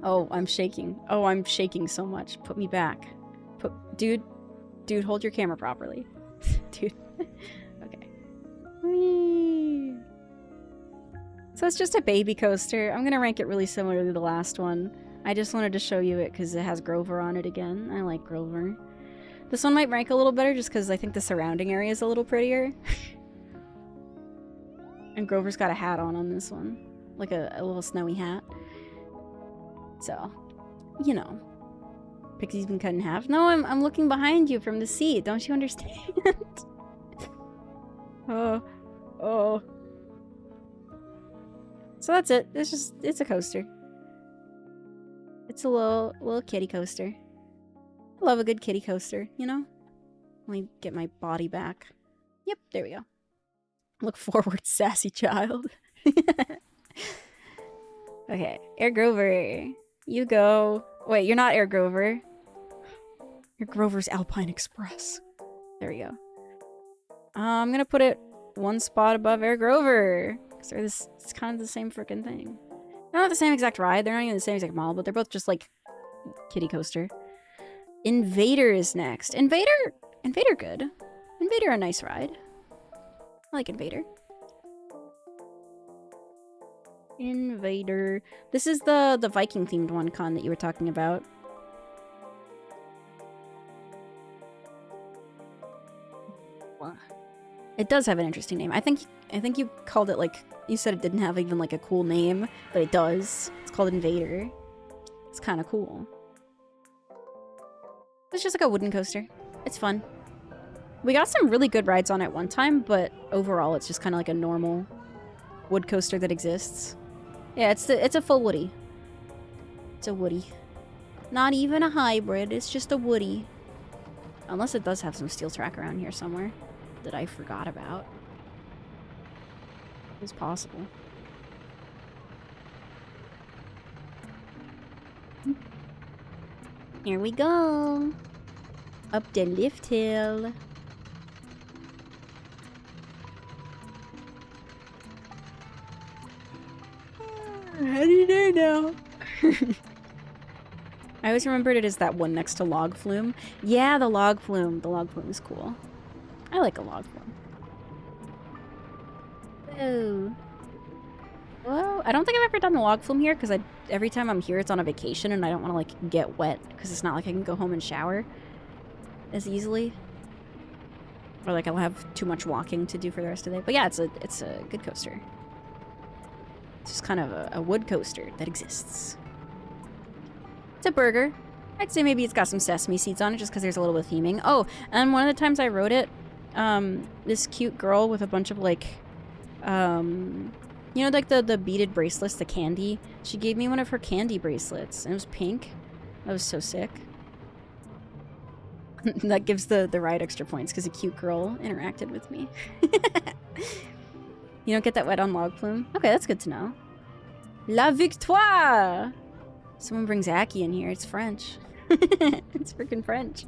Oh, I'm shaking. Oh, I'm shaking so much. Put me back. Dude, hold your camera properly. Dude. Okay. Whee! So it's just a baby coaster. I'm gonna rank it really similar to the last one. I just wanted to show you it because it has Grover on it again. I like Grover. This one might rank a little better just because I think the surrounding area is a little prettier. And Grover's got a hat on this one. Like a little snowy hat. So, you know. Pixie's been cut in half. No, I'm looking behind you from the seat. Don't you understand? Oh. So that's it. It's a coaster. It's a little kitty coaster. I love a good kitty coaster, you know? Let me get my body back. Yep, there we go. Look forward, sassy child. Okay, Air Grover. You go. Wait, you're not Air Grover. You're Grover's Alpine Express. There we go. I'm gonna put it one spot above Air Grover. Because it's kind of the same freaking thing. They're not the same exact ride. They're not even the same exact model, but they're both just like kiddie coaster. Invader is next. Invader good. Invader a nice ride. I like Invader. Invader. This is the Viking themed one, Con, that you were talking about. It does have an interesting name. I think you called it like, you said it didn't have even like a cool name, but it does. It's called Invader. It's kind of cool. It's just like a wooden coaster. It's fun. We got some really good rides on it one time, but overall it's just kind of like a normal wood coaster that exists. Yeah, it's a full Woody. It's a Woody. Not even a hybrid, it's just a Woody. Unless it does have some steel track around here somewhere that I forgot about. It's possible. Here we go. Up the lift hill. How do you know now? I always remembered it as that one next to log flume. Yeah, the log flume. The log flume is cool. I like a log flume. Oh. Whoa. I don't think I've ever done the log flume here because every time I'm here it's on a vacation and I don't want to like get wet because it's not like I can go home and shower as easily. Or like I'll have too much walking to do for the rest of the day. But yeah, it's a good coaster. It's just kind of a wood coaster that exists. It's a burger. I'd say maybe it's got some sesame seeds on it just because there's a little bit of theming. Oh, and one of the times I rode it, this cute girl with a bunch of like, you know, like the beaded bracelets, the candy. She gave me one of her candy bracelets and it was pink. That was so sick. That gives the ride extra points because a cute girl interacted with me. You don't get that wet on log flume? Okay, that's good to know. La victoire! Someone brings Aki in here. It's French. It's freaking French.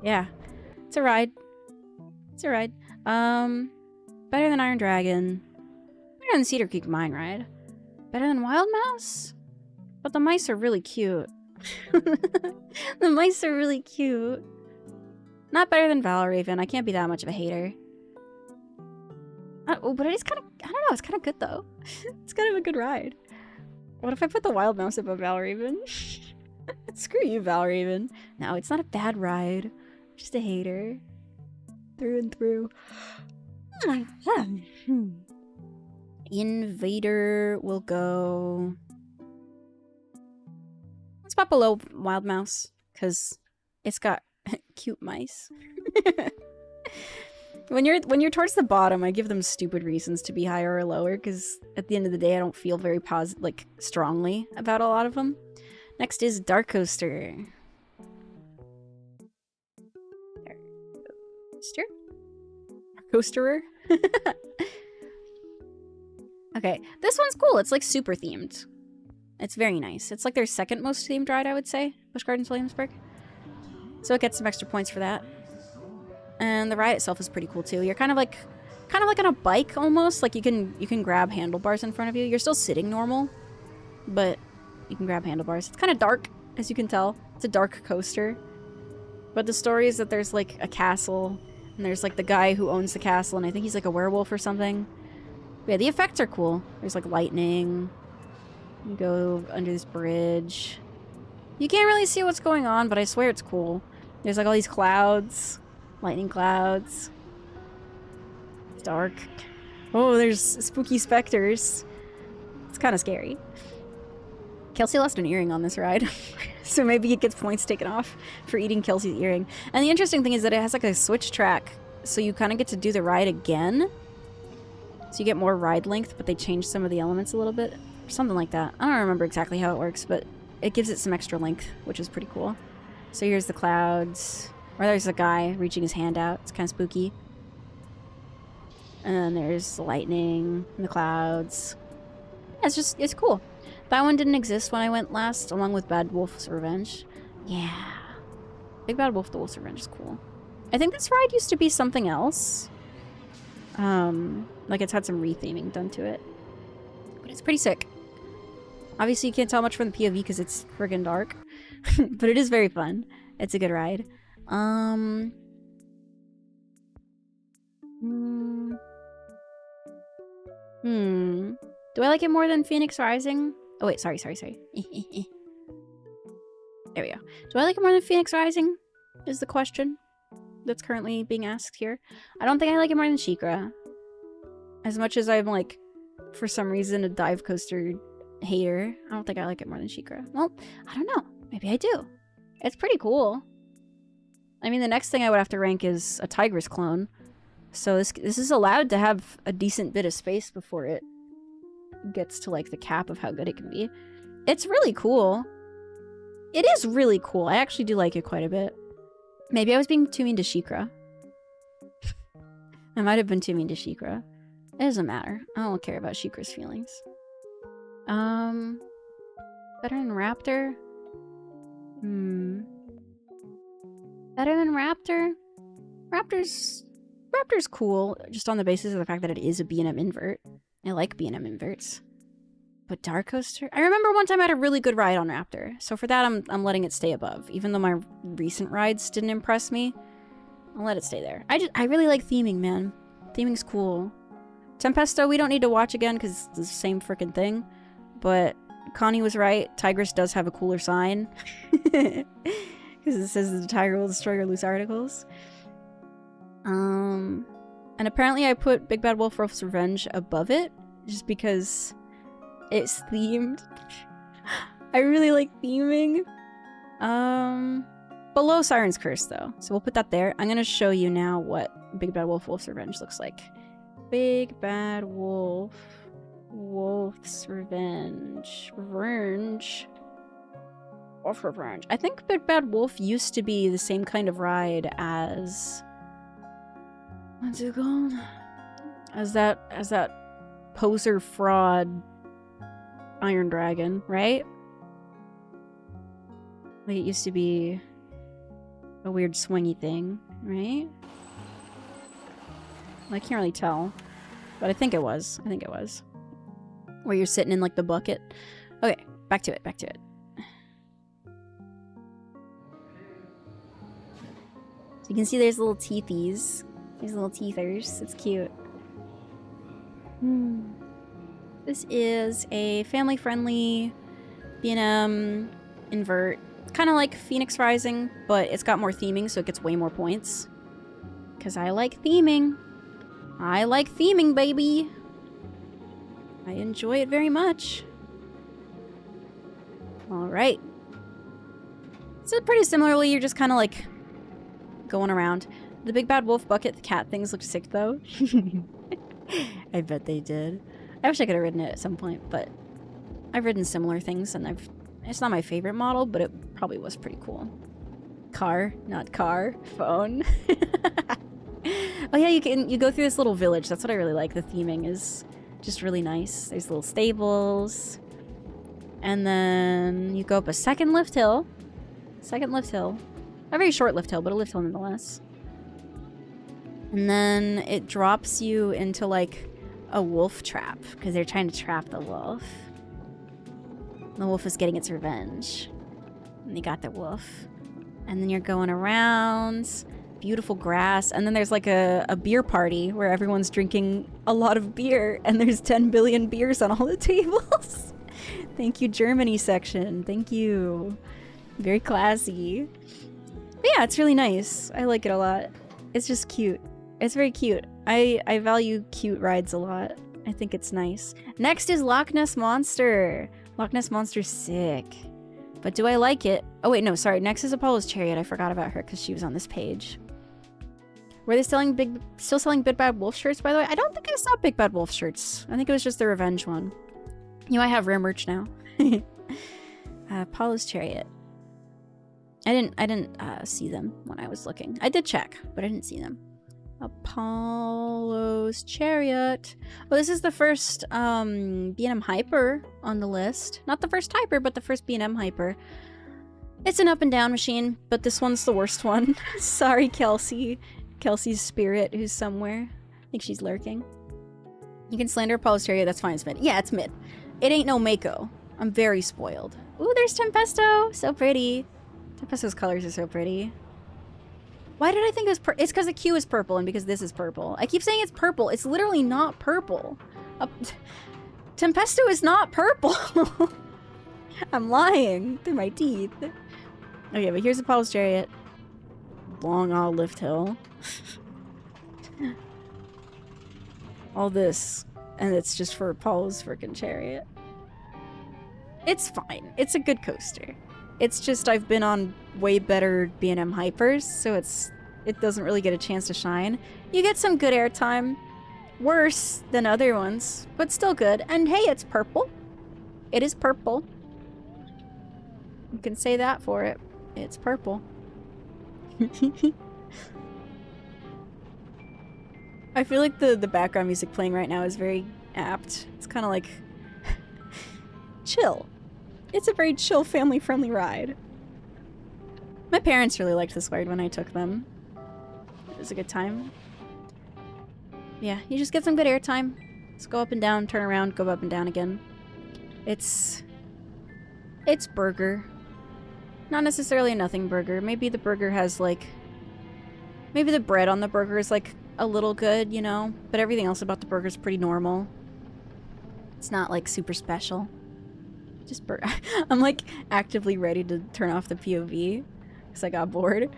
Yeah. It's a ride. It's a ride. Better than Iron Dragon. Better than Cedar Creek Mine Ride. Better than Wild Mouse? But the mice are really cute. The mice are really cute. Not better than Valraven. I can't be that much of a hater. Oh, but it is kind of, I don't know, it's kind of good though. It's kind of a good ride. What if I put the Wild Mouse above Valraven? Screw you, Valraven. No, it's not a bad ride. I'm just a hater. Through and through. Invader will go... Let's pop below Wild Mouse, because it's got cute mice. When you're towards the bottom, I give them stupid reasons to be higher or lower, because at the end of the day, I don't feel very strongly about a lot of them. Next is Dark Coaster. Dark Coaster? Dark Coasterer? Okay, this one's cool. It's like super themed. It's very nice. It's like their second most themed ride, I would say. Busch Gardens Williamsburg. So it gets some extra points for that. And the ride itself is pretty cool too. You're kind of like on a bike almost. Like you can grab handlebars in front of you. You're still sitting normal, but you can grab handlebars. It's kind of dark, as you can tell. It's a dark coaster. But the story is that there's like a castle, and there's like the guy who owns the castle, and I think he's like a werewolf or something. But yeah, the effects are cool. There's like lightning. You go under this bridge. You can't really see what's going on, but I swear it's cool. There's like all these clouds. Lightning clouds. It's dark. Oh, there's spooky specters. It's kind of scary. Kelsey lost an earring on this ride. So maybe it gets points taken off for eating Kelsey's earring. And the interesting thing is that it has like a switch track. So you kind of get to do the ride again. So you get more ride length, but they change some of the elements a little bit. Or something like that. I don't remember exactly how it works, but it gives it some extra length, which is pretty cool. So here's the clouds. Or there's a guy reaching his hand out. It's kind of spooky. And then there's the lightning and the clouds. Yeah, it's cool. That one didn't exist when I went last, along with Bad Wolf's Revenge. Yeah. Big Bad Wolf, the Wolf's Revenge is cool. I think this ride used to be something else. Like it's had some retheming done to it. But it's pretty sick. Obviously you can't tell much from the POV because it's friggin' dark. But it is very fun. It's a good ride. Do I like it more than Phoenix Rising? Oh wait, sorry. There we go. Do I like it more than Phoenix Rising? is the question that's currently being asked here. I don't think I like it more than Shikra. As much as I'm like, for some reason, a dive coaster hater, I don't think I like it more than Shikra. Well, I don't know. Maybe I do. It's pretty cool. I mean, the next thing I would have to rank is a Tigress clone. So this is allowed to have a decent bit of space before it gets to like the cap of how good it can be. It's really cool. It is really cool. I actually do like it quite a bit. Maybe I was being too mean to Shikra. I might have been too mean to Shikra. It doesn't matter. I don't care about Shikra's feelings. Better than Raptor? Better than Raptor? Raptor's cool, just on the basis of the fact that it is a B&M invert. I like B&M inverts. But Dark Coaster? I remember one time I had a really good ride on Raptor, so for that I'm letting it stay above. Even though my recent rides didn't impress me, I'll let it stay there. I really like theming, man. Theming's cool. Tempesto, we don't need to watch again because it's the same freaking thing. But Connie was right. Tigress does have a cooler sign. Because it says the tiger will destroy your loose articles. And apparently I put Big Bad Wolf Wolf's Revenge above it. Just because it's themed. I really like theming. Below Siren's Curse, though. So we'll put that there. I'm going to show you now what Big Bad Wolf Wolf's Revenge looks like. Big Bad Wolf Wolf's Revenge. Revenge. Wolf Revenge. I think Big Bad Wolf used to be the same kind of ride as... What's it called? As that poser fraud Iron Dragon, right? Like it used to be a weird swingy thing, right? I can't really tell, but I think it was. Where you're sitting in like the bucket. Okay, back to it. So you can see there's little teethies. There's little teethers. It's cute. This is a family-friendly B&M invert. Kind of like Phoenix Rising, but it's got more theming, so it gets way more points. Because I like theming. I like theming, baby. I enjoy it very much. Alright. So pretty similarly, you're just kind of like going around. The Big Bad Wolf Bucket, the cat things look sick though. I bet they did. I wish I could have ridden it at some point, but I've ridden similar things and it's not my favorite model, but it probably was pretty cool. Car, not car, phone. Oh yeah, you go through this little village. That's what I really like. The theming is just really nice. There's little stables. And then you go up a second lift hill. A very short lift hill, but a lift hill nonetheless. And then it drops you into like a wolf trap because they're trying to trap the wolf. The wolf is getting its revenge. And you got the wolf. And then you're going around. Beautiful grass. And then there's like a beer party where everyone's drinking a lot of beer. And there's 10 billion beers on all the tables. Thank you, Germany section. Thank you. Very classy. But yeah, it's really nice. I like it a lot. It's just cute. It's very cute. I value cute rides a lot. I think it's nice. Next is Loch Ness Monster. Loch Ness Monster's sick. But do I like it? Oh wait, no, sorry. Next is Apollo's Chariot. I forgot about her because she was on this page. Were they still selling Big Bad Wolf shirts, by the way? I don't think I saw Big Bad Wolf shirts. I think it was just the Revenge one. You might have rare merch now. Apollo's Chariot. I didn't see them when I was looking. I did check, but I didn't see them. Apollo's Chariot. Well, this is the first B&M Hyper on the list. Not the first Hyper, but the first B&M Hyper. It's an up and down machine, but this one's the worst one. Sorry, Kelsey. Kelsey's spirit, who's somewhere. I think she's lurking. You can slander Apollo's Chariot, that's fine, it's mid. Yeah, it's mid. It ain't no Mako. I'm very spoiled. Ooh, there's Tempesto. So pretty. Tempesto's colors are so pretty. Why did I think it was purple? It's because the Q is purple and because this is purple. I keep saying it's purple. It's literally not purple. Tempesto is not purple. I'm lying through my teeth. Okay, but here's Apollo's Chariot. long olive hill. All this, and it's just for Apollo's freaking chariot. It's fine. It's a good coaster. It's just I've been on way better B&M hypers, so it doesn't really get a chance to shine. You get some good airtime. Worse than other ones, but still good. And hey, it's purple. It is purple. You can say that for it. It's purple. I feel like the background music playing right now is very apt. It's kind of like chill. It's a very chill, family-friendly ride. My parents really liked this ride when I took them. It was a good time. Yeah, you just get some good airtime. Just go up and down, turn around, go up and down again. It's burger. Not necessarily a nothing burger. Maybe the burger has like... Maybe the bread on the burger is like a little good, you know? But everything else about the burger is pretty normal. It's not like super special. Just I'm like actively ready to turn off the POV because I got bored.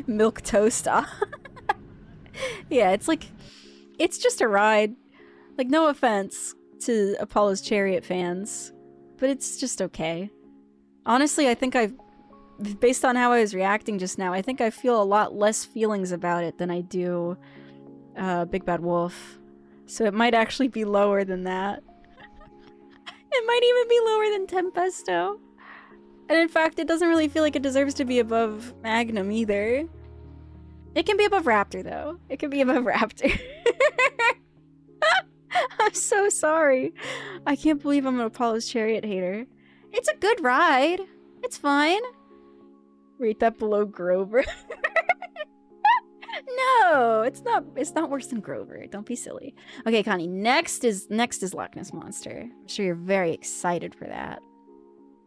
Milk toast. Yeah, it's like, it's just a ride. Like, no offense to Apollo's Chariot fans, but it's just okay. Honestly, I think based on how I was reacting just now, I think I feel a lot less feelings about it than I do Big Bad Wolf. So it might actually be lower than that. It might even be lower than Tempesto. And in fact, it doesn't really feel like it deserves to be above Magnum either. It can be above Raptor, though. It can be above Raptor. I'm so sorry. I can't believe I'm an Apollo's Chariot hater. It's a good ride. It's fine. Rate that below Grover. No, it's not worse than Grover. Don't be silly. Okay, Connie, next is Loch Ness Monster. I'm sure you're very excited for that.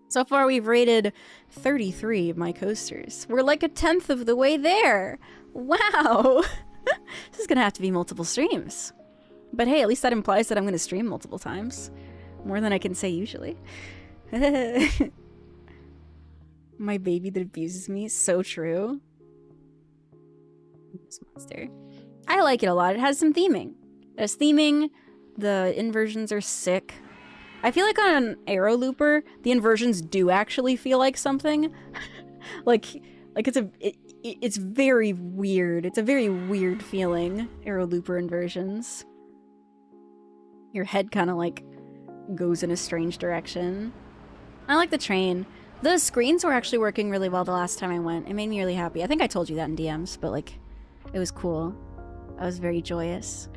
So far, we've rated 33 of my coasters. We're like 1/10 of the way there. Wow. This is gonna have to be multiple streams. But hey, at least that implies that I'm gonna stream multiple times. More than I can say usually. My baby that abuses me. So true. This monster. I like it a lot. It has some theming. There's theming. The inversions are sick. I feel like on an Aero Looper, the inversions do actually feel like something. like it's very weird. It's a very weird feeling, Aero Looper inversions. Your head kind of like goes in a strange direction. I like the train. The screens were actually working really well the last time I went. It made me really happy. I think I told you that in DMs, but like, it was cool. I was very joyous.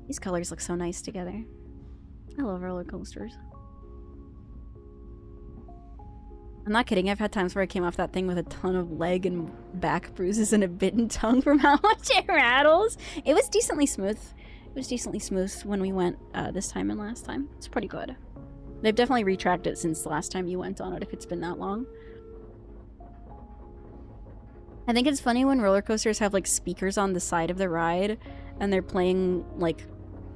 These colors look so nice together. I love roller coasters. I'm not kidding, I've had times where I came off that thing with a ton of leg and back bruises and a bitten tongue from how much it rattles. It was decently smooth. It was decently smooth when we went this time and last time. It's pretty good. They've definitely retracted it since the last time you went on it, if it's been that long. I think it's funny when roller coasters have like speakers on the side of the ride and they're playing like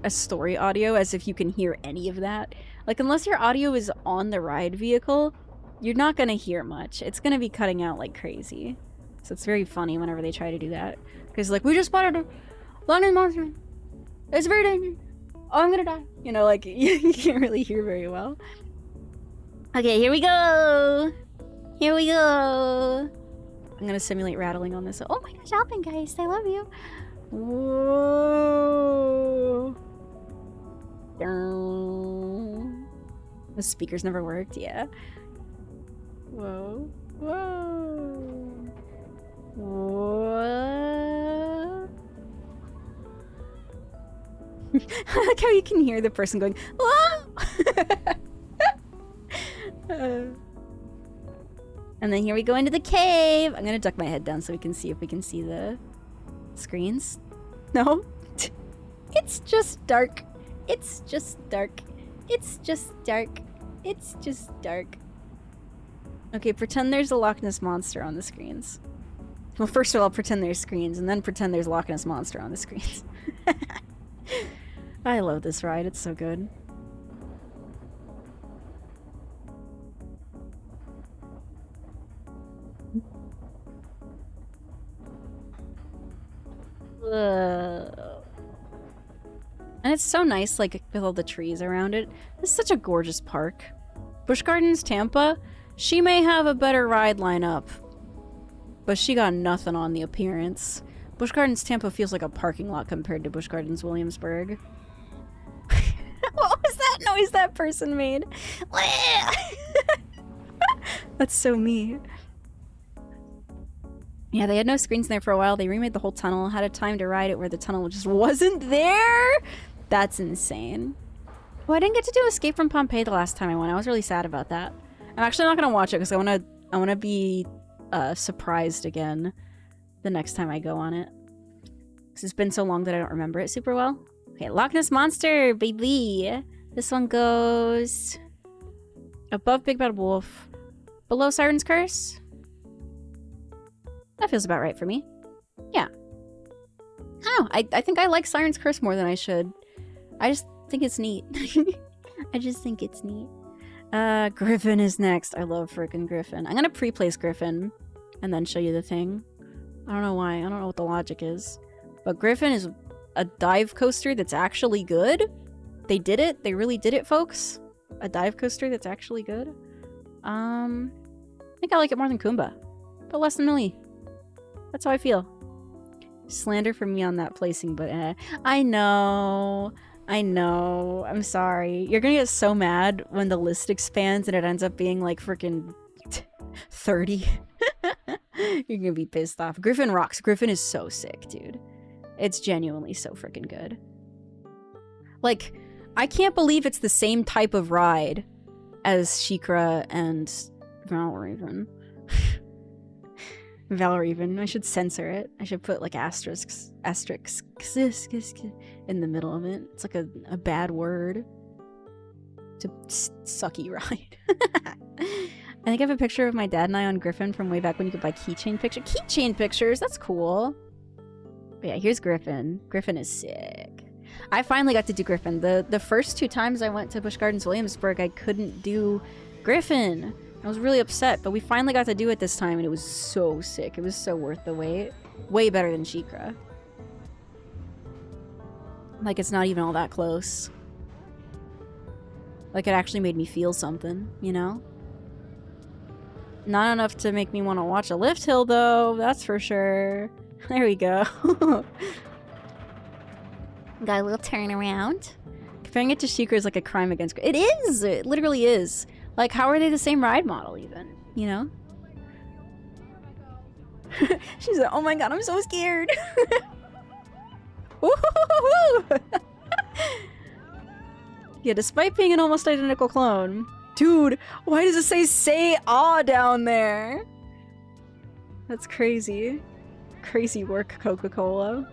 a story audio as if you can hear any of that. Like, unless your audio is on the ride vehicle, you're not gonna hear much. It's gonna be cutting out like crazy. So it's very funny whenever they try to do that. Because like, we just spotted a Loch Ness Monster. It's very dangerous. Oh, I'm gonna die. You know, like, you can't really hear very well. Okay, here we go. Here we go. I'm gonna simulate rattling on this. Oh my gosh, Alpin guys, I love you. Whoa. The speakers never worked, yeah. Whoa. Whoa. Whoa. I like how you can hear the person going, whoa! And then here we go into the cave. I'm gonna duck my head down so we can see if we can see the screens. No? It's just dark. It's just dark. It's just dark. It's just dark. Okay, pretend there's a Loch Ness Monster on the screens. Well, first of all, pretend there's screens, and then pretend there's Loch Ness Monster on the screens. I love this ride. It's so good. And it's so nice, like, with all the trees around it. It's such a gorgeous park. Busch Gardens Tampa, she may have a better ride lineup, but she got nothing on the appearance. Busch Gardens Tampa feels like a parking lot compared to Busch Gardens Williamsburg. What was that noise that person made? That's so me. Yeah, they had no screens in there for a while. They remade the whole tunnel, had a time to ride it where the tunnel just wasn't there. That's insane. Oh, I didn't get to do Escape from Pompeii the last time I went. I was really sad about that. I'm actually not gonna watch it because I wanna be surprised again the next time I go on it. Because it's been so long that I don't remember it super well. Okay, Loch Ness Monster, baby. This one goes above Big Bad Wolf, below Siren's Curse. That feels about right for me. Yeah. Oh, I think I like Siren's Curse more than I should. I just think it's neat. I just think it's neat. Griffin is next. I love frickin' Griffin. I'm gonna pre-place Griffin and then show you the thing. I don't know why. I don't know what the logic is. But Griffin is a dive coaster that's actually good. They did it. They really did it, folks. A dive coaster that's actually good. I think I like it more than Kumba. But less than Millie. That's how I feel. Slander from me on that placing, but I know. I'm sorry. You're gonna get so mad when the list expands and it ends up being like freaking 30. You're gonna be pissed off. Griffin rocks. Griffin is so sick, dude. It's genuinely so freaking good. Like, I can't believe it's the same type of ride as Shikra and Valraven. Valraven. I should censor it. I should put like asterisks in the middle of it. It's like a bad word. It's a sucky ride. I think I have a picture of my dad and I on Griffin from way back when you could buy keychain pictures. Keychain pictures? That's cool. But yeah, here's Griffin. Griffin is sick. I finally got to do Griffin. The first 2 times I went to Busch Gardens Williamsburg, I couldn't do Griffin. I was really upset, but we finally got to do it this time, and it was so sick. It was so worth the wait. Way better than Shikra. Like, it's not even all that close. Like, it actually made me feel something, you know? Not enough to make me want to watch a lift hill, though. That's for sure. There we go. Got a little turnaround. Comparing it to Shikra is like a crime against... It is! It literally is. Like, how are they the same ride model, even? You know? She's like, oh my god, I'm so scared. Yeah, despite being an almost identical clone. Dude, why does it say ah down there? That's crazy. Crazy work, Coca-Cola.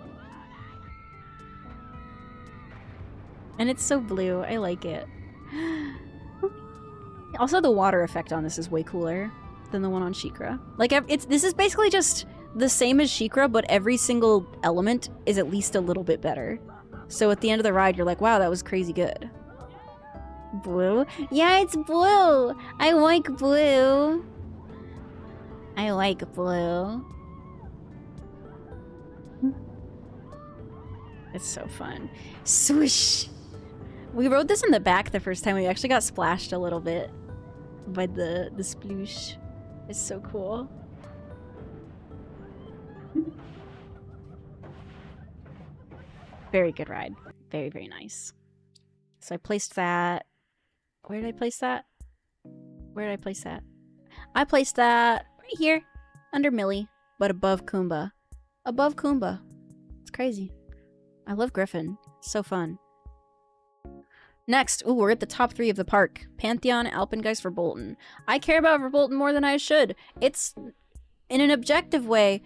And it's so blue. I like it. Also, the water effect on this is way cooler than the one on Shikra. Like, this is basically just the same as Shikra, but every single element is at least a little bit better. So at the end of the ride, you're like, wow, that was crazy good. Blue? Yeah, it's blue! I like blue. I like blue. It's so fun. Swoosh! We rode this in the back the first time. We actually got splashed a little bit by the sploosh. It's so cool. Very good ride. Very, very nice. So I placed that. Where did I place that? Where did I place that? I placed that right here. Under Millie, but above Kumba. Above Kumba. It's crazy. I love Griffin. It's so fun. Next, ooh, we're at the top 3 of the park. Pantheon, Alpengeist, Verbolten. I care about Verbolten more than I should. It's, in an objective way,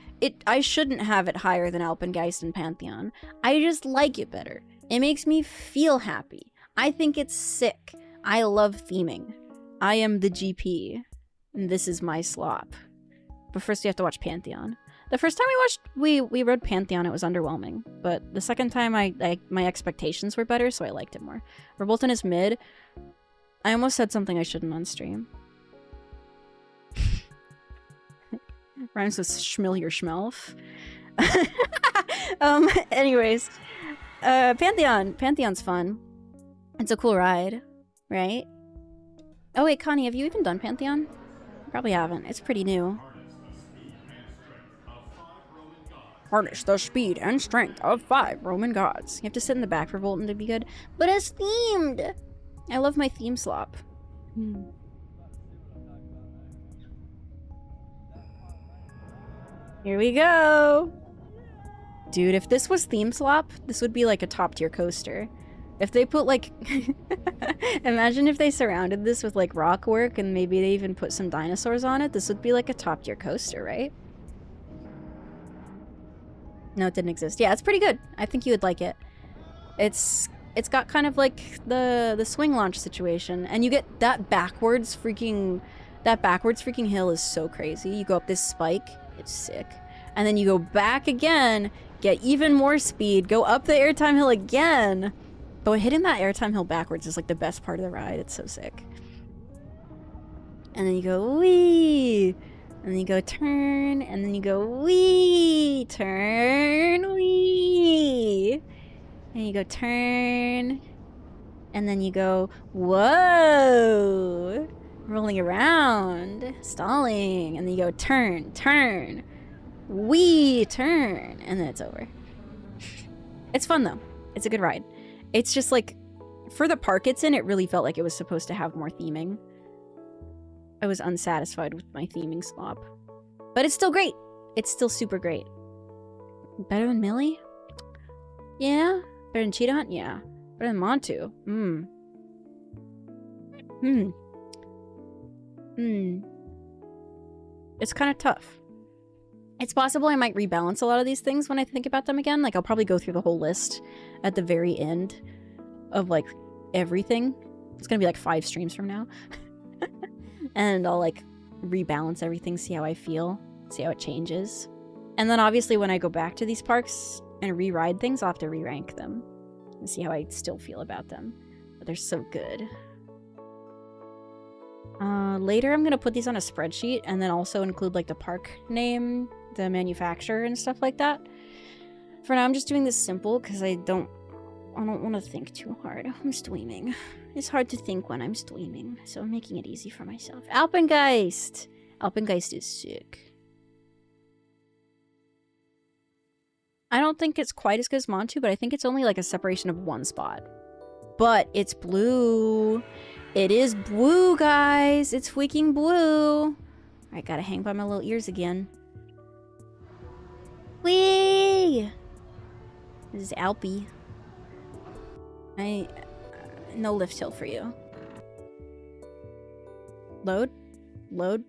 I shouldn't have it higher than Alpengeist and Pantheon. I just like it better. It makes me feel happy. I think it's sick. I love theming. I am the GP. And this is my slop. But first you have to watch Pantheon. The first time we rode Pantheon, it was underwhelming. But the second time, my expectations were better, so I liked it more. Revolton is mid. I almost said something I shouldn't on stream. Rhymes with schmill your schmelf. Anyways. Pantheon. Pantheon's fun. It's a cool ride, right? Oh wait, Connie, have you even done Pantheon? Probably haven't. It's pretty new. Harness the speed and strength of 5 Roman gods. You have to sit in the back for Volton to be good. But it's themed! I love my theme slop. Here we go! Dude, if this was theme slop, this would be like a top tier coaster. If they put like... Imagine if they surrounded this with like rock work and maybe they even put some dinosaurs on it. This would be like a top tier coaster, right? No, it didn't exist. Yeah, it's pretty good. I think you would like it. It's got kind of like the swing launch situation, and you get that backwards freaking hill is so crazy. You go up this spike, it's sick, and then you go back again, get even more speed, go up the airtime hill again. But hitting that airtime hill backwards is like the best part of the ride. It's so sick. And then you go wee. And then you go turn, and then you go wee, turn, wee. And you go turn, and then you go, whoa, rolling around, stalling, and then you go turn, turn, wee, turn, and then it's over. It's fun though. It's a good ride. It's just like, for the park it's in, it really felt like it was supposed to have more theming. I was unsatisfied with my theming slop. But it's still great. It's still super great. Better than Millie? Yeah. Better than Cheetah Hunt? Yeah. Better than Montu? It's kind of tough. It's possible I might rebalance a lot of these things when I think about them again. Like, I'll probably go through the whole list at the very end of, like, everything. It's gonna be like 5 streams from now. And I'll like rebalance everything, see how I feel, see how it changes. And then obviously when I go back to these parks and re-ride things, I'll have to re-rank them and see how I still feel about them. But they're so good. Later I'm gonna put these on a spreadsheet and then also include like the park name, the manufacturer and stuff like that. For now I'm just doing this simple because I don't want to think too hard. I'm streaming. It's hard to think when I'm streaming, so I'm making it easy for myself. Alpengeist! Alpengeist is sick. I don't think it's quite as good as Montu, but I think it's only like a separation of 1 spot. But it's blue. It is blue, guys. It's freaking blue. I gotta hang by my little ears again. Whee! This is Alpy. No lift hill for you. Load. Load.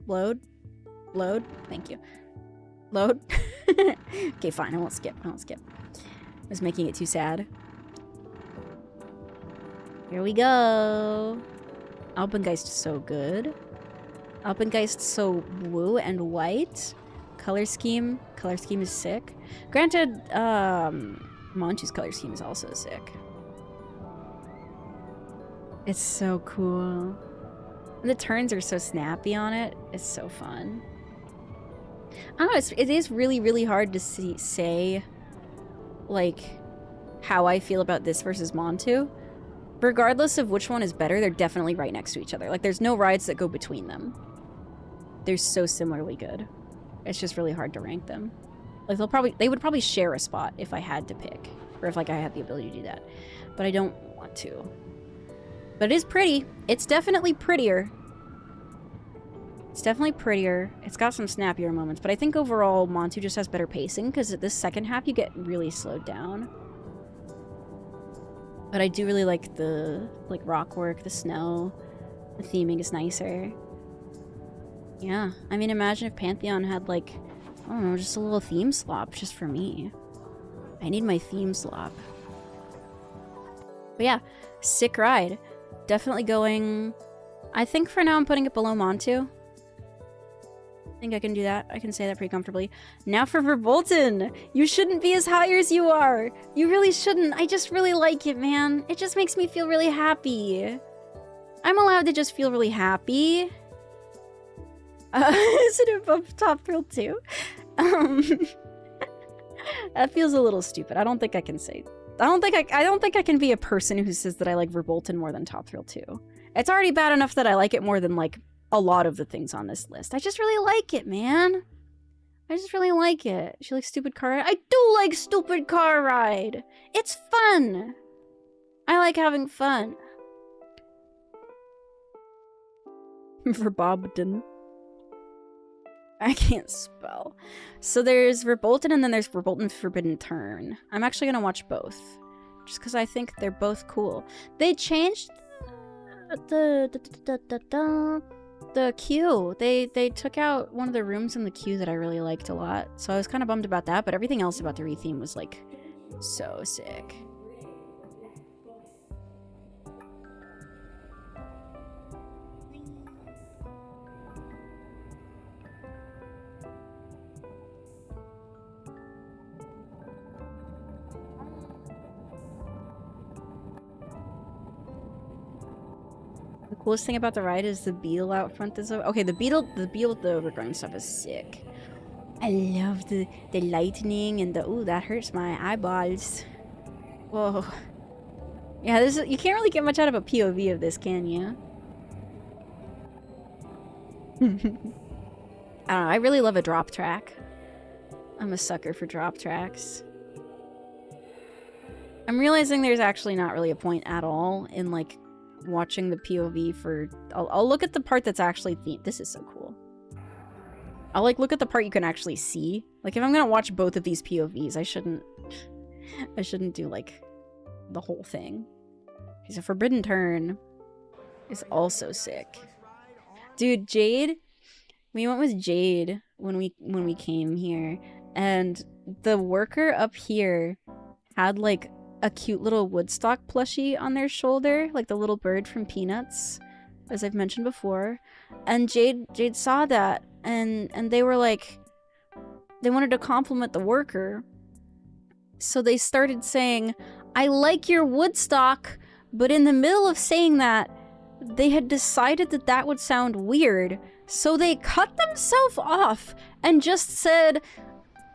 Load. Load. Thank you. Load. Okay, fine. I won't skip. I was making it too sad. Here we go. Alpengeist is so good. Alpengeist so blue and white. Color scheme is sick. Granted, Montu's color scheme is also sick. It's so cool. And the turns are so snappy on it. It's so fun. I don't know, it is really, really hard to say, like, how I feel about this versus Montu. Regardless of which one is better, they're definitely right next to each other. Like, there's no rides that go between them. They're so similarly good. It's just really hard to rank them. Like, they would probably share a spot if I had to pick. Or if, like, I had the ability to do that. But I don't want to. But it is pretty. It's definitely prettier. It's definitely prettier. It's got some snappier moments. But I think overall, Montu just has better pacing. Because at this second half, you get really slowed down. But I do really like the, like, rock work, the snow. The theming is nicer. Yeah. I mean, imagine if Pantheon had, like, I don't know, just a little theme slop just for me. I need my theme slop. But yeah, sick ride. Definitely going... I think for now I'm putting it below Montu. I think I can do that. I can say that pretty comfortably. Now for Verbolten! You shouldn't be as high as you are! You really shouldn't. I just really like it, man. It just makes me feel really happy. I'm allowed to just feel really happy. Is it above Top Thrill 2? That feels a little stupid. I don't think I can say... I don't think I can be a person who says that I like Verbolten more than Top Thrill 2. It's already bad enough that I like it more than, like, a lot of the things on this list. I just really like it, man. I just really like it. She likes Stupid Car Ride? I do like Stupid Car Ride! It's fun! I like having fun. Verbobden. I can't spell. So there's Verbolten and then there's Verbolten Forbidden Turn. I'm actually gonna watch both. Just because I think they're both cool. They changed the queue. They took out one of the rooms in the queue that I really liked a lot. So I was kind of bummed about that, but everything else about the retheme was like so sick. The coolest thing about the ride is the beetle out front is okay, the beetle with the overgrown stuff is sick. I love the lightning and the ooh, that hurts my eyeballs. Whoa. Yeah, you can't really get much out of a POV of this, can you? I don't know, I really love a drop track. I'm a sucker for drop tracks. I'm realizing there's actually not really a point at all in like watching the POV for... I'll look at the part that's actually themed. This is so cool. I'll like look at the part you can actually see. Like if I'm gonna watch both of these POVs, I shouldn't do like the whole thing. Okay, so Forbidden Turn is also sick. Dude, Jade, we went with Jade when we came here, and the worker up here had like a cute little Woodstock plushie on their shoulder, like the little bird from Peanuts, as I've mentioned before. And Jade saw that, and they were like, they wanted to compliment the worker, so they started saying, "I like your Woodstock," but in the middle of saying that, they had decided that that would sound weird, so they cut themselves off and just said,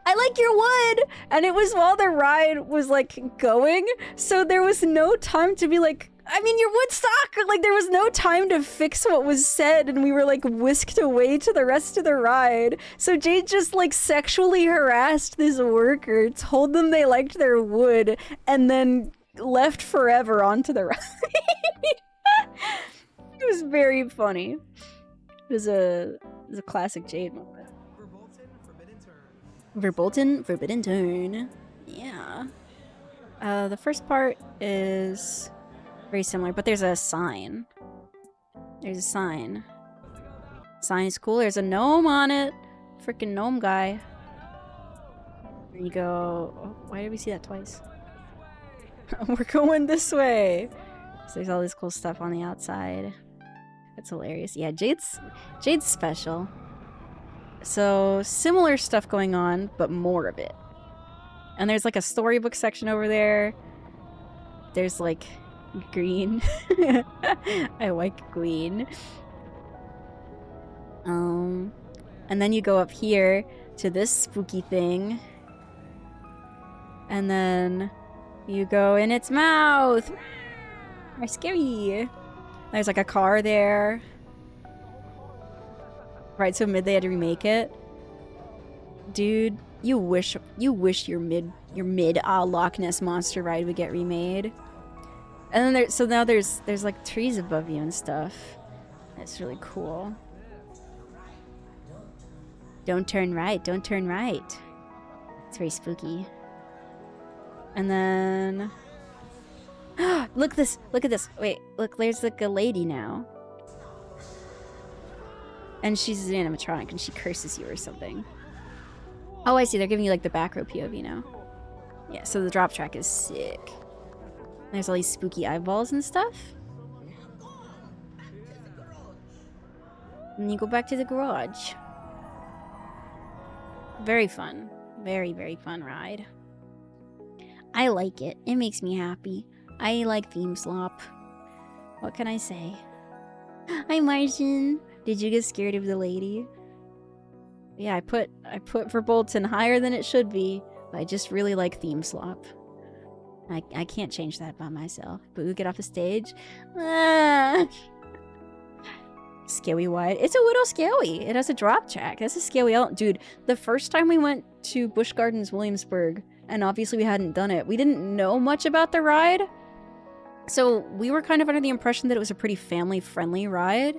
"I like your wood," and it was while the ride was like going, so there was no time to be like, "I mean your Woodstock," like there was no time to fix what was said, and we were like whisked away to the rest of the ride. So Jade just like sexually harassed this worker, told them they liked their wood, and then left forever onto the ride. It was very funny. It was a classic Jade moment. Verbolten Forbidden Turn. Yeah. The first part is very similar, but there's a sign. There's a sign. Sign is cool. There's a gnome on it. Freaking gnome guy. There you go. Oh, why did we see that twice? We're going this way. So there's all this cool stuff on the outside. That's hilarious. Yeah, Jade's special. So similar stuff going on, but more of it. And there's like a storybook section over there. There's like green. I like green. And then you go up here to this spooky thing. And then you go in its mouth. Scary. There's like a car there. Right, so they had to remake it. Dude, you wish your mid Loch Ness Monster ride would get remade. And then so now there's like trees above you and stuff. It's really cool. Don't turn right, don't turn right. It's very spooky. And then look at this. Wait, look, there's like a lady now. And she's an animatronic and she curses you or something. Oh, I see. They're giving you like the back row POV now. Yeah, so the drop track is sick. There's all these spooky eyeballs and stuff. And you go back to the garage. Very fun. Very, very fun ride. I like it. It makes me happy. I like theme slop. What can I say? Hi, Martian. Did you get scared of the lady? Yeah, I put Verbolten higher than it should be, but I just really like theme slop. I can't change that by myself. Boo, get off the stage. Ah. Scary wide. It's a little scary. It has a drop track. That's a scary element. Dude, the first time we went to Busch Gardens Williamsburg, and obviously we hadn't done it, we didn't know much about the ride. So we were kind of under the impression that it was a pretty family-friendly ride.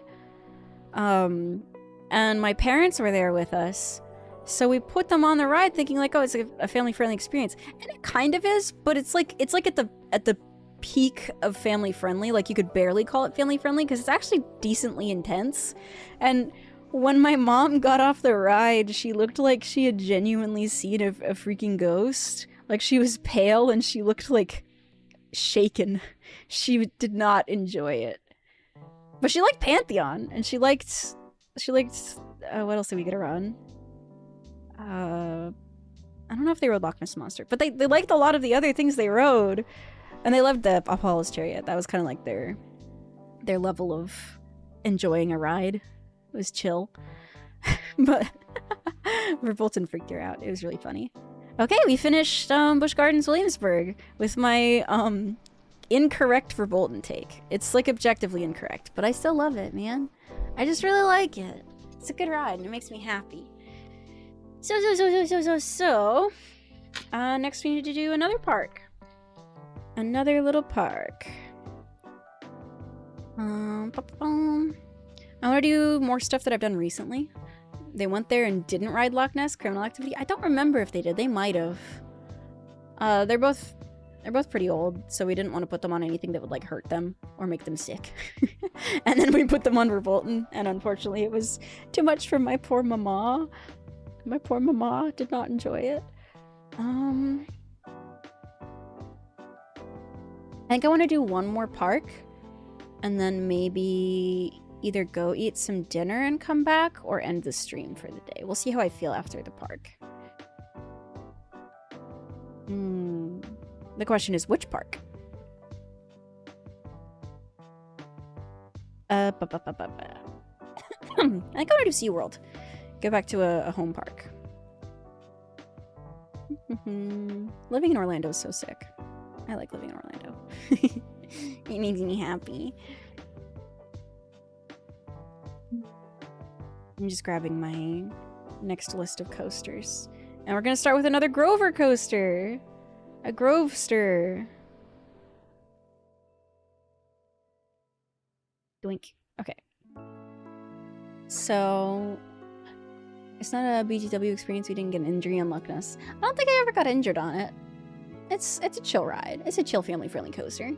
And my parents were there with us. So we put them on the ride thinking like, oh, it's a family-friendly experience. And it kind of is, but it's like at the peak of family-friendly. Like, you could barely call it family-friendly because it's actually decently intense. And when my mom got off the ride, she looked like she had genuinely seen a freaking ghost. Like, she was pale and she looked like shaken. She did not enjoy it. But she liked Pantheon, and she liked what else did we get her on? I don't know if they rode Loch Ness Monster, but they liked a lot of the other things they rode, and they loved the Apollo's Chariot. That was kind of like their level of enjoying a ride. It was chill. But Verbolten freaked her out. It was really funny. Okay, we finished Busch Gardens Williamsburg with my incorrect Verbolten take. It's like objectively incorrect, but I still love it, man. I just really like it. It's a good ride and it makes me happy. So, next we need to do another park. Another little park. I want to do more stuff that I've done recently. They went there and didn't ride Loch Ness Criminal Activity. I don't remember if they did. They might have. They're both pretty old, so we didn't want to put them on anything that would like hurt them or make them sick. And then we put them on Verbolten, and unfortunately it was too much for my poor mama. My poor mama did not enjoy it. I think I want to do one more park, and then maybe either go eat some dinner and come back, or end the stream for the day. We'll see how I feel after the park. The question is, which park? I think I want to do SeaWorld. Go back to a home park. Living in Orlando is so sick. I like living in Orlando. It makes me happy. I'm just grabbing my next list of coasters. And we're gonna start with another Grover coaster. A Grovester. Doink. Okay. So, it's not a BGW experience. We didn't get an injury on Loch Ness. I don't think I ever got injured on it. It's a chill ride. It's a chill, family-friendly coaster.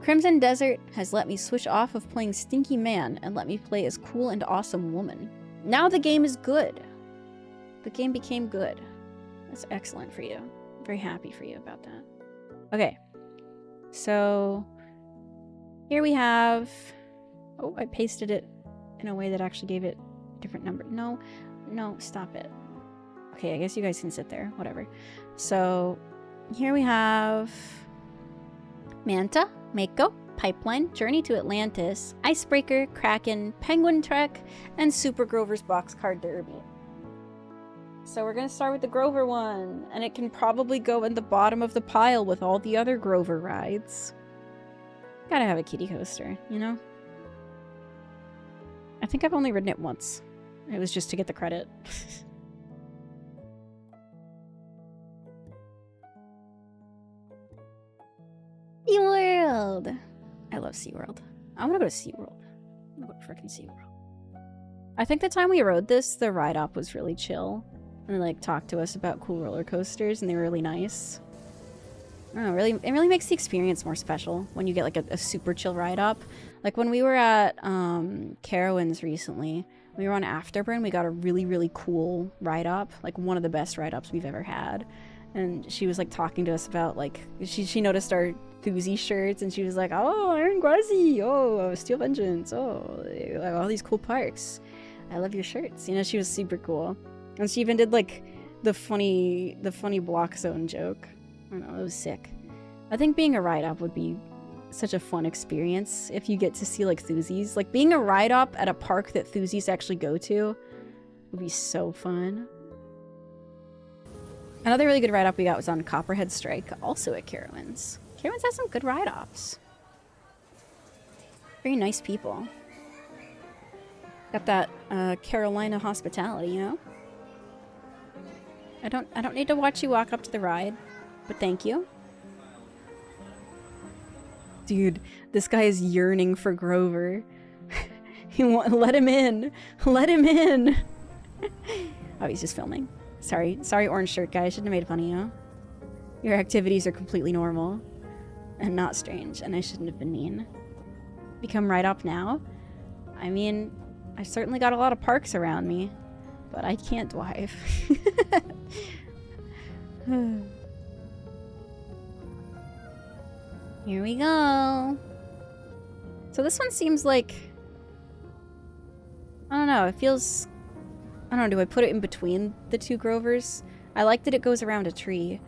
Crimson Desert has let me switch off of playing Stinky Man and let me play as Cool and Awesome Woman. Now the game is good. The game became good. That's excellent for you. I'm very happy for you about that. Okay. So, here we have... Oh, I pasted it in a way that actually gave it a different number. No, stop it. Okay, I guess you guys can sit there. Whatever. So, here we have... Manta, Mako, Pipeline, Journey to Atlantis, Icebreaker, Kraken, Penguin Trek, and Super Grover's Boxcar Derby. So we're going to start with the Grover one, and it can probably go in the bottom of the pile with all the other Grover rides. Gotta have a kiddie coaster, you know? I think I've only ridden it once. It was just to get the credit. SeaWorld! I love SeaWorld. I want to go to SeaWorld. I want to go to frickin' SeaWorld. I think the time we rode this, the ride op was really chill. And they, like, talked to us about cool roller coasters, and they were really nice. I don't know, it really makes the experience more special when you get, like, a super chill ride op. Like, when we were at Carowinds recently, we were on Afterburn, we got a really, really cool ride op. Like, one of the best ride ops we've ever had. And she was, like, talking to us about, like, she noticed our Thuzy shirts, and she was like, oh, Iron Gwazi, oh, Steel Vengeance, oh, like, all these cool parks. I love your shirts. You know, she was super cool. And she even did like the funny block zone joke. I don't know, it was sick. I think being a ride-op would be such a fun experience if you get to see like Thuzies. Like being a ride-op at a park that Thuzies actually go to would be so fun. Another really good ride-op we got was on Copperhead Strike, also at Carowinds. Carowinds has some good ride-ops. Very nice people. Got that Carolina hospitality, you know? I don't need to watch you walk up to the ride, but thank you. Dude, this guy is yearning for Grover. Let him in. Let him in. Oh, he's just filming. Sorry, orange shirt guy. I shouldn't have made fun of you. Your activities are completely normal and not strange, and I shouldn't have been mean. Become ride-op now? I mean, I've certainly got a lot of parks around me, but I can't drive. Here we go. So this one seems like... I don't know, it feels... I don't know, do I put it in between the two Grovers? I like that it goes around a tree.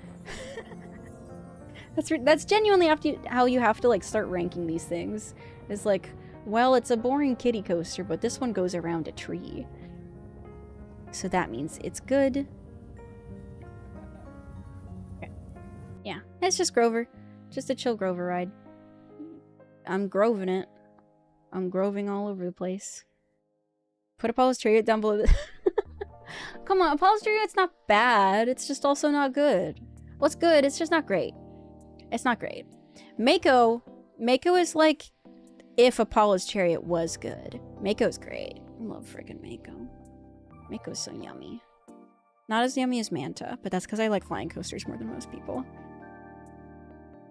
That's genuinely how you have to like start ranking these things. It's like, well, it's a boring kiddie coaster, but this one goes around a tree. So that means it's good. Okay. Yeah, it's just Grover. Just a chill Grover ride. I'm groving it. I'm groving all over the place. Put Apollo's Chariot down below the... Come on, Apollo's Chariot's not bad. It's just also not good. What's good? It's just not great. It's not great. Mako is like if Apollo's Chariot was good. Mako's great. I love freaking Mako. Mako's so yummy. Not as yummy as Manta, but that's because I like flying coasters more than most people.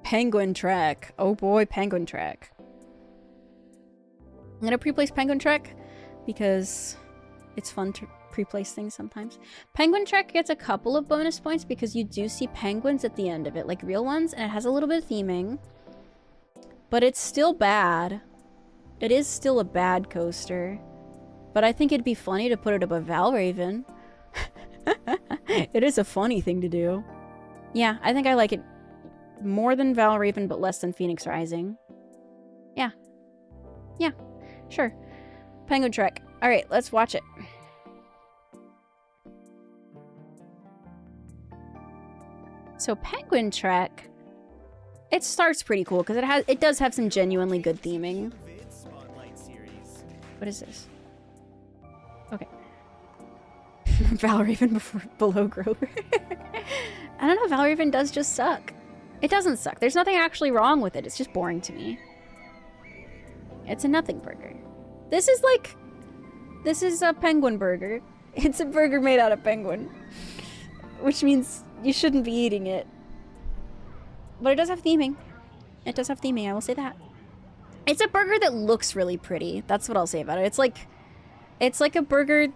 Penguin Trek. Oh boy, Penguin Trek. I'm gonna pre-place Penguin Trek because it's fun to pre-place things sometimes. Penguin Trek gets a couple of bonus points because you do see penguins at the end of it, like real ones, and it has a little bit of theming. But it's still bad. It is still a bad coaster. But I think it'd be funny to put it above Valraven. It is a funny thing to do. Yeah, I think I like it more than Valraven, but less than Phoenix Rising. Yeah. Yeah, sure. Penguin Trek. Alright, let's watch it. So Penguin Trek, it starts pretty cool because it does have some genuinely good theming. What is this? Okay. Valraven below Grover. I don't know, Valraven does just suck. It doesn't suck. There's nothing actually wrong with it. It's just boring to me. It's a nothing burger. This is a penguin burger. It's a burger made out of penguin. Which means you shouldn't be eating it. But it does have theming. It does have theming, I will say that. It's a burger that looks really pretty. That's what I'll say about it. It's like a burger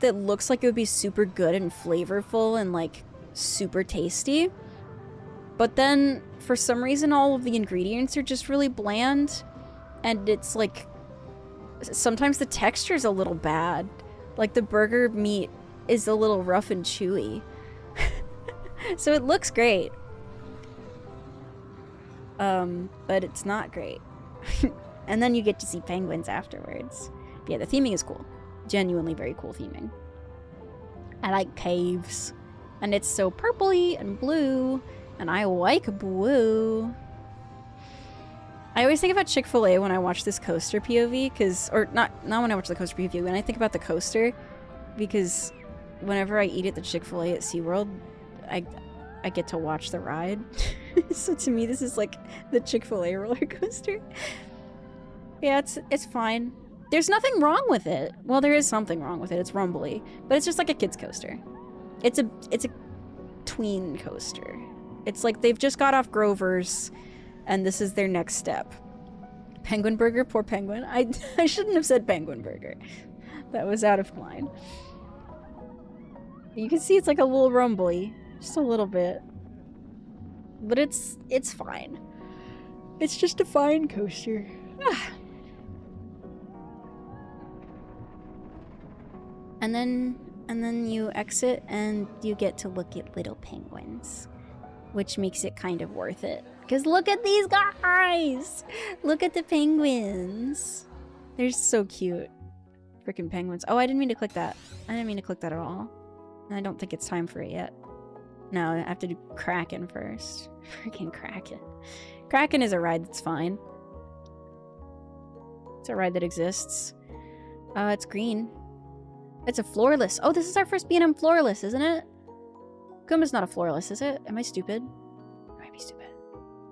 that looks like it would be super good and flavorful and like super tasty. But then for some reason all of the ingredients are just really bland. And it's like sometimes the texture's a little bad. Like the burger meat is a little rough and chewy. So it looks great. But it's not great. And then you get to see penguins afterwards. But yeah, the theming is cool. Genuinely very cool theming. I like caves. And it's so purpley and blue. And I like blue. I always think about Chick-fil-A when I watch this coaster POV, or not when I watch the coaster POV, when I think about the coaster, because whenever I eat at the Chick-fil-A at SeaWorld, I get to watch the ride. So to me, this is like the Chick-fil-A roller coaster. Yeah, it's fine. There's nothing wrong with it. Well, there is something wrong with it. It's rumbly, but it's just like a kid's coaster. It's a tween coaster. It's like they've just got off Grover's, and this is their next step. Penguin burger? Poor penguin. I shouldn't have said penguin burger. That was out of line. You can see it's like a little rumbly. Just a little bit. But it's fine. It's just a fine coaster. And then And then you exit and you get to look at little penguins, which makes it kind of worth it. Because look at these guys! Look at the penguins. They're so cute. Freaking penguins. Oh, I didn't mean to click that. I didn't mean to click that at all. And I don't think it's time for it yet. No, I have to do Kraken first. Freaking Kraken. Kraken is a ride that's fine. It's a ride that exists. It's green. It's a floorless. Oh, this is our first B&M floorless, isn't it? Kuma's not a floorless, is it? Am I stupid? I might be stupid.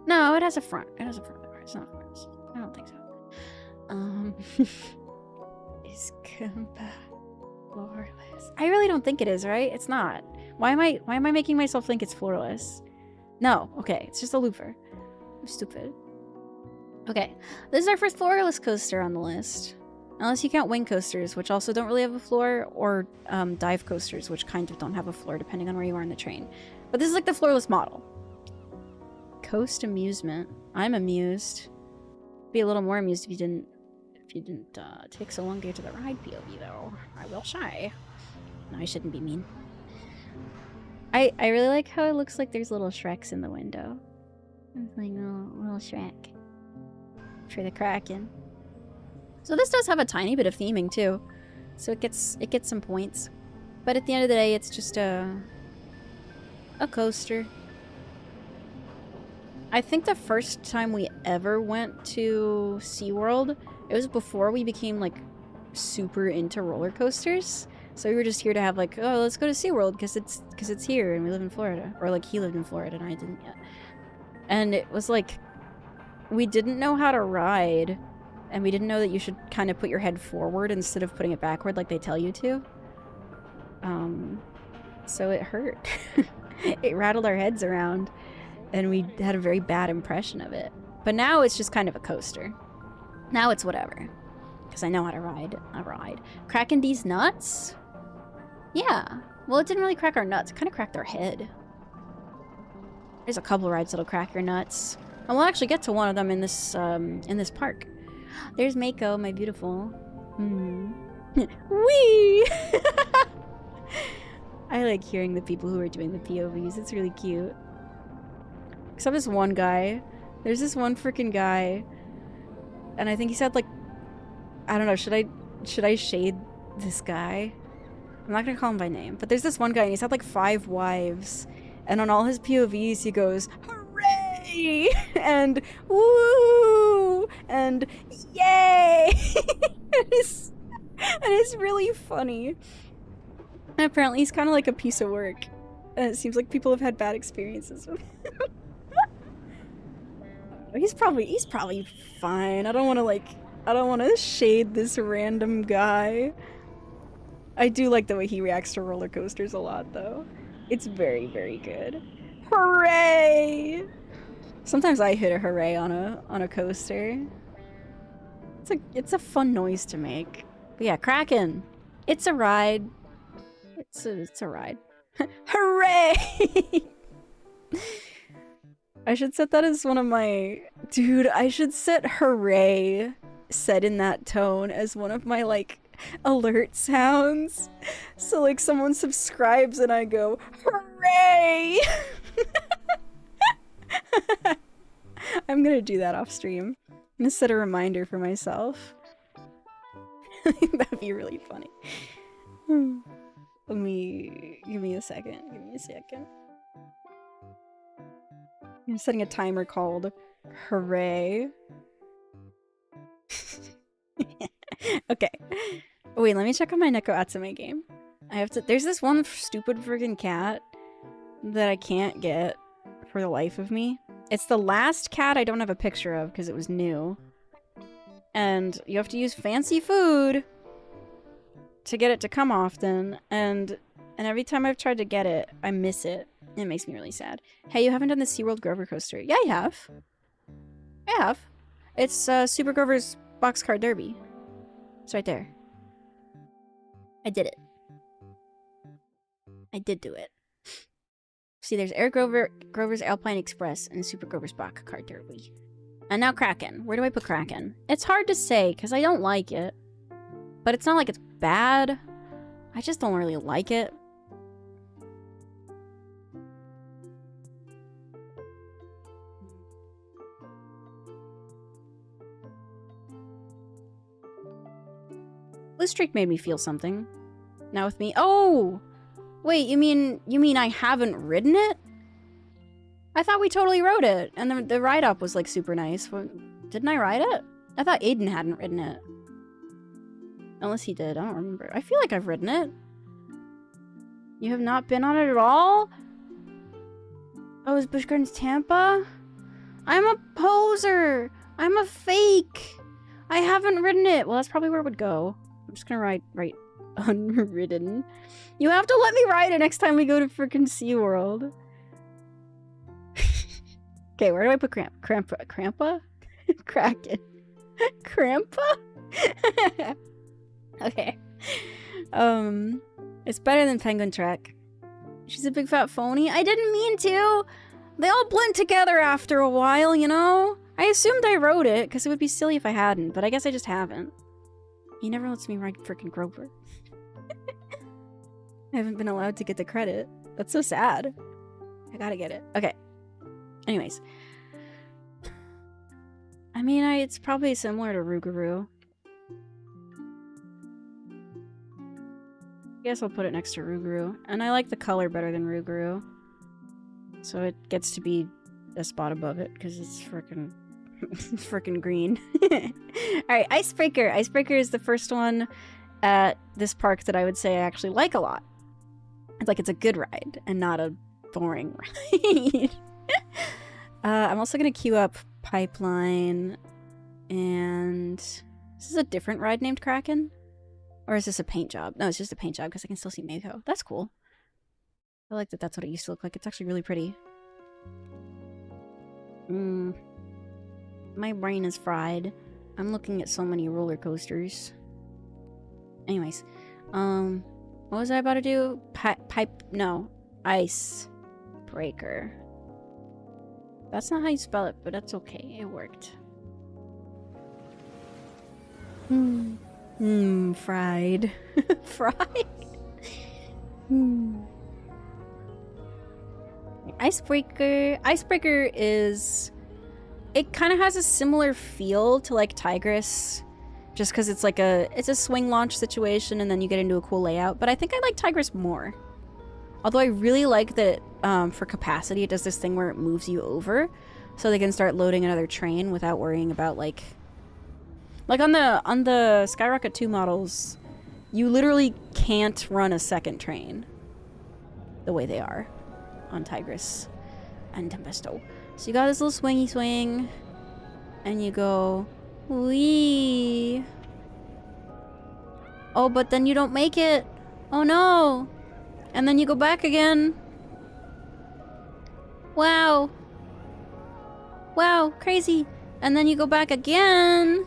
No, it has a front. It has a front door. It's not floorless. I don't think so. Is Kuma floorless? I really don't think it is, right? It's not. Why am I making myself think it's floorless? No. Okay, it's just a looper. I'm stupid. Okay, this is our first floorless coaster on the list. Unless you count wing coasters, which also don't really have a floor, or dive coasters, which kind of don't have a floor depending on where you are in the train. But this is like the floorless model. Coast amusement. I'm amused. Be a little more amused if you didn't take so long to get to the ride POV though. I will shy. No, I shouldn't be mean. I really like how it looks like there's little Shreks in the window. It's like little Shrek. For the Kraken. So this does have a tiny bit of theming too. So it gets some points. But at the end of the day, it's just a coaster. I think the first time we ever went to SeaWorld, it was before we became like super into roller coasters. So we were just here to have like, oh, let's go to SeaWorld because it's here and we live in Florida. Or like he lived in Florida and I didn't yet. And it was like we didn't know how to ride. And we didn't know that you should kind of put your head forward instead of putting it backward like they tell you to. So it hurt. It rattled our heads around. And we had a very bad impression of it. But now it's just kind of a coaster. Now it's whatever. Because I know how to ride a ride. Cracking these nuts? Yeah. Well, it didn't really crack our nuts. It kind of cracked our head. There's a couple rides that'll crack your nuts. And we'll actually get to one of them in this park. There's Mako, my beautiful. Wee! I like hearing the people who are doing the POVs. It's really cute. Except this one guy. There's this one freaking guy. And I think he said like, I don't know, should I shade this guy? I'm not gonna call him by name. But there's this one guy and he's had like 5 wives. And on all his POVs he goes, hooray! And woo! And yay! and it's really funny. And apparently he's kind of like a piece of work. And it seems like people have had bad experiences with him. He's probably fine. I don't want to shade this random guy. I do like the way he reacts to roller coasters a lot though. It's very, very good. Hooray! Sometimes I hit a hooray on a coaster. It's a fun noise to make. But yeah, Kraken. It's a ride. It's a ride. Hooray! I should set that as one of my... Dude, I should set hooray said in that tone as one of my, like, alert sounds. So, like, someone subscribes and I go, hooray! I'm gonna do that off stream. I'm gonna set a reminder for myself. That'd be really funny. Give me a second. I'm setting a timer called hooray. Okay. Wait, let me check on my Neko Atsume game. There's this one stupid friggin' cat that I can't get for the life of me. It's the last cat I don't have a picture of because it was new. And you have to use fancy food to get it to come often. And every time I've tried to get it, I miss it. It makes me really sad. Hey, you haven't done the SeaWorld Grover coaster. Yeah, I have. I have. It's Super Grover's Boxcar Derby. It's right there. I did it. I did do it. See, there's Air Grover, Grover's Alpine Express, and Super Grover's Boxcar Derby. And now Kraken. Where do I put Kraken? It's hard to say, because I don't like it. But it's not like it's bad. I just don't really like it. Blue Streak made me feel something. Now with me. Oh! Wait, you mean I haven't ridden it? I thought we totally rode it, and the ride-up was, like, super nice. Didn't I ride it? I thought Aiden hadn't ridden it. Unless he did, I don't remember. I feel like I've ridden it. You have not been on it at all? Oh, is Busch Gardens Tampa? I'm a poser! I'm a fake! I haven't ridden it! Well, that's probably where it would go. I'm just gonna ride right unridden. You have to let me ride it next time we go to frickin' SeaWorld. Okay, where do I put Crampa? Kraken. Crampa? Okay. It's better than Penguin Trek. She's a big fat phony. I didn't mean to! They all blend together after a while, you know? I assumed I wrote it, because it would be silly if I hadn't, but I guess I just haven't. He never lets me ride frickin' Grover. I haven't been allowed to get the credit. That's so sad. I gotta get it. Okay. Anyways. I mean, it's probably similar to Rougarou. I guess I'll put it next to Rougarou. And I like the color better than Rougarou. So it gets to be a spot above it, because it's frickin' frickin' green. Alright, Icebreaker. Icebreaker is the first one at this park that I would say I actually like a lot. It's like it's a good ride, and not a boring ride. I'm also gonna queue up Pipeline, and this is a different ride named Kraken? Or is this a paint job? No, it's just a paint job because I can still see Mako. That's cool. I like that that's what it used to look like. It's actually really pretty. My brain is fried. I'm looking at so many roller coasters. Anyways, what was I about to do? No. Ice breaker. That's not how you spell it, but that's okay. It worked. Fried. Fried? Icebreaker. Icebreaker is... It kind of has a similar feel to, like, Tigress. Just because it's like it's a swing launch situation and then you get into a cool layout. But I think I like Tigress more. Although I really like that for capacity, it does this thing where it moves you over. So they can start loading another train without worrying about, like on the Skyrocket 2 models, you literally can't run a second train the way they are on Tigress and Tempesto. So you got this little swingy swing, and you go, wee. Oh, but then you don't make it. Oh no. And then you go back again. Wow. Wow, crazy. And then you go back again.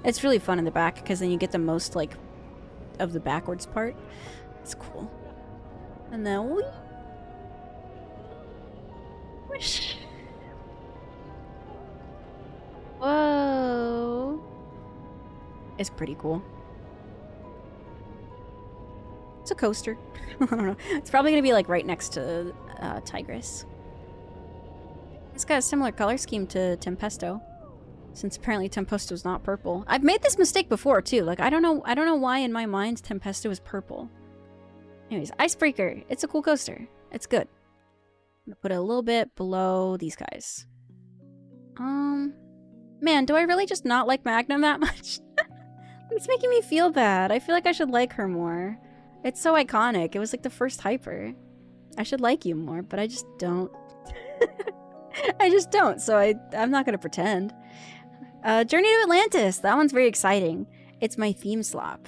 It's really fun in the back, because then you get the most, like, of the backwards part. It's cool. And then wee. Whoosh. Whoa. It's pretty cool. It's a coaster. I don't know. It's probably gonna be like right next to Tigress. It's got a similar color scheme to Tempesto, since apparently Tempesto's not purple. I've made this mistake before too. Like I don't know why in my mind Tempesto is purple. Anyways, Icebreaker. It's a cool coaster. It's good. I'm gonna put it a little bit below these guys. Man, do I really just not like Magnum that much? It's making me feel bad. I feel like I should like her more. It's so iconic. It was like the first hyper. I should like you more, but I just don't. I just don't, so I'm not gonna pretend. Journey to Atlantis. That one's very exciting. It's my theme slop.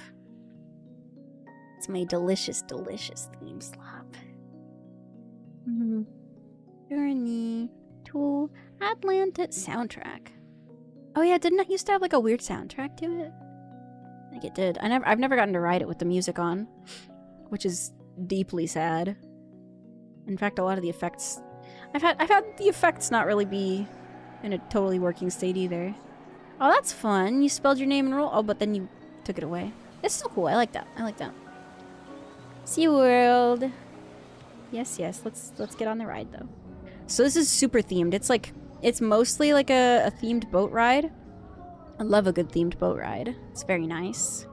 It's my delicious, delicious theme slop. Journey to Atlantis soundtrack. Oh yeah, didn't it used to have like a weird soundtrack to it? I think it did. I've never gotten to ride it with the music on, which is deeply sad. In fact, a lot of the effects, I've had the effects not really be in a totally working state either. Oh, that's fun. You spelled your name and roll. Oh, but then you took it away. It's still cool. I like that. I like that. SeaWorld. Yes, yes. Let's get on the ride though. So this is super themed. It's mostly like a themed boat ride. I love a good themed boat ride. It's very nice.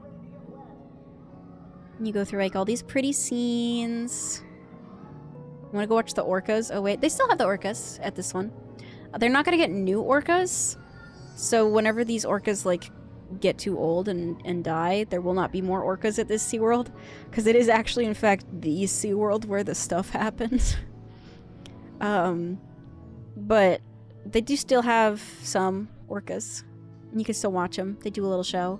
And you go through like all these pretty scenes. You want to go watch the orcas? Oh wait, they still have the orcas at this one. They're not gonna get new orcas. So whenever these orcas like get too old and die, there will not be more orcas at this SeaWorld. Because it is actually in fact the SeaWorld where the stuff happens. But they do still have some orcas. And you can still watch them. They do a little show.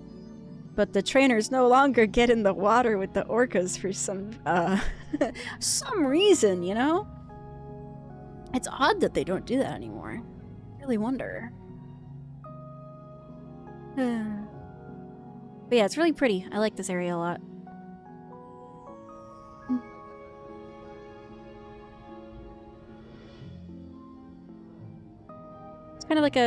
But the trainers no longer get in the water with the orcas for some, some reason, you know? It's odd that they don't do that anymore. I really wonder. But yeah, it's really pretty. I like this area a lot. It's kind of like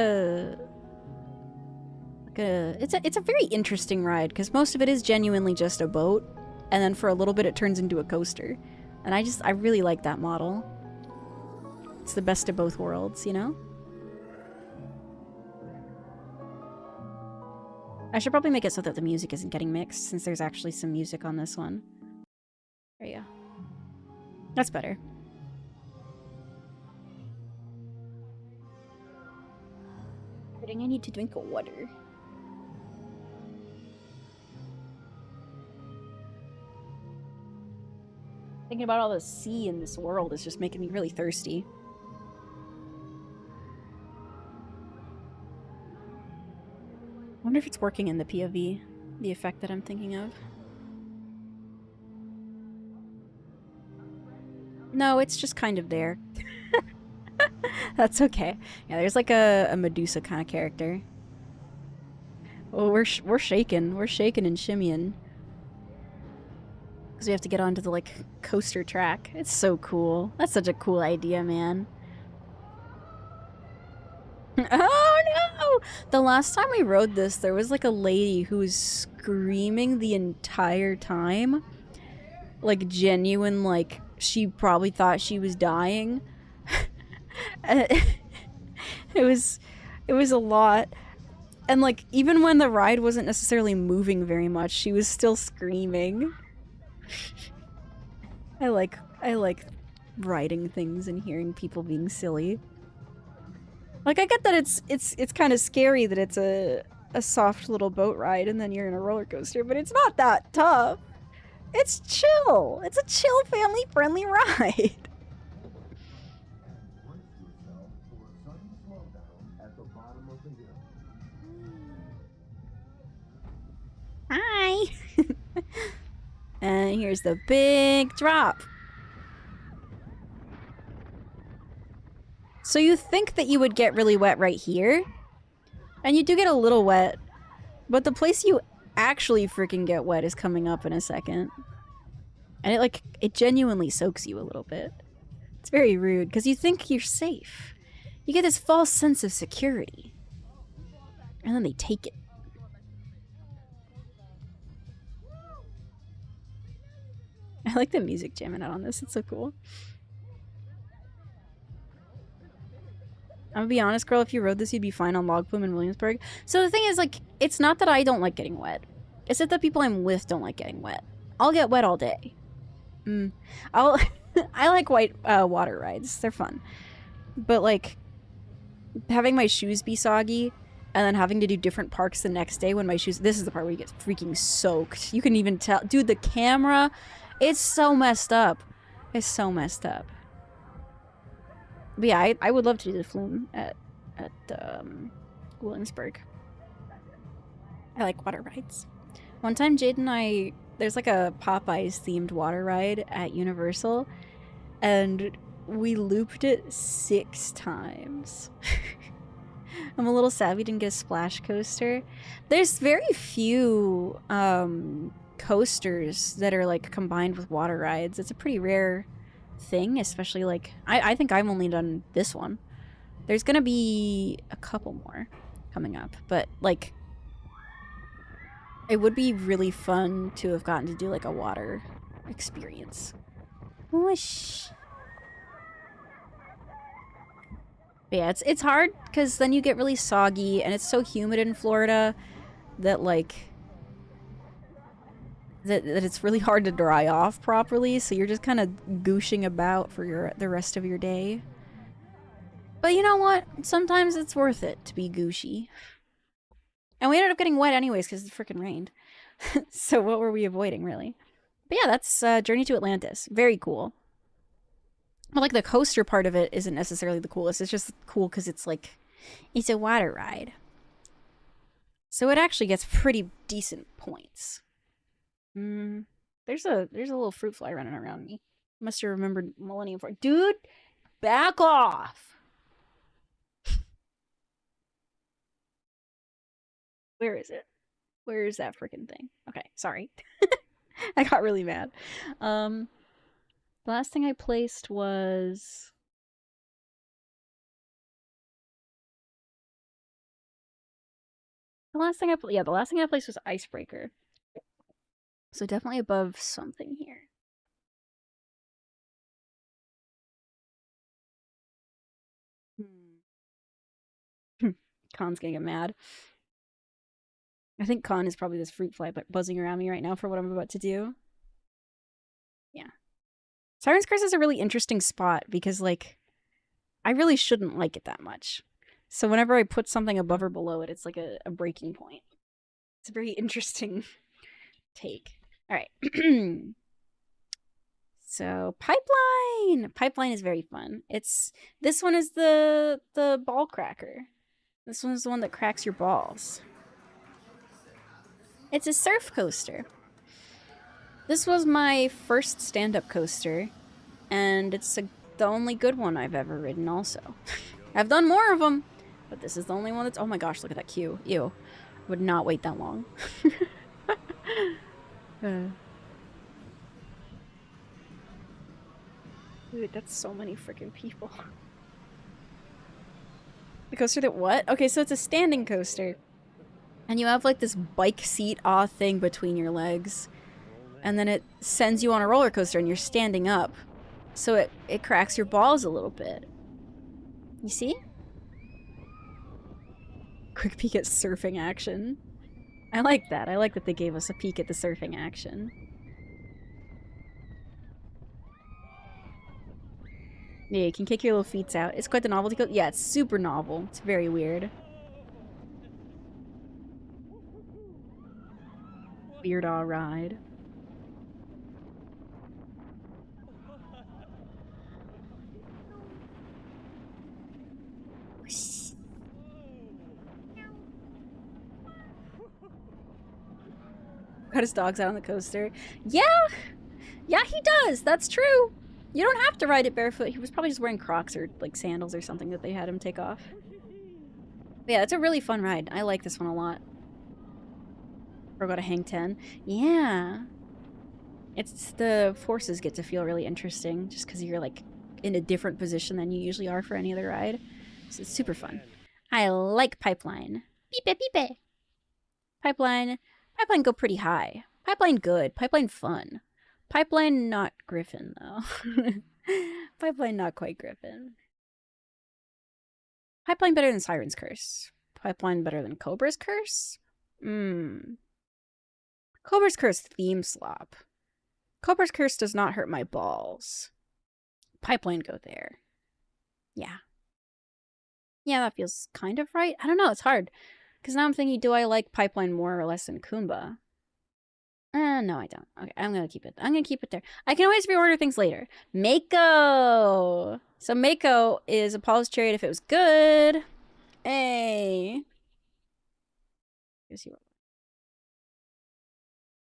it's a very interesting ride because most of it is genuinely just a boat, and then for a little bit it turns into a coaster. And I really like that model. It's the best of both worlds, you know? I should probably make it so that the music isn't getting mixed, since there's actually some music on this one. There you go. That's better. I think I need to drink water. Thinking about all the sea in this world is just making me really thirsty. I wonder if it's working in the POV, the effect that I'm thinking of. No, it's just kind of there. That's okay. Yeah, there's like a Medusa kind of character. Oh, we're shaking. We're shaking and shimmying. Because we have to get onto the, like, coaster track. It's so cool. That's such a cool idea, man. Oh, no! The last time we rode this, there was, like, a lady who was screaming the entire time. Like, genuine, like, she probably thought she was dying. It was a lot. And, like, even when the ride wasn't necessarily moving very much, she was still screaming. I like riding things and hearing people being silly. Like, I get that it's kind of scary that it's a soft little boat ride and then you're in a roller coaster, but it's not that tough. It's chill. It's a chill, family-friendly ride. Hi. And here's the big drop. So you think that you would get really wet right here, and you do get a little wet, but the place you actually freaking get wet is coming up in a second. And it genuinely soaks you a little bit. It's very rude, because you think you're safe. You get this false sense of security. And then they take it. I like the music jamming out on this. It's so cool. I'm gonna be honest, girl. If you rode this, you'd be fine on Log Flume in Williamsburg. So the thing is, like, it's not that I don't like getting wet. It's that the people I'm with don't like getting wet. I'll get wet all day. I like white water rides. They're fun. But, like, having my shoes be soggy and then having to do different parks the next day when my shoes... This is the part where you get freaking soaked. You can even tell... Dude, the camera... It's so messed up. It's so messed up. But yeah, I would love to do the flume at Williamsburg. I like water rides. One time, Jade and I... There's like a Popeyes themed water ride at Universal. And we looped it 6 times. I'm a little sad we didn't get a splash coaster. There's very few... coasters that are like combined with water rides. It's a pretty rare thing, especially like I think I've only done this one. There's gonna be a couple more coming up, but like it would be really fun to have gotten to do like a water experience. Whoosh. But yeah, it's hard because then you get really soggy and it's so humid in Florida that like that it's really hard to dry off properly, so you're just kind of gooshing about for the rest of your day. But you know what? Sometimes it's worth it to be gooshy. And we ended up getting wet anyways because it freaking rained. So what were we avoiding, really? But yeah, that's Journey to Atlantis. Very cool. But like the coaster part of it isn't necessarily the coolest. It's just cool because it's like, it's a water ride. So it actually gets pretty decent points. There's a little fruit fly running around me. Must have remembered Millennium Force. Dude, back off! Where is it? Where is that freaking thing? Okay, sorry. I got really mad. The last thing I placed was... the last thing I placed was Icebreaker. So definitely above something here. Khan's gonna get mad. I think Khan is probably this fruit fly buzzing around me right now for what I'm about to do. Yeah. Siren's Curse is a really interesting spot because, like, I really shouldn't like it that much. So whenever I put something above or below it, it's like a breaking point. It's a very interesting take. All right. So Pipeline. Pipeline is very fun. This one is the ball cracker. This one's the one that cracks your balls. It's a surf coaster. This was my first stand-up coaster, and it's the only good one I've ever ridden also. I've done more of them, but this is the only one that's... oh my gosh, look at that queue. Ew. I would not wait that long. Dude, that's so many freaking people. The coaster that what? Okay, so it's a standing coaster. And you have like this bike seat thing between your legs. And then it sends you on a roller coaster and you're standing up. So it cracks your balls a little bit. You see? Quick peek at surfing action. I like that. I like that they gave us a peek at the surfing action. Yeah, you can kick your little feet out. It's quite the novelty. Yeah, it's super novel. It's very weird. Weird all ride. Got his dogs out on the coaster. Yeah! Yeah, he does! That's true! You don't have to ride it barefoot. He was probably just wearing Crocs or like sandals or something that they had him take off. But yeah, it's a really fun ride. I like this one a lot. Or go to Hang 10. Yeah. It's the forces get to feel really interesting just because you're like in a different position than you usually are for any other ride. So it's super fun. I like Pipeline. Beep beep. Pipeline go pretty high. Pipeline good. Pipeline fun. Pipeline not Griffin though. Pipeline not quite Griffin. Pipeline better than Siren's Curse. Pipeline better than Cobra's Curse? Cobra's Curse theme slop. Cobra's Curse does not hurt my balls. Pipeline go there. Yeah. Yeah, that feels kind of right. I don't know, it's hard. Because now I'm thinking, do I like Pipeline more or less than Kumba? No, I don't. Okay, I'm gonna keep it. I'm gonna keep it there. I can always reorder things later. Mako! So Mako is Apollo's Chariot if it was good. Hey!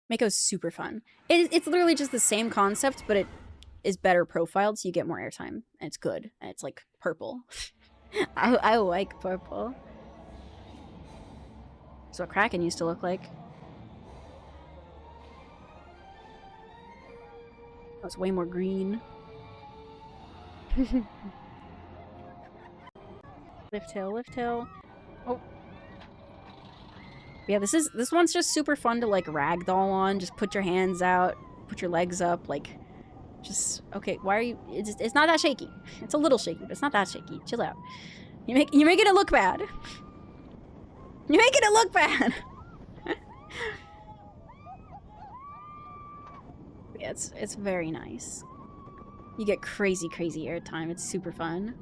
Mako's super fun. It's literally just the same concept, but it is better profiled, so you get more airtime. And it's good. And it's like purple. I like purple. That's what Kraken used to look like. Oh, it's way more green. Lift hill. Oh. Yeah, this one's just super fun to like ragdoll on. Just put your hands out, put your legs up, like, just, okay, why are you, it's not that shaky. It's a little shaky, but it's not that shaky. Chill out. You're making it look bad. You're making it look bad. Yeah, it's very nice. You get crazy airtime. It's super fun.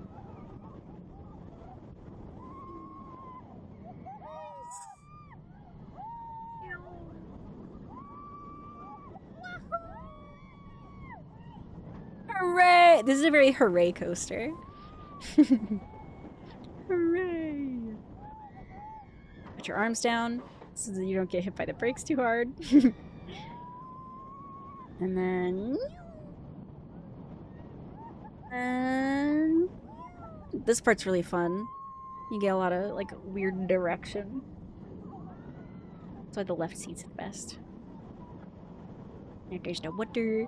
Hooray! This is a very hooray coaster. Hooray! Put your arms down so that you don't get hit by the brakes too hard. And then... And... This part's really fun. You get a lot of, like, weird direction. That's why the left seat's the best. There's no water.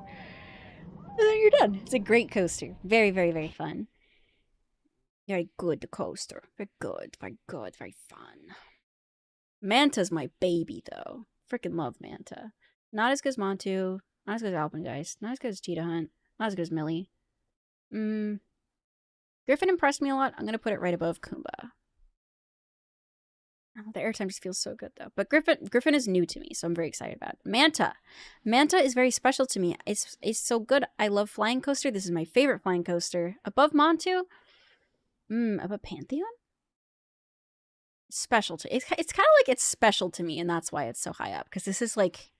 And then you're done. It's a great coaster. Very fun. Very good coaster. Very good, very fun. Manta's my baby, though. Freaking love Manta. Not as good as Montu. Not as good as Alpengeist. Not as good as Cheetah Hunt. Not as good as Millie. Griffin impressed me a lot. I'm gonna put it right above Kumba. Oh, the airtime just feels so good, though. But Griffin is new to me, so I'm very excited about it. Manta. Manta is very special to me. It's so good. I love Flying Coaster. This is my favorite Flying Coaster. Above Montu? Above Pantheon? Special to... It's kind of like it's special to me, and that's why it's so high up. Because this is like...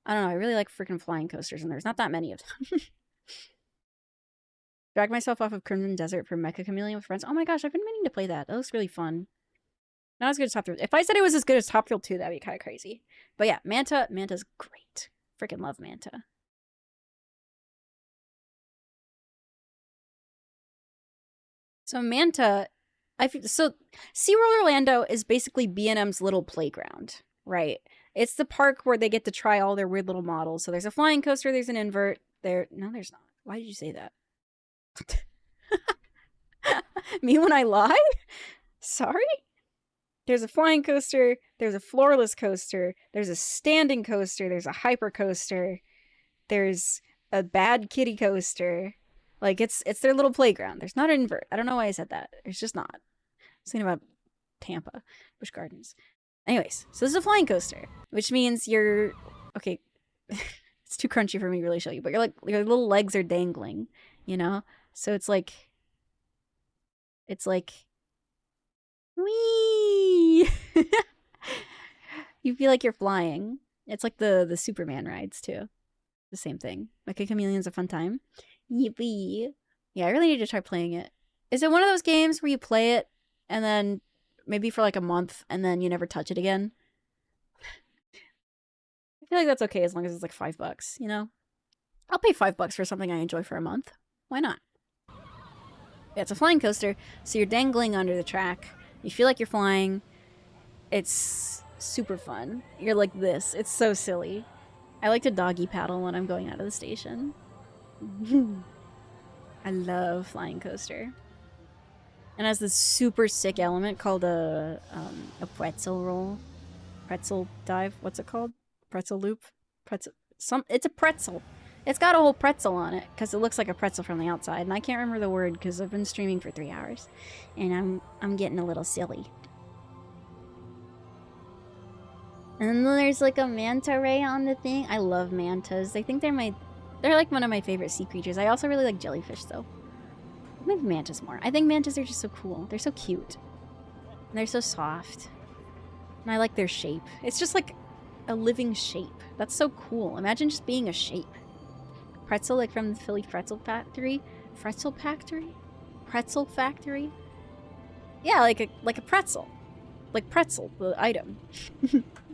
I don't know. I really like freaking Flying Coasters, and there's not that many of them. Drag myself off of Crimson Desert for Mecha Chameleon with friends. Oh my gosh, I've been meaning to play that. That looks really fun. Not as good as Top Thrill. If I said it was as good as Top Thrill 2, that'd be kind of crazy. But yeah, Manta's great. Freaking love Manta. So Manta, so SeaWorld Orlando is basically B&M's little playground, right? It's the park where they get to try all their weird little models. So there's a flying coaster, there's an invert. No, there's not. Why did you say that? Me when I lie? Sorry? There's a flying coaster, there's a floorless coaster, there's a standing coaster, there's a hyper coaster, there's a bad kitty coaster. Like, it's their little playground. There's not an invert. I don't know why I said that. It's just not. I was thinking about Tampa, Busch Gardens. Anyways, so this is a flying coaster, which means you're... Okay, it's too crunchy for me to really show you, but your little legs are dangling, you know? So it's like... Whee! You feel like you're flying. It's like the Superman rides, too. The same thing. Mecha Chameleon's a fun time. Yippee. Yeah, I really need to try playing it. Is it one of those games where you play it, and then maybe for like a month, and then you never touch it again? I feel like that's okay as long as it's like $5, you know? I'll pay $5 for something I enjoy for a month. Why not? Yeah, it's a flying coaster, so you're dangling under the track. You feel like you're flying. It's super fun. You're like this. It's so silly. I like to doggy paddle when I'm going out of the station. I love flying coaster. And has this super sick element called a pretzel roll. Pretzel dive. What's it called? Pretzel loop? It's a pretzel. It's got a whole pretzel on it because it looks like a pretzel from the outside, and I can't remember the word because I've been streaming for 3 hours, and I'm getting a little silly. And then there's like a manta ray on the thing. I love mantas. I think they're like one of my favorite sea creatures. I also really like jellyfish though. Maybe mantas more. I think mantas are just so cool. They're so cute. And they're so soft. And I like their shape. It's just like a living shape. That's so cool. Imagine just being a shape. Pretzel, like from the Philly Pretzel Factory. Pretzel Factory? Pretzel Factory? Yeah, like a pretzel. Like pretzel, the item.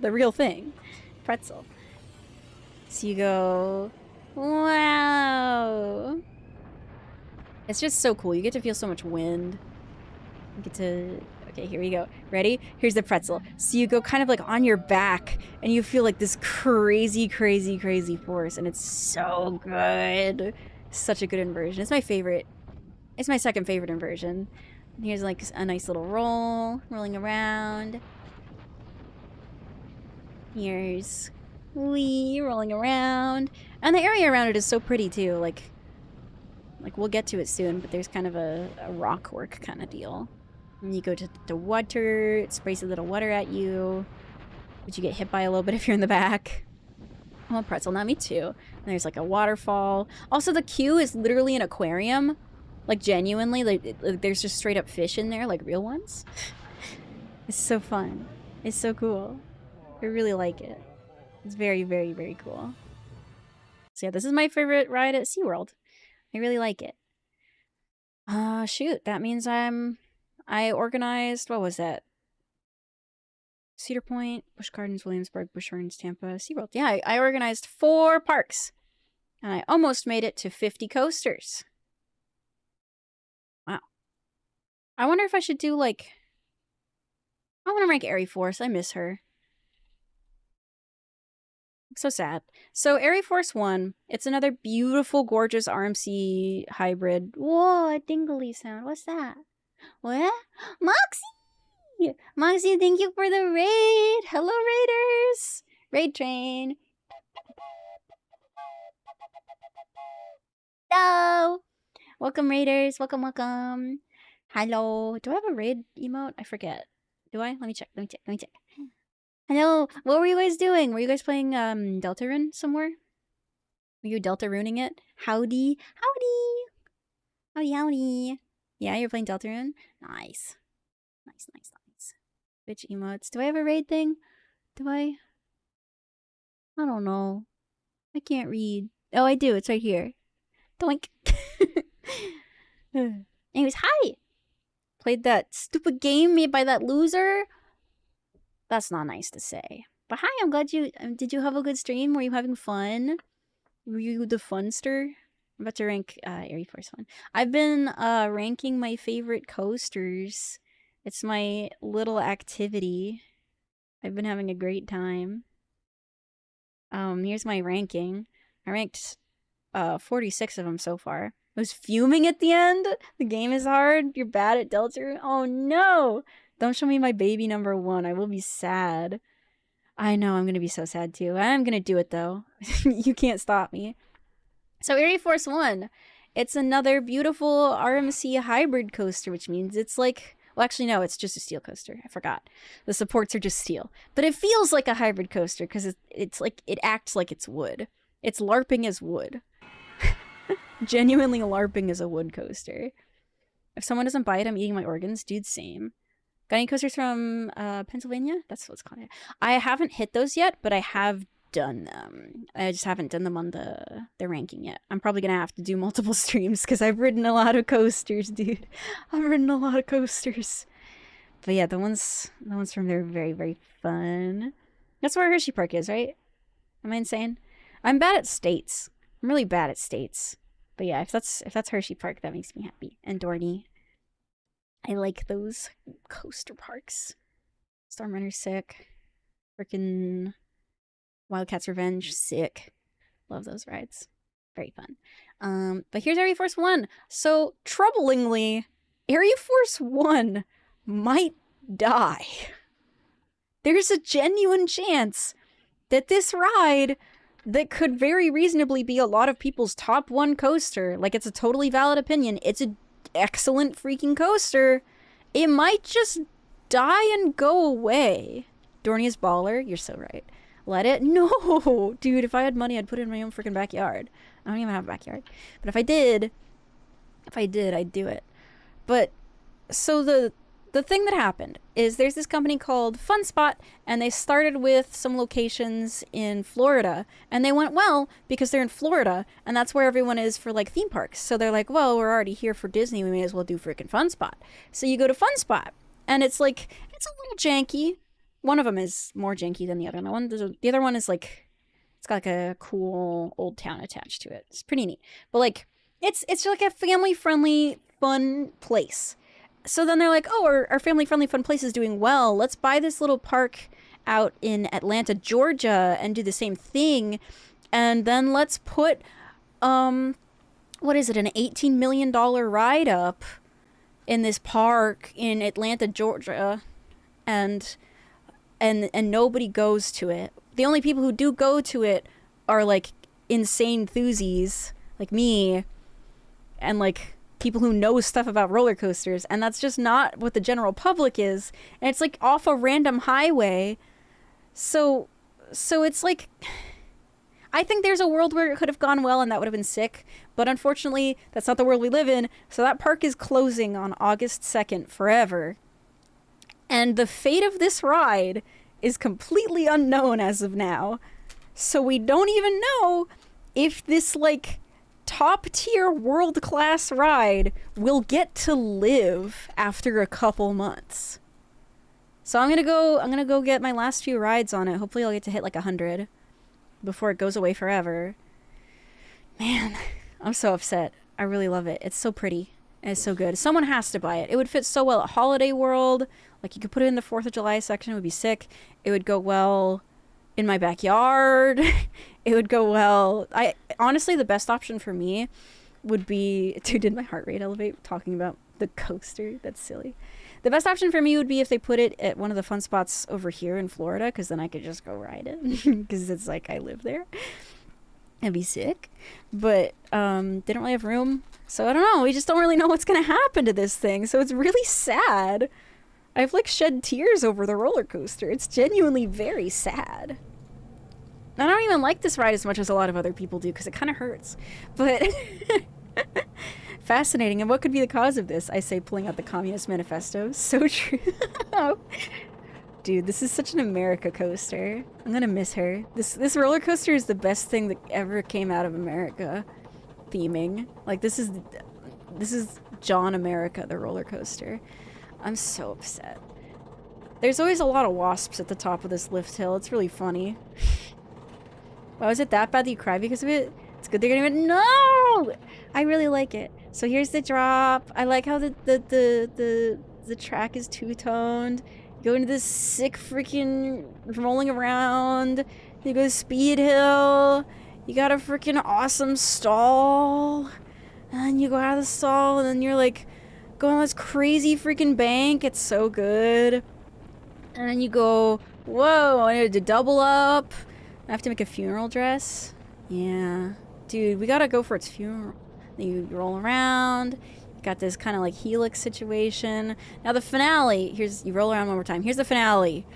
The real thing. Pretzel. So you go, wow. It's just so cool. You get to feel so much wind. You get to... Okay, here we go. Ready? Here's the pretzel. So you go kind of like on your back, and you feel like this crazy force, and it's so good. Such a good inversion. It's my favorite. It's my second favorite inversion. Here's like a nice little roll, rolling around. Here's wee, rolling around. And the area around it is so pretty too. Like we'll get to it soon, but there's kind of a rock work kind of deal. And you go to the water, it sprays a little water at you, which you get hit by a little bit if you're in the back. I want pretzel, not me too. And there's like a waterfall. Also, the queue is literally an aquarium. Like genuinely, like there's just straight up fish in there, like real ones. It's so fun. It's so cool. I really like it. It's very, very, very cool. So yeah, this is my favorite ride at SeaWorld. I really like it. Shoot, that means I organized, what was that? Cedar Point, Busch Gardens, Williamsburg, Busch Gardens, Tampa, SeaWorld. Yeah, I organized 4 parks. And I almost made it to 50 coasters. Wow. I wonder if I should do like... I want to rank Airy Force. I miss her. I'm so sad. So Airy Force 1, it's another beautiful, gorgeous RMC hybrid. Whoa, a dingly sound. What's that? What? Moxie! Moxie, thank you for the raid! Hello, raiders! Raid train. Hello! Welcome, raiders. Welcome, welcome. Hello. Do I have a raid emote? I forget. Do I? Let me check. Hello. What were you guys doing? Were you guys playing Deltarune somewhere? Were you Deltaruning it? Howdy. Howdy. Yeah, you're playing Deltarune? Nice. Nice. Which emotes? Do I have a raid thing? Do I? I don't know. I can't read. Oh, I do. It's right here. Doink. Anyways, hi! Played that stupid game made by that loser? That's not nice to say. But hi, I'm glad you... did you have a good stream? Were you having fun? Were you the funster? I'm about to rank Airy Force 1. I've been ranking my favorite coasters. It's my little activity. I've been having a great time. Here's my ranking. I ranked 46 of them so far. I was fuming at the end. The game is hard. You're bad at Delta. Oh no! Don't show me my baby number 1. I will be sad. I know, I'm gonna be so sad too. I'm gonna do it though. You can't stop me. So Airy Force 1. It's another beautiful RMC hybrid coaster, which means it's like... Well, actually, no, it's just a steel coaster. I forgot. The supports are just steel. But it feels like a hybrid coaster because it's like... It acts like it's wood. It's LARPing as wood. Genuinely LARPing as a wood coaster. If someone doesn't buy it, I'm eating my organs. Dude, same. Got any coasters from Pennsylvania? That's what it's called. I haven't hit those yet, but I have done them. I just haven't done them on the ranking yet. I'm probably gonna have to do multiple streams because I've ridden a lot of coasters, dude. I've ridden a lot of coasters. But yeah, the ones from there are very, very fun. That's where Hershey Park is, right? Am I insane? I'm bad at states. I'm really bad at states. But yeah, if that's Hershey Park, that makes me happy. And Dorney. I like those coaster parks. Storm Runner's sick. Frickin' Wildcat's Revenge, sick. Love those rides. Very fun. But here's Airy Force 1. So, troublingly, Airy Force 1 might die. There's a genuine chance that this ride that could very reasonably be a lot of people's top 1 coaster, like it's a totally valid opinion, it's an excellent freaking coaster, it might just die and go away. Dorney is baller, you're so right. Let it? No! Dude, if I had money, I'd put it in my own freaking backyard. I don't even have a backyard. But if I did, I'd do it. But, so the thing that happened is there's this company called Fun Spot, and they started with some locations in Florida, and they went well because they're in Florida, and that's where everyone is for like theme parks. So they're like, well, we're already here for Disney, we may as well do freaking Fun Spot. So you go to Fun Spot, and it's like, it's a little janky. One of them is more janky than the other one. The other one is like, it's got like a cool old town attached to it. It's pretty neat. But like, it's like a family-friendly, fun place. So then they're like, oh, our family-friendly fun place is doing well. Let's buy this little park out in Atlanta, Georgia, and do the same thing. And then let's put, what is it, an $18 million ride up in this park in Atlanta, Georgia. And nobody goes to it. The only people who do go to it are like insane enthusiasts like me and like people who know stuff about roller coasters, and that's just not what the general public is. And it's like off a random highway. So it's like I think there's a world where it could have gone well and that would have been sick, but unfortunately, that's not the world we live in. So that park is closing on August 2nd forever. And the fate of this ride is completely unknown as of now. So we don't even know if this like top tier world class ride will get to live after a couple months. So I'm gonna go get my last few rides on it. Hopefully I'll get to hit like 100 before it goes away forever. Man, I'm so upset. I really love it. It's so pretty. And it's so good. Someone has to buy it. It would fit so well at Holiday World. Like you could put it in the 4th of July section. It would be sick. It would go well in my backyard. It would go well. Honestly, the best option for me would be, dude, did my heart rate elevate talking about the coaster? That's silly. The best option for me would be if they put it at one of the fun spots over here in Florida, because then I could just go ride it, because it's like I live there. It'd be sick. But they don't really have room, so I don't know. We just don't really know what's gonna happen to this thing, so it's really sad. I've like shed tears over the roller coaster. It's genuinely very sad. I don't even like this ride as much as a lot of other people do, because it kind of hurts. But fascinating. And what could be the cause of this? I say, pulling out the Communist Manifesto. So true. Dude, this is such an America coaster. I'm gonna miss her. This roller coaster is the best thing that ever came out of America theming. Like this is John America, the roller coaster. I'm so upset. There's always a lot of wasps at the top of this lift hill. It's really funny. Wow, is it that bad that you cry because of it? It's good they're gonna even— No! I really like it. So here's the drop. I like how the track is two-toned. You go into this sick freaking rolling around. You go to Speed Hill. You got a freaking awesome stall. And then you go out of the stall and then you're like going on this crazy freaking bank. It's so good. And then you go, whoa, I need to double up. I have to make a funeral dress. Yeah. Dude, we gotta go for its funeral. Then you roll around. You got this kind of like helix situation. Now the finale. You roll around one more time. Here's the finale.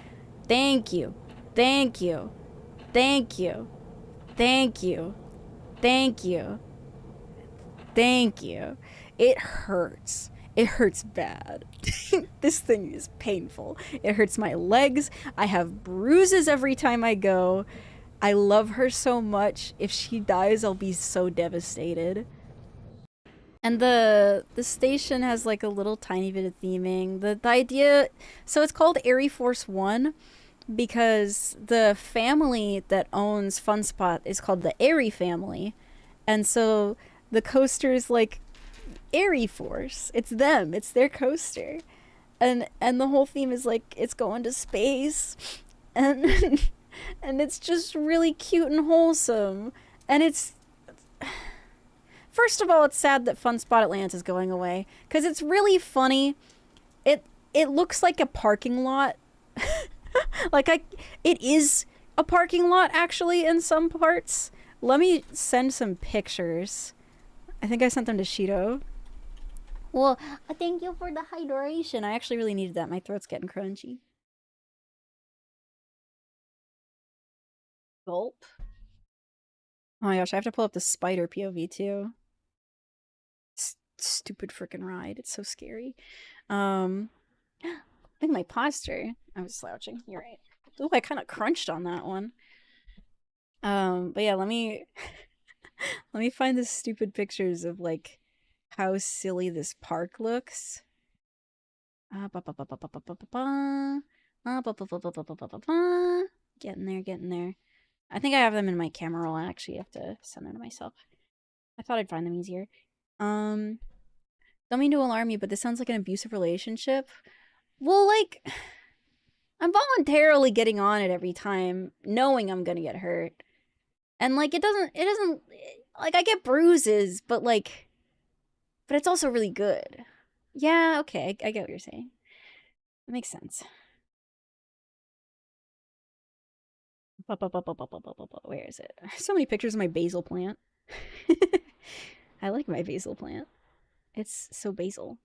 Thank you. Thank you. Thank you. Thank you. Thank you. Thank you. It hurts. It hurts bad. This thing is painful. It hurts my legs. I have bruises every time I go. I love her so much. If she dies, I'll be so devastated. And the station has like a little tiny bit of theming. The idea, so it's called Airy Force 1 because the family that owns Fun Spot is called the Airy family. And so the coaster is like Airy Force. It's them. It's their coaster. And the whole theme is like it's going to space. And and it's just really cute and wholesome. And it's— first of all, it's sad that Fun Spot Atlantis is going away. Because it's really funny. It looks like a parking lot. It is a parking lot, actually, in some parts. Let me send some pictures. I think I sent them to Shido. Well, thank you for the hydration. I actually really needed that. My throat's getting crunchy. Gulp. Oh my gosh, I have to pull up the spider POV too. Stupid freaking ride. It's so scary. I think my posture— I was slouching. You're right. Ooh, I kind of crunched on that one. But yeah, let me let me find the stupid pictures of like how silly this park looks. Getting there, getting there. I think I have them in my camera roll. I actually have to send them to myself. I thought I'd find them easier. Don't mean to alarm you, but this sounds like an abusive relationship. Well, like, I'm voluntarily getting on it every time, knowing I'm gonna get hurt. And like, it doesn't, like, I get bruises, but like, but it's also really good. Yeah, okay, I get what you're saying. It makes sense. Where is it? So many pictures of my basil plant. I like my basil plant. It's so basil.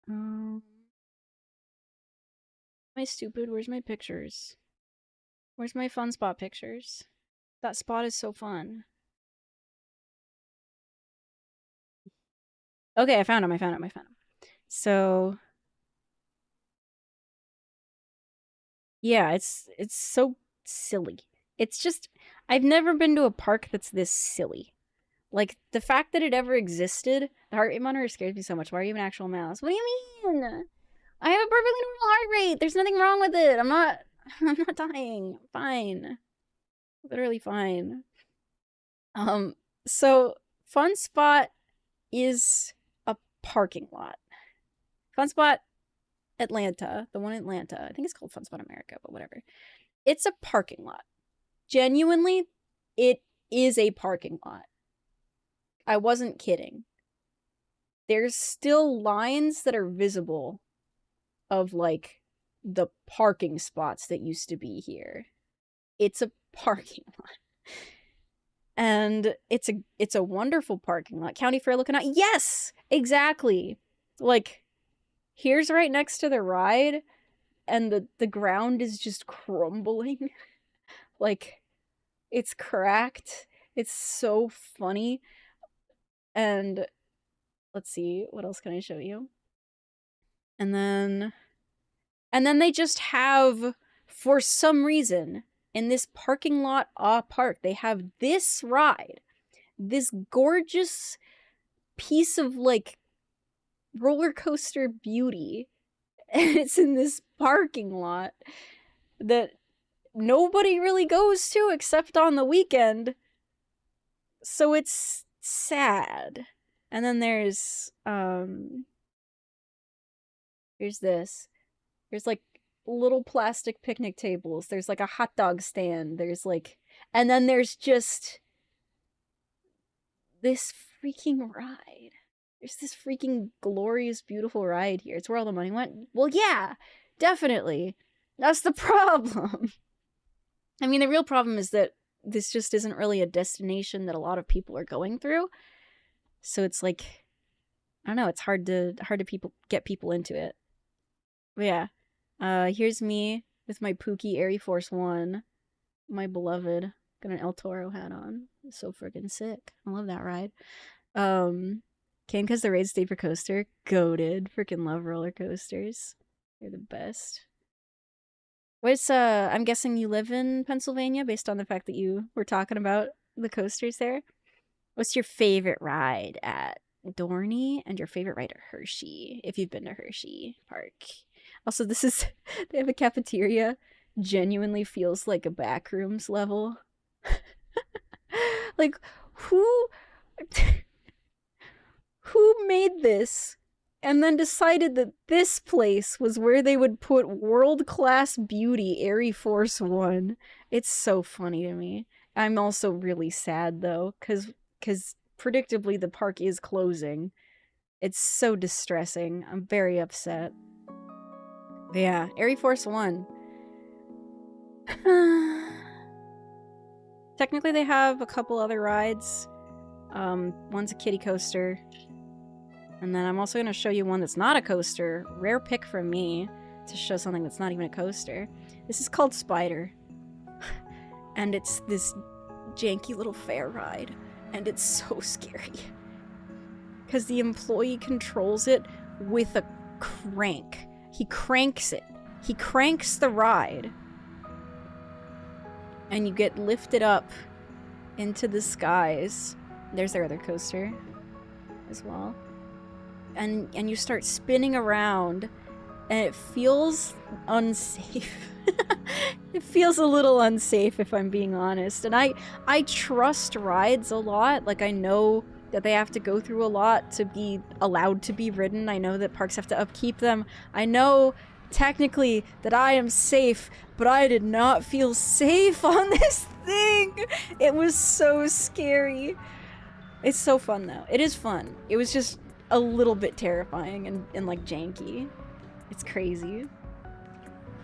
Am I stupid? Where's my pictures? Where's my fun spot pictures? That spot is so fun. Okay, I found him. So yeah, it's so silly. It's just I've never been to a park that's this silly. Like the fact that it ever existed, the heart rate monitor scares me so much. Why are you an actual mouse? What do you mean? I have a perfectly normal heart rate. There's nothing wrong with it. I'm not dying. Fine. Literally fine. So Fun Spot is a parking lot. Fun Spot Atlanta, the one in Atlanta. I think it's called Fun Spot America, but whatever. It's a parking lot. Genuinely, it is a parking lot. I wasn't kidding. There's still lines that are visible of like the parking spots that used to be here. It's a parking lot. And it's a wonderful parking lot. County Fair looking out. Yes, exactly. Like, here's right next to the ride, and the ground is just crumbling. Like, it's cracked. It's so funny. And let's see, what else can I show you? And then they just have, for some reason, in this parking lot park, they have this ride, this gorgeous piece of like roller coaster beauty, and it's in this parking lot that nobody really goes to except on the weekend. So it's sad. And then there's here's this. There's like little plastic picnic tables. There's like a hot dog stand. There's like, and then there's just this freaking ride. There's this freaking glorious, beautiful ride here. It's where all the money went. Well, yeah, definitely. That's the problem. I mean, the real problem is that this just isn't really a destination that a lot of people are going through. So it's like, I don't know, it's hard to get people into it. But yeah. Here's me with my Pookie Air Force One, my beloved. Got an El Toro hat on. It's so freaking sick. I love that ride. Came because the raid stayed for coaster. Goated. Freaking love roller coasters. They're the best. Where's I'm guessing you live in Pennsylvania based on the fact that you were talking about the coasters there. What's your favorite ride at Dorney and your favorite ride at Hershey, if you've been to Hershey Park? Also, they have a cafeteria. Genuinely feels like a backrooms level. Like, who made this and then decided that this place was where they would put world-class beauty Air Force One? It's so funny to me. I'm also really sad, though, because predictably the park is closing. It's so distressing. I'm very upset. But yeah, Air Force One. Technically, they have a couple other rides. One's a kiddie coaster. And then I'm also going to show you one that's not a coaster. Rare pick from me to show something that's not even a coaster. This is called Spider. And it's this janky little fair ride. And it's so scary. Because the employee controls it with a crank. He cranks it. He cranks the ride. And you get lifted up into the skies. There's their other coaster as well. And you start spinning around, and it feels unsafe. It feels a little unsafe, if I'm being honest. And I trust rides a lot. Like, I know that they have to go through a lot to be allowed to be ridden. I know that parks have to upkeep them. I know technically that I am safe, but I did not feel safe on this thing. It was so scary. It's so fun, though. It is fun. It was just a little bit terrifying and like janky. It's crazy.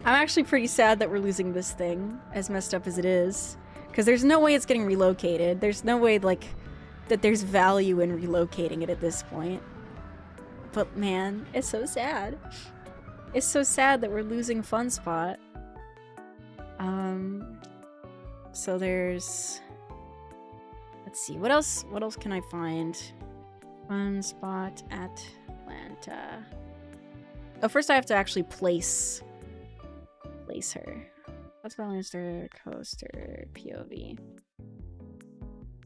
I'm actually pretty sad that we're losing this thing, as messed up as it is. Because there's no way it's getting relocated. There's no way, like, that there's value in relocating it at this point. But man, it's so sad. It's so sad that we're losing Fun Spot. So there's... Let's see, what else can I find? Fun Spot Atlanta. Oh, first I have to actually place her. What's Lannister Coaster POV?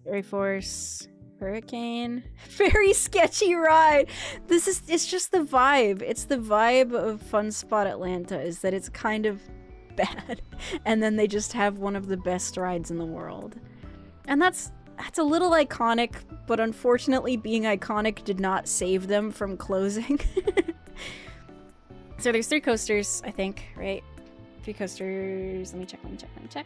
Fairy Force, Hurricane. Very sketchy ride. It's just the vibe. It's the vibe of Fun Spot Atlanta, is that it's kind of bad. And then they just have one of the best rides in the world. And that's a little iconic, but unfortunately being iconic did not save them from closing. So there's 3 coasters, I think, right? 3 coasters. Let me check.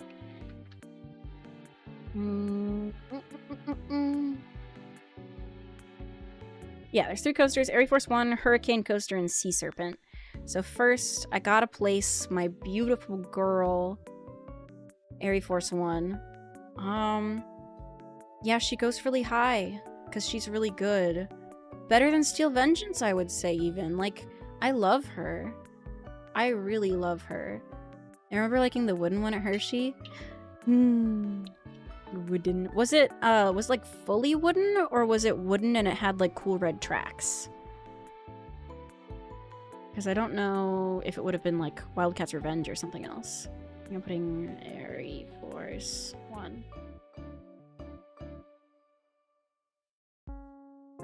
Yeah, there's 3 coasters. Airy Force 1, Hurricane Coaster, and Sea Serpent. So first, I gotta place my beautiful girl, Airy Force 1. Yeah, she goes really high, because she's really good. Better than Steel Vengeance, I would say, even. Like, I love her. I really love her. I remember liking the wooden one at Hershey. Wooden. Was it like fully wooden, or was it wooden and it had like cool red tracks? Because I don't know if it would have been like Wildcat's Revenge or something else. I think I'm putting Airy Force 1.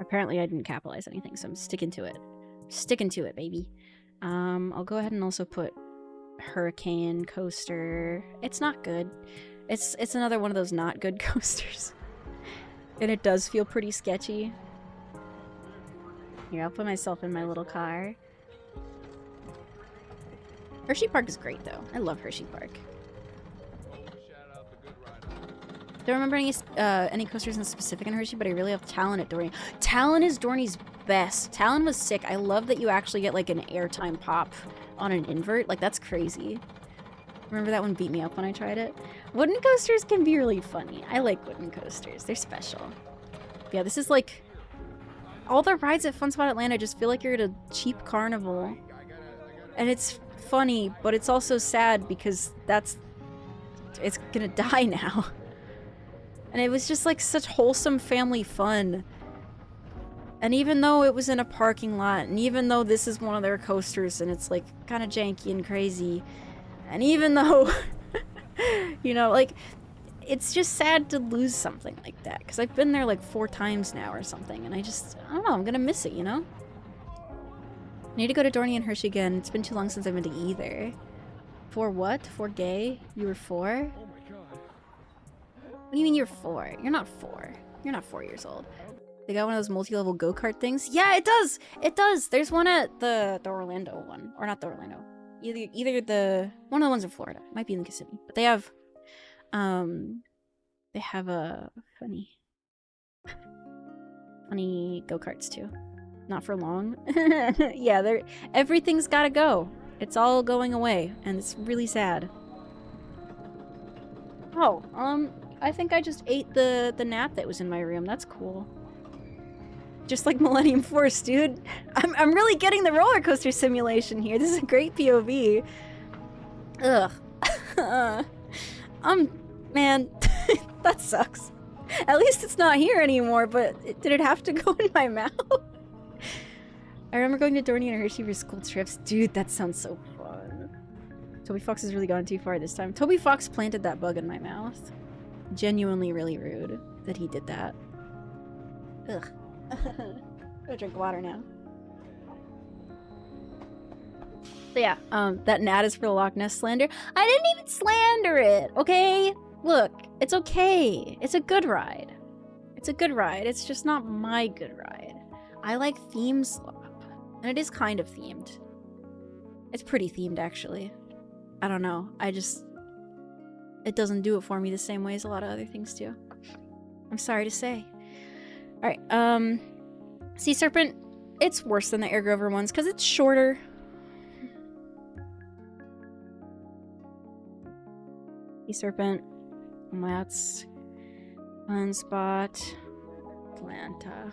Apparently I didn't capitalize anything, so I'm sticking to it. Sticking to it, baby. I'll go ahead and also put Hurricane Coaster. It's not good. It's another one of those not good coasters. And it does feel pretty sketchy. Here, I'll put myself in my little car. Hershey Park is great, though. I love Hershey Park. Don't remember any coasters in specific in Hershey, but I really love Talon at Dorney. Talon is Dorney's best. Talon was sick. I love that you actually get like an airtime pop on an invert. Like, that's crazy. Remember that one beat me up when I tried it? Wooden coasters can be really funny. I like wooden coasters. They're special. Yeah, this is like... all the rides at Fun Spot Atlanta just feel like you're at a cheap carnival. And it's funny, but it's also sad because it's gonna die now. And it was just like such wholesome family fun. And even though it was in a parking lot, and even though this is one of their coasters and it's like kind of janky and crazy, and even though, you know, like, it's just sad to lose something like that. Because I've been there like 4 times now or something, and I don't know, I'm gonna miss it, you know? I need to go to Dorney and Hershey again. It's been too long since I've been to either. For what? For gay? You were 4? What do you mean you're 4? You're not 4. You're not 4 years old. They got one of those multi-level go-kart things? Yeah, it does! It does! There's one at the Orlando one. Or not the Orlando. Either the... one of the ones in Florida. It might be in Kissimmee. But they have... they have a... funny go-karts too. Not for long. Yeah, everything's gotta go. It's all going away. And it's really sad. Oh, I think I just ate the gnat that was in my room. That's cool. Just like Millennium Force, dude. I'm really getting the roller coaster simulation here. This is a great POV. Ugh. Man, that sucks. At least it's not here anymore, but did it have to go in my mouth? I remember going to Dorney and Hershey for school trips. Dude, that sounds so fun. Toby Fox has really gone too far this time. Toby Fox planted that bug in my mouth. Genuinely really rude that he did that. Ugh. I'm gonna drink water now. So yeah, that gnat is for the Loch Ness slander. I didn't even slander it, okay? Look, it's okay. It's a good ride. It's a good ride. It's just not my good ride. I like theme slop. And it is kind of themed. It's pretty themed, actually. I don't know. It doesn't do it for me the same way as a lot of other things do. I'm sorry to say. Alright, Sea Serpent, it's worse than the Air Grover ones because it's shorter. serpent. That's fun spot. Atlanta.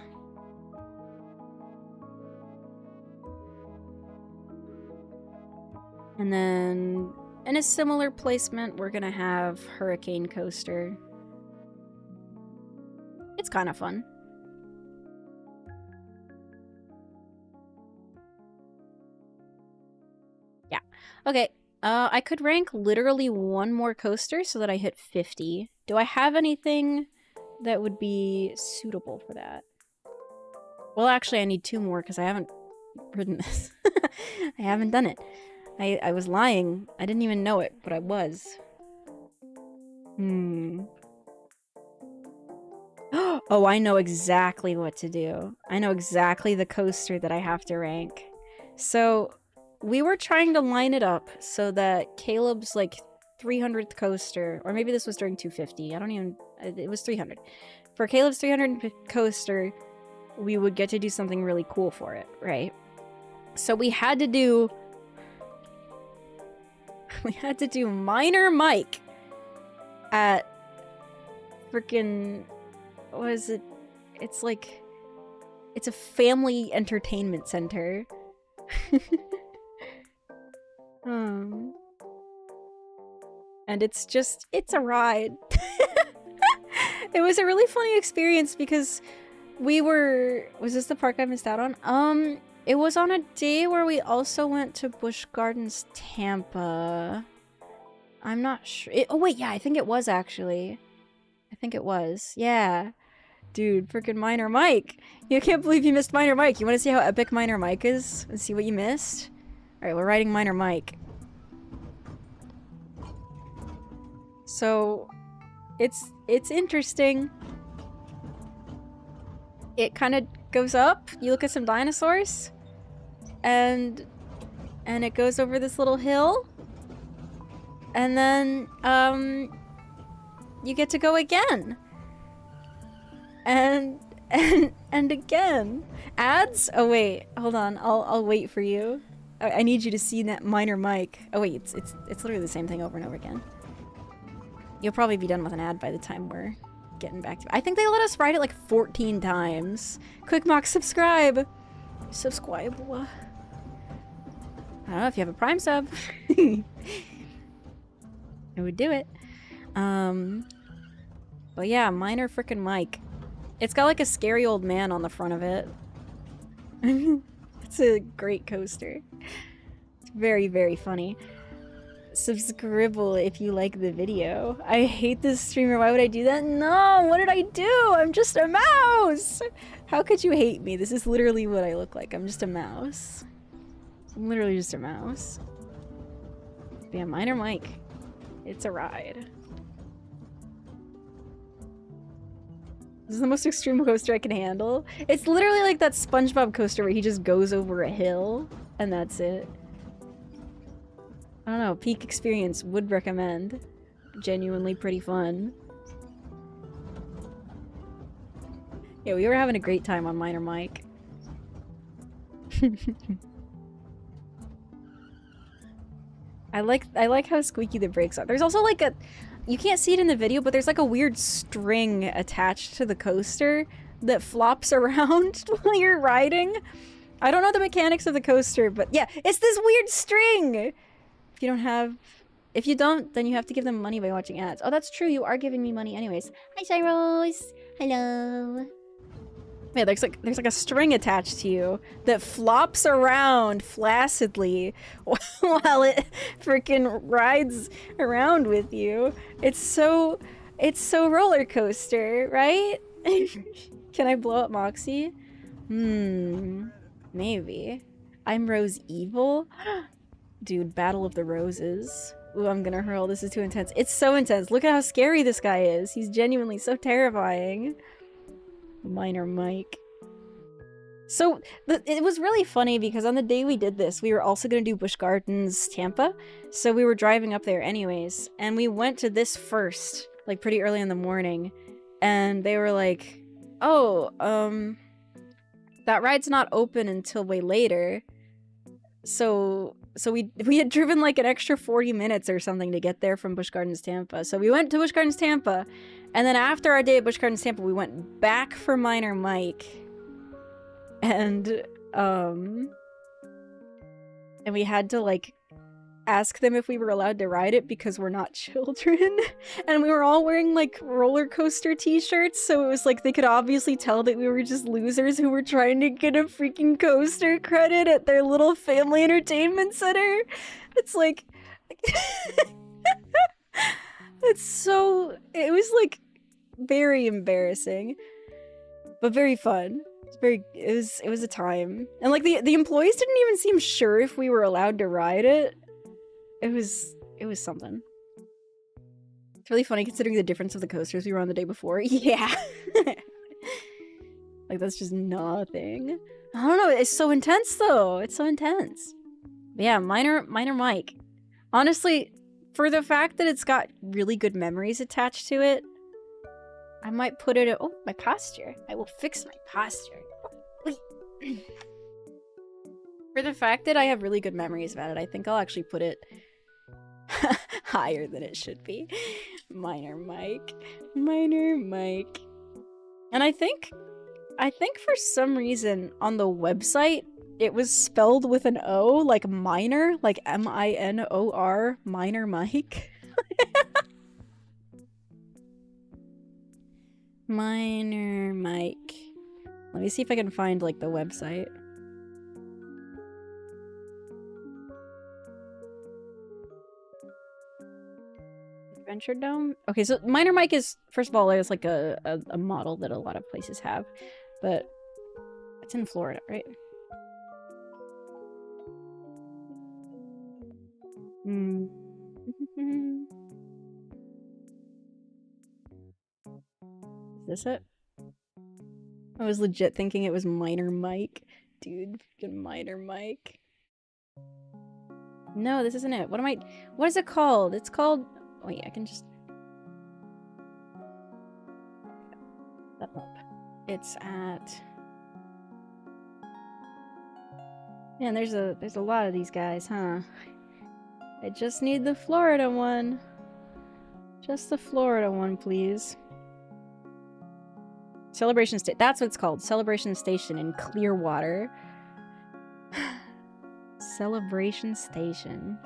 And then in a similar placement, we're gonna have Hurricane Coaster. It's kind of fun. Yeah. Okay. I could rank literally one more coaster so that I hit 50. Do I have anything that would be suitable for that? Well, actually, I need 2 more because I haven't ridden this. I haven't done it. I was lying. I didn't even know it, but I was. Oh, I know exactly what to do. I know exactly the coaster that I have to rank. So, we were trying to line it up so that Caleb's, like, 300th coaster, or maybe this was during 250, I don't even... It was 300. For Caleb's 300th coaster, we would get to do something really cool for it, right? So we had to do... We had to do Minor Mike at freaking... What is it? It's like... It's a family entertainment center. And it's just... It's a ride. It was a really funny experience because we were... Was this the park I missed out on? It was on a day where we also went to Busch Gardens Tampa. I'm not sure. Oh, wait, yeah, I think it was actually. I think it was. Yeah. Dude, freaking Minor Mike. You can't believe you missed Minor Mike. You want to see how epic Minor Mike is? And see what you missed? Alright, we're riding Minor Mike. So, it's interesting. It kind of goes up, you look at some dinosaurs, and it goes over this little hill, and then you get to go again, and again. Ads? Oh wait, hold on, I'll wait for you. I need you to see that Minor Mike. Oh wait, it's literally the same thing over and over again. You'll probably be done with an ad by the time we're getting back to it. I think they let us ride it like 14 times. Quick Mock, subscribe! Subscribe. I don't know if you have a Prime sub. I would do it. But yeah, Minor frickin' Mike. It's got like a scary old man on the front of it. It's a great coaster. It's very, very funny. Subscribble if you like the video. I hate this streamer. Why would I do that? No! What did I do? I'm just a mouse! How could you hate me? This is literally what I look like. I'm just a mouse. I'm literally just a mouse. But yeah, Minor Mike. It's a ride. This is the most extreme coaster I can handle. It's literally like that SpongeBob coaster where he just goes over a hill and that's it. I don't know, peak experience, would recommend. Genuinely pretty fun. Yeah, we were having a great time on Minor Mike. I like how squeaky the brakes are. There's also like a... You can't see it in the video, but there's like a weird string attached to the coaster that flops around while you're riding. I don't know the mechanics of the coaster, but yeah, it's this weird string! If you don't, then you have to give them money by watching ads. Oh, that's true. You are giving me money anyways. Hi, Cyrus. Hello. Yeah, there's like a string attached to you that flops around flaccidly while it freaking rides around with you. It's so roller coaster, right? Can I blow up Moxie? Maybe. I'm Rose Evil? Dude, Battle of the Roses. Ooh, I'm gonna hurl. This is too intense. It's so intense. Look at how scary this guy is. He's genuinely so terrifying. Minor Mike. So, it was really funny because on the day we did this, we were also gonna do Busch Gardens Tampa. So we were driving up there anyways. And we went to this first, like pretty early in the morning. And they were like, oh, that ride's not open until way later. So we had driven like an extra 40 minutes or something to get there from Busch Gardens Tampa. So we went to Busch Gardens Tampa, and then after our day at Busch Gardens Tampa, we went back for Minor Mike, and we had to like ask them if we were allowed to ride it because we're not children. And we were all wearing like roller coaster t-shirts, so it was like they could obviously tell that we were just losers who were trying to get a freaking coaster credit at their little family entertainment center. It's like it was like very embarrassing but very fun. It was a time. And like the employees didn't even seem sure if we were allowed to ride it. It was something. It's really funny considering the difference of the coasters we were on the day before. Yeah. Like that's just nothing. I don't know, it's so intense though. It's so intense. But yeah, Minor Mike. Honestly, for the fact that it's got really good memories attached to it, I might put it at, oh, my posture. I will fix my posture. For the fact that I have really good memories about it, I think I'll actually put it higher than it should be. Minor Mike. Minor Mike. And I think for some reason on the website, it was spelled with an O, like minor, like M-I-N-O-R, Minor Mike. Minor Mike. Let me see if I can find like the website. Adventure Dome? Okay, so Minor Mike is, first of all, it's like a model that a lot of places have, but it's in Florida, right? Is this it? I was legit thinking it was Minor Mike. Dude, freaking Minor Mike. No, this isn't it. What is it called? It's called, wait, I can just that up. It's at, man, there's a lot of these guys, huh? I just need the Florida one. Just the Florida one, please. Celebration Station. That's what it's called. Celebration Station in Clearwater. Celebration Station.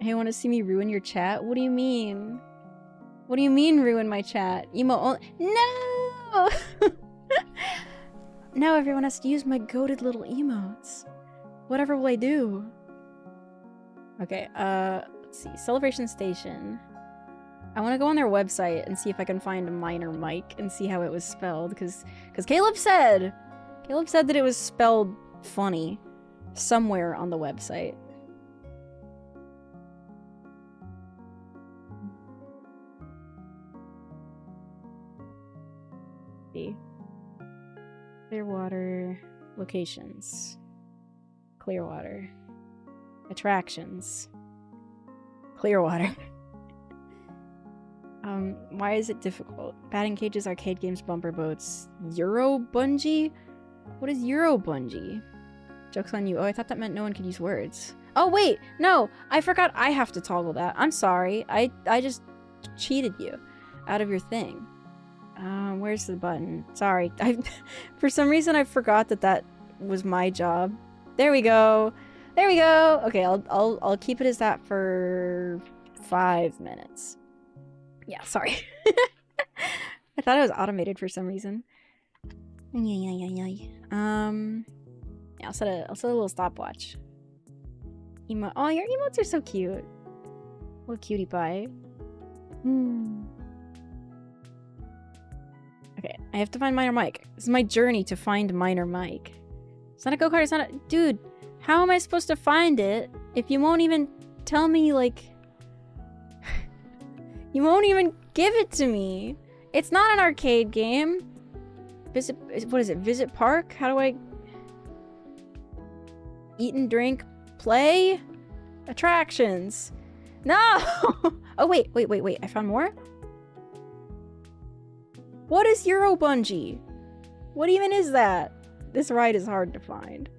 Hey, want to see me ruin your chat? What do you mean? What do you mean ruin my chat? Emo only. No! Now everyone has to use my goated little emotes. Whatever will I do? Okay, let's see. Celebration Station. I want to go on their website and see if I can find Minor Mike and see how it was spelled, because Caleb said that it was spelled funny somewhere on the website. See. Clearwater locations. Clearwater. Attractions. Clearwater. Why is it difficult? Batting cages, arcade games, bumper boats. Euro bungee? What is Euro bungee? Joke's on you. Oh, I thought that meant no one could use words. Oh, wait! No! I forgot I have to toggle that. I'm sorry. I just cheated you out of your thing. Where's the button? Sorry. For some reason, I forgot that was my job. There we go! There we go! Okay, I'll keep it as that for 5 minutes. Yeah, sorry. I thought it was automated for some reason. Yeah, I'll set a little stopwatch. Oh, your emotes are so cute. Little cutie pie. Okay, I have to find Minor Mike. This is my journey to find Minor Mike. It's not a go-kart, it's not a... Dude, how am I supposed to find it if you won't even tell me, like... You won't even give it to me. It's not an arcade game. What is it? Visit Park? How do I... Eat and drink? Play? Attractions. No! Oh, wait. I found more? What is Euro Bungee? What even is that? This ride is hard to find.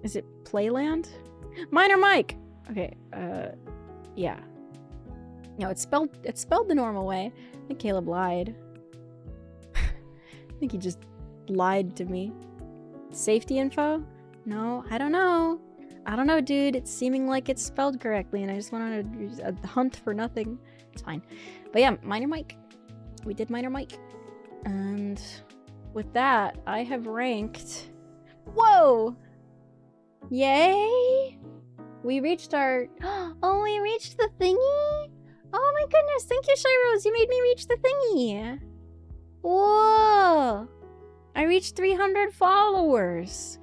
Is it Playland? Minor Mike! Okay, yeah. No, it's spelled the normal way. I think Caleb lied. I think he just lied to me. Safety info? No, I don't know. I don't know, dude. It's seeming like it's spelled correctly, and I just went on a hunt for nothing. It's fine. But yeah, Minor Mike. We did Minor Mike. And with that, I have ranked... Whoa! Yay! We reached our... Oh, we reached the thingy? Oh my goodness, thank you, Shyrose. You made me reach the thingy. Whoa! I reached 300 followers.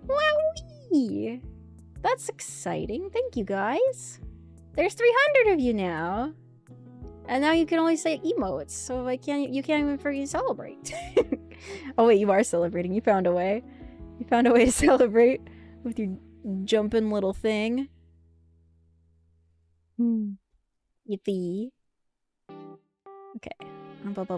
Wowee! That's exciting. Thank you, guys. There's 300 of you now. And now you can only say emotes, so you can't even freaking celebrate. Oh wait, you are celebrating. You found a way. You found a way to celebrate with your jumping little thing. Yippee. Okay. What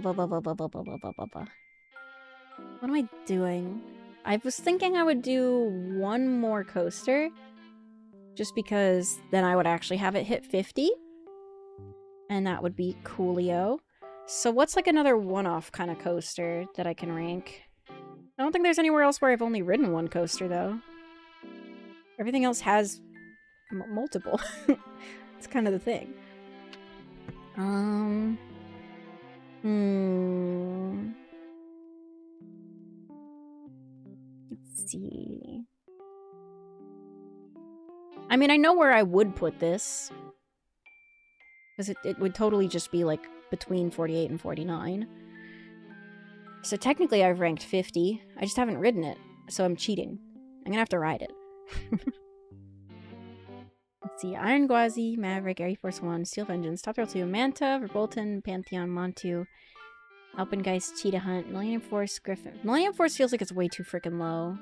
am I doing? I was thinking I would do one more coaster. Just because then I would actually have it hit 50. And that would be coolio. So what's like another one-off kind of coaster that I can rank? I don't think there's anywhere else where I've only ridden one coaster, though. Everything else has multiple. It's kind of the thing. Let's see. I mean, I know where I would put this. Because it would totally just be, like, between 48 and 49. So technically I've ranked 50. I just haven't ridden it, so I'm cheating. I'm gonna have to ride it. Let's see. Iron Gwazi, Maverick, Air Force 1, Steel Vengeance, Top Thrill 2, Manta, Verbolten, Pantheon, Montu, Alpengeist, Cheetah Hunt, Millennium Force, Griffin. Millennium Force feels like it's way too freaking low.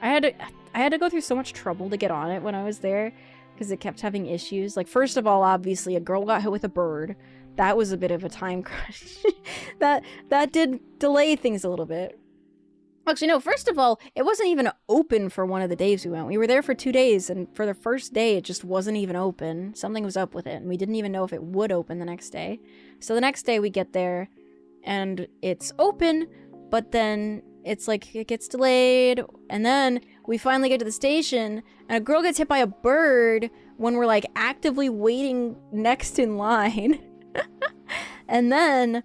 I had to go through so much trouble to get on it when I was there, because it kept having issues. Like, first of all, obviously, a girl got hit with a bird. That was a bit of a time crunch. that did delay things a little bit. Actually, no, first of all, it wasn't even open for one of the days we went. We were there for 2 days, and for the first day, it just wasn't even open. Something was up with it, and we didn't even know if it would open the next day. So the next day, we get there, and it's open, but then it's like, it gets delayed, and then we finally get to the station, and a girl gets hit by a bird when we're, like, actively waiting next in line. And then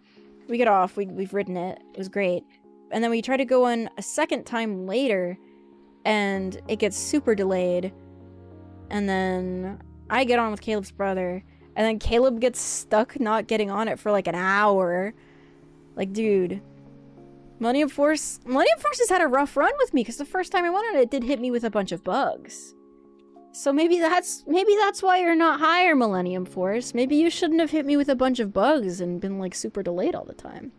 we get off. We've ridden it. It was great. And then we try to go in a second time later, and it gets super delayed. And then I get on with Caleb's brother, and then Caleb gets stuck not getting on it for like an hour. Like, dude. Millennium Force has had a rough run with me, because the first time I went on it, it did hit me with a bunch of bugs. So maybe that's why you're not higher, Millennium Force. Maybe you shouldn't have hit me with a bunch of bugs and been like super delayed all the time.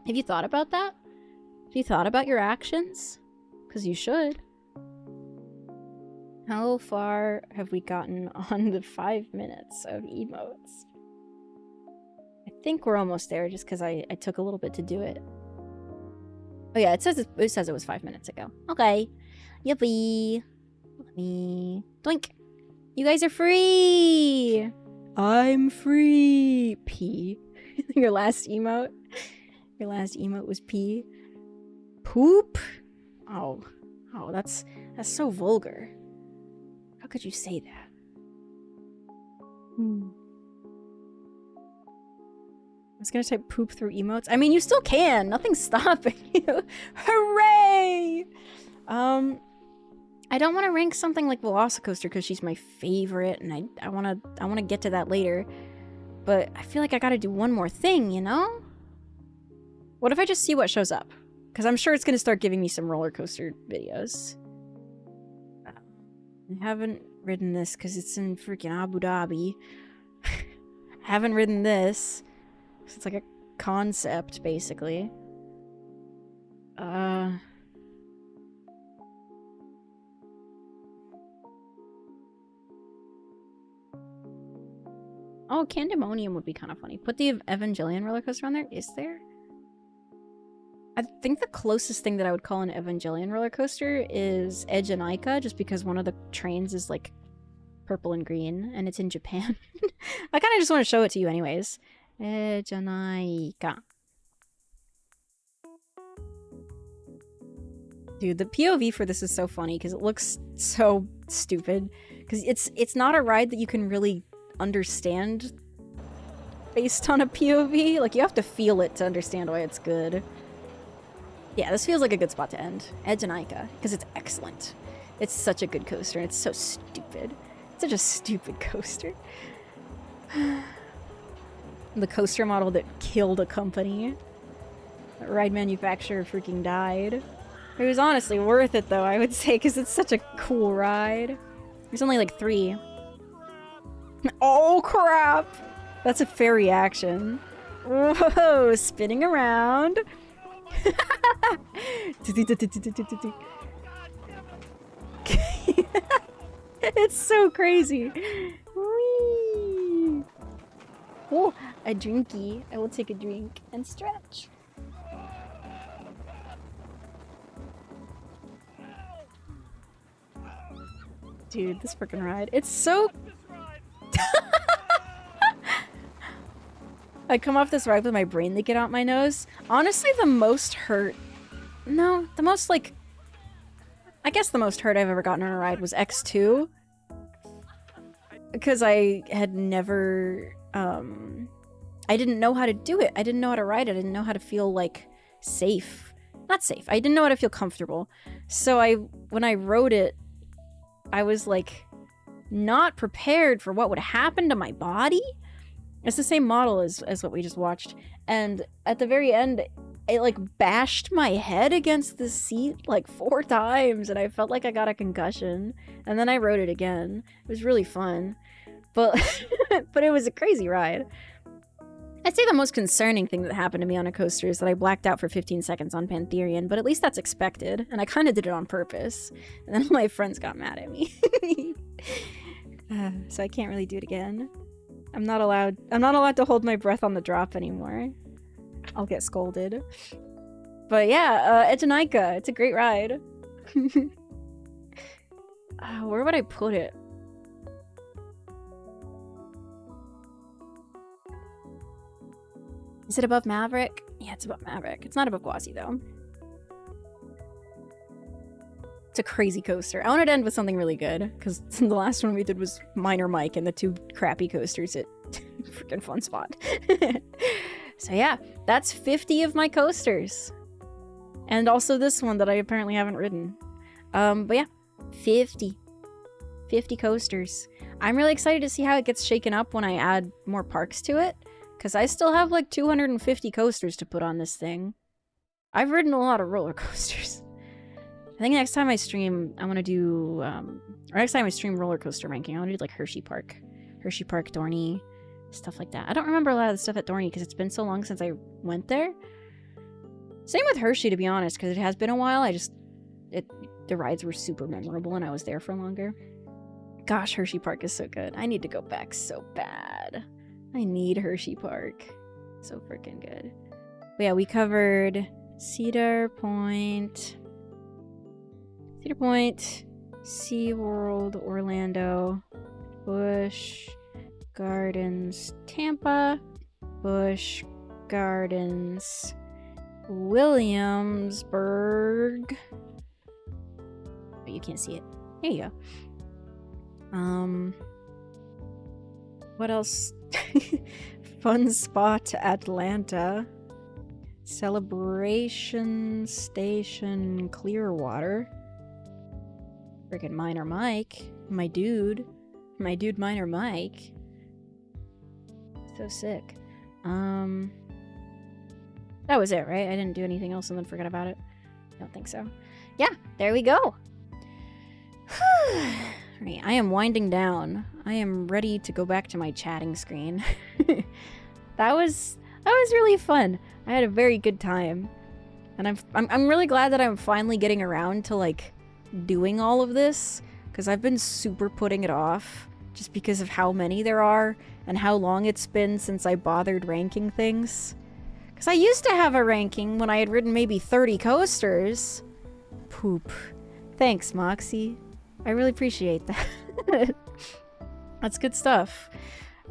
Have you thought about that? Have you thought about your actions? Because you should. How far have we gotten on the 5 minutes of emotes? I think we're almost there, just because I took a little bit to do it. Oh yeah, it says it was 5 minutes ago. Okay. Yippee. Let me... Doink. You guys are free! I'm free! P. Your last emote? Your last emote was P. Poop? Oh, that's so vulgar. How could you say that? I was gonna type poop through emotes. I mean, you still can. Nothing's stopping you. Hooray! I don't want to rank something like Velocicoaster because she's my favorite, and I wanna get to that later. But I feel like I gotta do one more thing, you know? What if I just see what shows up? Because I'm sure it's gonna start giving me some roller coaster videos. I haven't ridden this because it's in freaking Abu Dhabi. I haven't ridden this. It's like a concept, basically. Oh, Candemonium would be kind of funny. Put the Evangelion roller coaster on there. Is there? I think the closest thing that I would call an Evangelion roller coaster is Ejanaica, just because one of the trains is like purple and green, and it's in Japan. I kind of just want to show it to you anyways. Ejanaica. Dude, the POV for this is so funny because it looks so stupid. Because it's not a ride that you can really understand based on a POV. Like, you have to feel it to understand why it's good. Yeah, this feels like a good spot to end. Ejanaica, because it's excellent. It's such a good coaster, and it's so stupid. It's such a stupid coaster. The coaster model that killed a company. That ride manufacturer freaking died. It was honestly worth it, though, I would say, because it's such a cool ride. There's only like 3. Oh, crap! That's a fair reaction. Whoa, spinning around. It's so crazy. Whee! Oh, a drinky. I will take a drink and stretch. Dude, this freaking ride. It's so... I come off this ride with my brain to get out my nose. Honestly, the most hurt... No, the most, like... I guess the most hurt I've ever gotten on a ride was X2. Because I had never... I didn't know how to do it. I didn't know how to ride it. I didn't know how to feel, like, safe. Not safe. I didn't know how to feel comfortable. So when I rode it, I was, like, not prepared for what would happen to my body. It's the same model as what we just watched. And at the very end, it, like, bashed my head against the seat, like, 4 times. And I felt like I got a concussion. And then I rode it again. It was really fun. But, but it was a crazy ride. I'd say the most concerning thing that happened to me on a coaster is that I blacked out for 15 seconds on Pantherian, but at least that's expected, and I kind of did it on purpose. And then my friends got mad at me. So I can't really do it again. I'm not allowed to hold my breath on the drop anymore. I'll get scolded. But yeah, Ejanaica, it's a great ride. Where would I put it? Is it above Maverick? Yeah, it's above Maverick. It's not above Quasi, though. It's a crazy coaster. I wanted to end with something really good, because the last one we did was Minor Mike and the 2 crappy coasters at freaking Fun Spot. So yeah, that's 50 of my coasters. And also this one that I apparently haven't ridden. But yeah, 50 coasters. I'm really excited to see how it gets shaken up when I add more parks to it. Because I still have like 250 coasters to put on this thing. I've ridden a lot of roller coasters. I think next time I stream, I want to do... or next time I stream roller coaster ranking, I want to do like Hershey Park. Hershey Park, Dorney, stuff like that. I don't remember a lot of the stuff at Dorney because it's been so long since I went there. Same with Hershey, to be honest, because it has been a while. The rides were super memorable and I was there for longer. Gosh, Hershey Park is so good. I need to go back so bad. I need Hershey Park. So freaking good. But yeah, we covered Cedar Point, SeaWorld, Orlando, Busch Gardens, Tampa, Busch Gardens, Williamsburg. But you can't see it. There you go. What else? Fun Spot, Atlanta. Celebration Station, Clearwater. Freaking Minor Mike. My dude Minor Mike. So sick. That was it, right? I didn't do anything else and then forget about it. I don't think so. Yeah, there we go. Right, I am winding down. I am ready to go back to my chatting screen. That was really fun. I had a very good time. And I'm really glad that I'm finally getting around to like doing all of this, because I've been super putting it off just because of how many there are and how long it's been since I bothered ranking things. Because I used to have a ranking when I had ridden maybe 30 coasters. Poop. Thanks, Moxie. I really appreciate that. That's good stuff.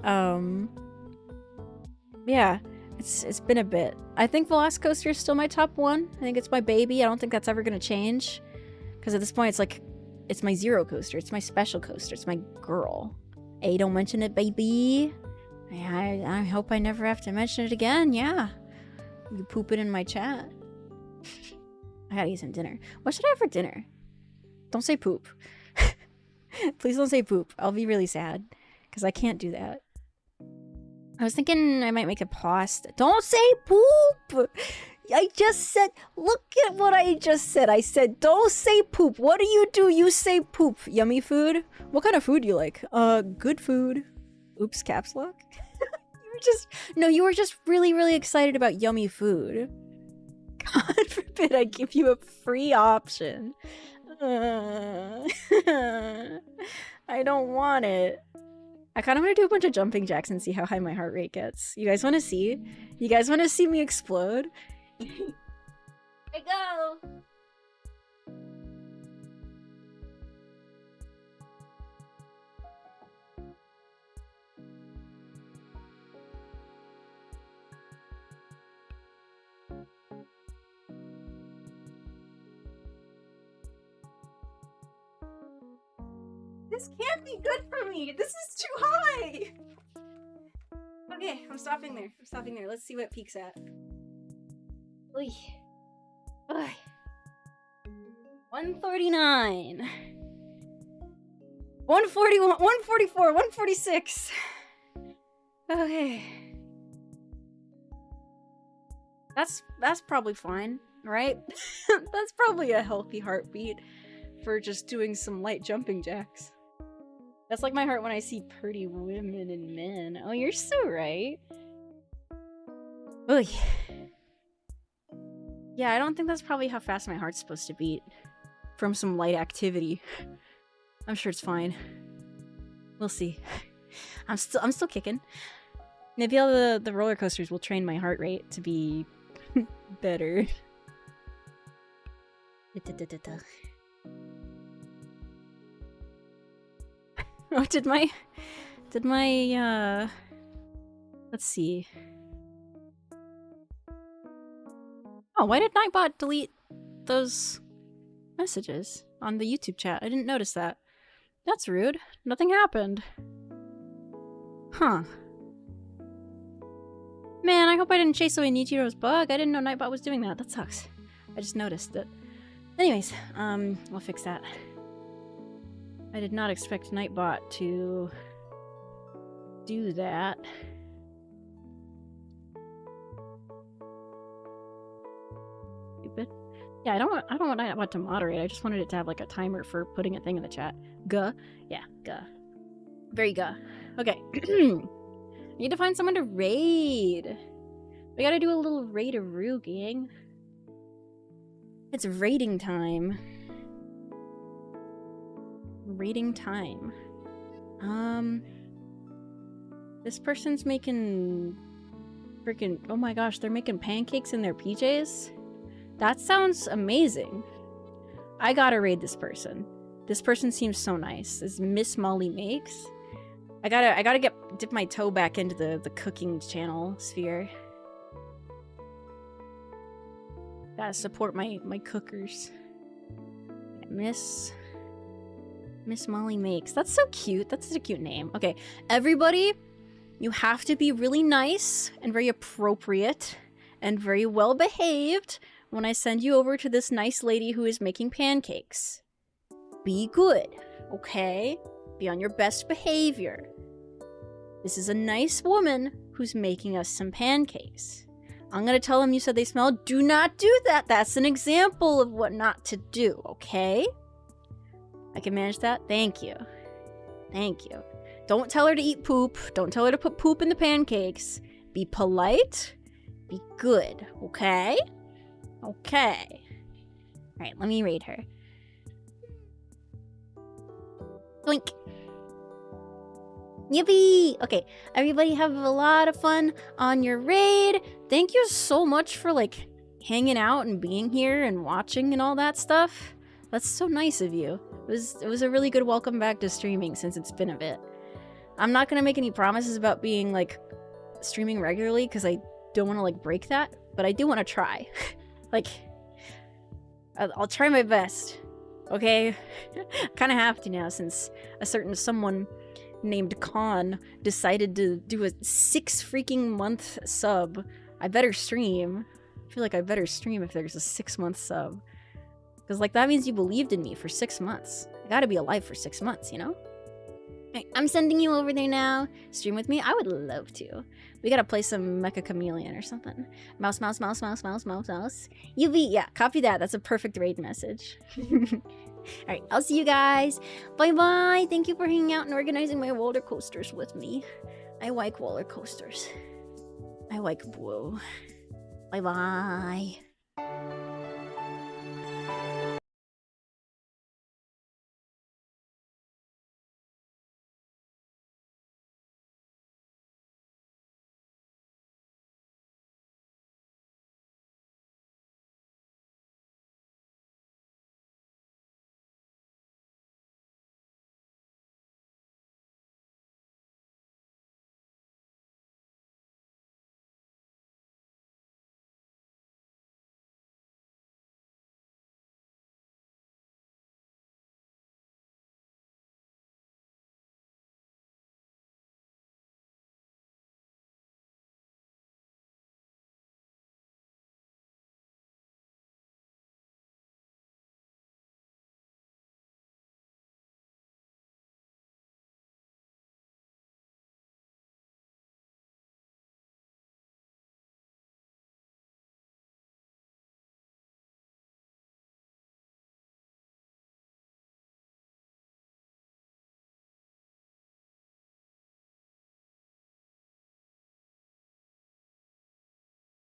Yeah, it's been a bit. I think Velocicoaster is still my top one. I think it's my baby. I don't think that's ever gonna change. Because at this point, it's like, it's my zero coaster. It's my special coaster. It's my girl. Hey, don't mention it, baby. I hope I never have to mention it again. Yeah. You poop it in my chat. I gotta eat some dinner. What should I have for dinner? Don't say poop. Please don't say poop. I'll be really sad. Because I can't do that. I was thinking I might make a pasta. Don't say poop! I just said, look at what I just said. I said, don't say poop. What do? You say poop. Yummy food? What kind of food do you like? Good food. Oops, caps lock. You were just really, really excited about yummy food. God forbid I give you a free option. I don't want it. I kind of want to do a bunch of jumping jacks and see how high my heart rate gets. You guys want to see? You guys want to see me explode? I go! This can't be good for me! This is too high! Okay, I'm stopping there. Let's see what it peaks at. Oy. Oy. 139. 141, 144, 146. Okay. That's probably fine, right? That's probably a healthy heartbeat for just doing some light jumping jacks. That's like my heart when I see pretty women and men. Oh, you're so right. Oy. Yeah, I don't think that's probably how fast my heart's supposed to beat. From some light activity. I'm sure it's fine. We'll see. I'm still kicking. Maybe all the roller coasters will train my heart rate to be better. Oh, did my let's see. Oh, why did Nightbot delete those messages on the YouTube chat? I didn't notice that. That's rude. Nothing happened. Huh. Man, I hope I didn't chase away Nichiro's bug. I didn't know Nightbot was doing that. That sucks. I just noticed it. Anyways, we'll fix that. I did not expect Nightbot to do that. Stupid. Yeah, I don't want Nightbot to moderate. I just wanted it to have like a timer for putting a thing in the chat. Guh. Yeah, guh. Very guh. Okay. Need to find someone to raid. We gotta do a little raidaroo, gang. It's raiding time. Raiding time. This person's making freaking, oh my gosh, they're making pancakes in their PJs? That sounds amazing. I gotta raid this person. This person seems so nice. This Miss Molly Makes. I gotta dip my toe back into the cooking channel sphere. Gotta support my cookers. Miss Molly Makes. That's so cute. That's such a cute name. Okay, everybody, you have to be really nice and very appropriate and very well behaved when I send you over to this nice lady who is making pancakes. Be good, okay? Be on your best behavior. This is a nice woman who's making us some pancakes. I'm gonna tell them you said they smell. Do not do that. That's an example of what not to do, okay? I can manage that. Thank you. Thank you. Don't tell her to eat poop. Don't tell her to put poop in the pancakes. Be polite. Be good, okay? Okay. Alright, let me raid her. Blink. Yippee! Okay, everybody have a lot of fun on your raid. Thank you so much for, like, hanging out and being here and watching and all that stuff. That's so nice of you. It was a really good welcome back to streaming since it's been a bit. I'm not gonna make any promises about being, like, streaming regularly because I don't want to, like, break that, but I do want to try. Like, I'll try my best, okay? Kind of have to now since a certain someone named Khan decided to do a 6 freaking month sub. I better stream. I feel like I better stream if there's a 6-month sub. Because, like, that means you believed in me for 6 months. I gotta be alive for 6 months, you know? Right, I'm sending you over there now. Stream with me? I would love to. We gotta play some Mecha Chameleon or something. Mouse, mouse, mouse, mouse, mouse, mouse, mouse. Yeah, copy that. That's a perfect raid message. Alright, I'll see you guys. Bye-bye. Thank you for hanging out and organizing my roller coasters with me. I like roller coasters. I like blue. Bye-bye.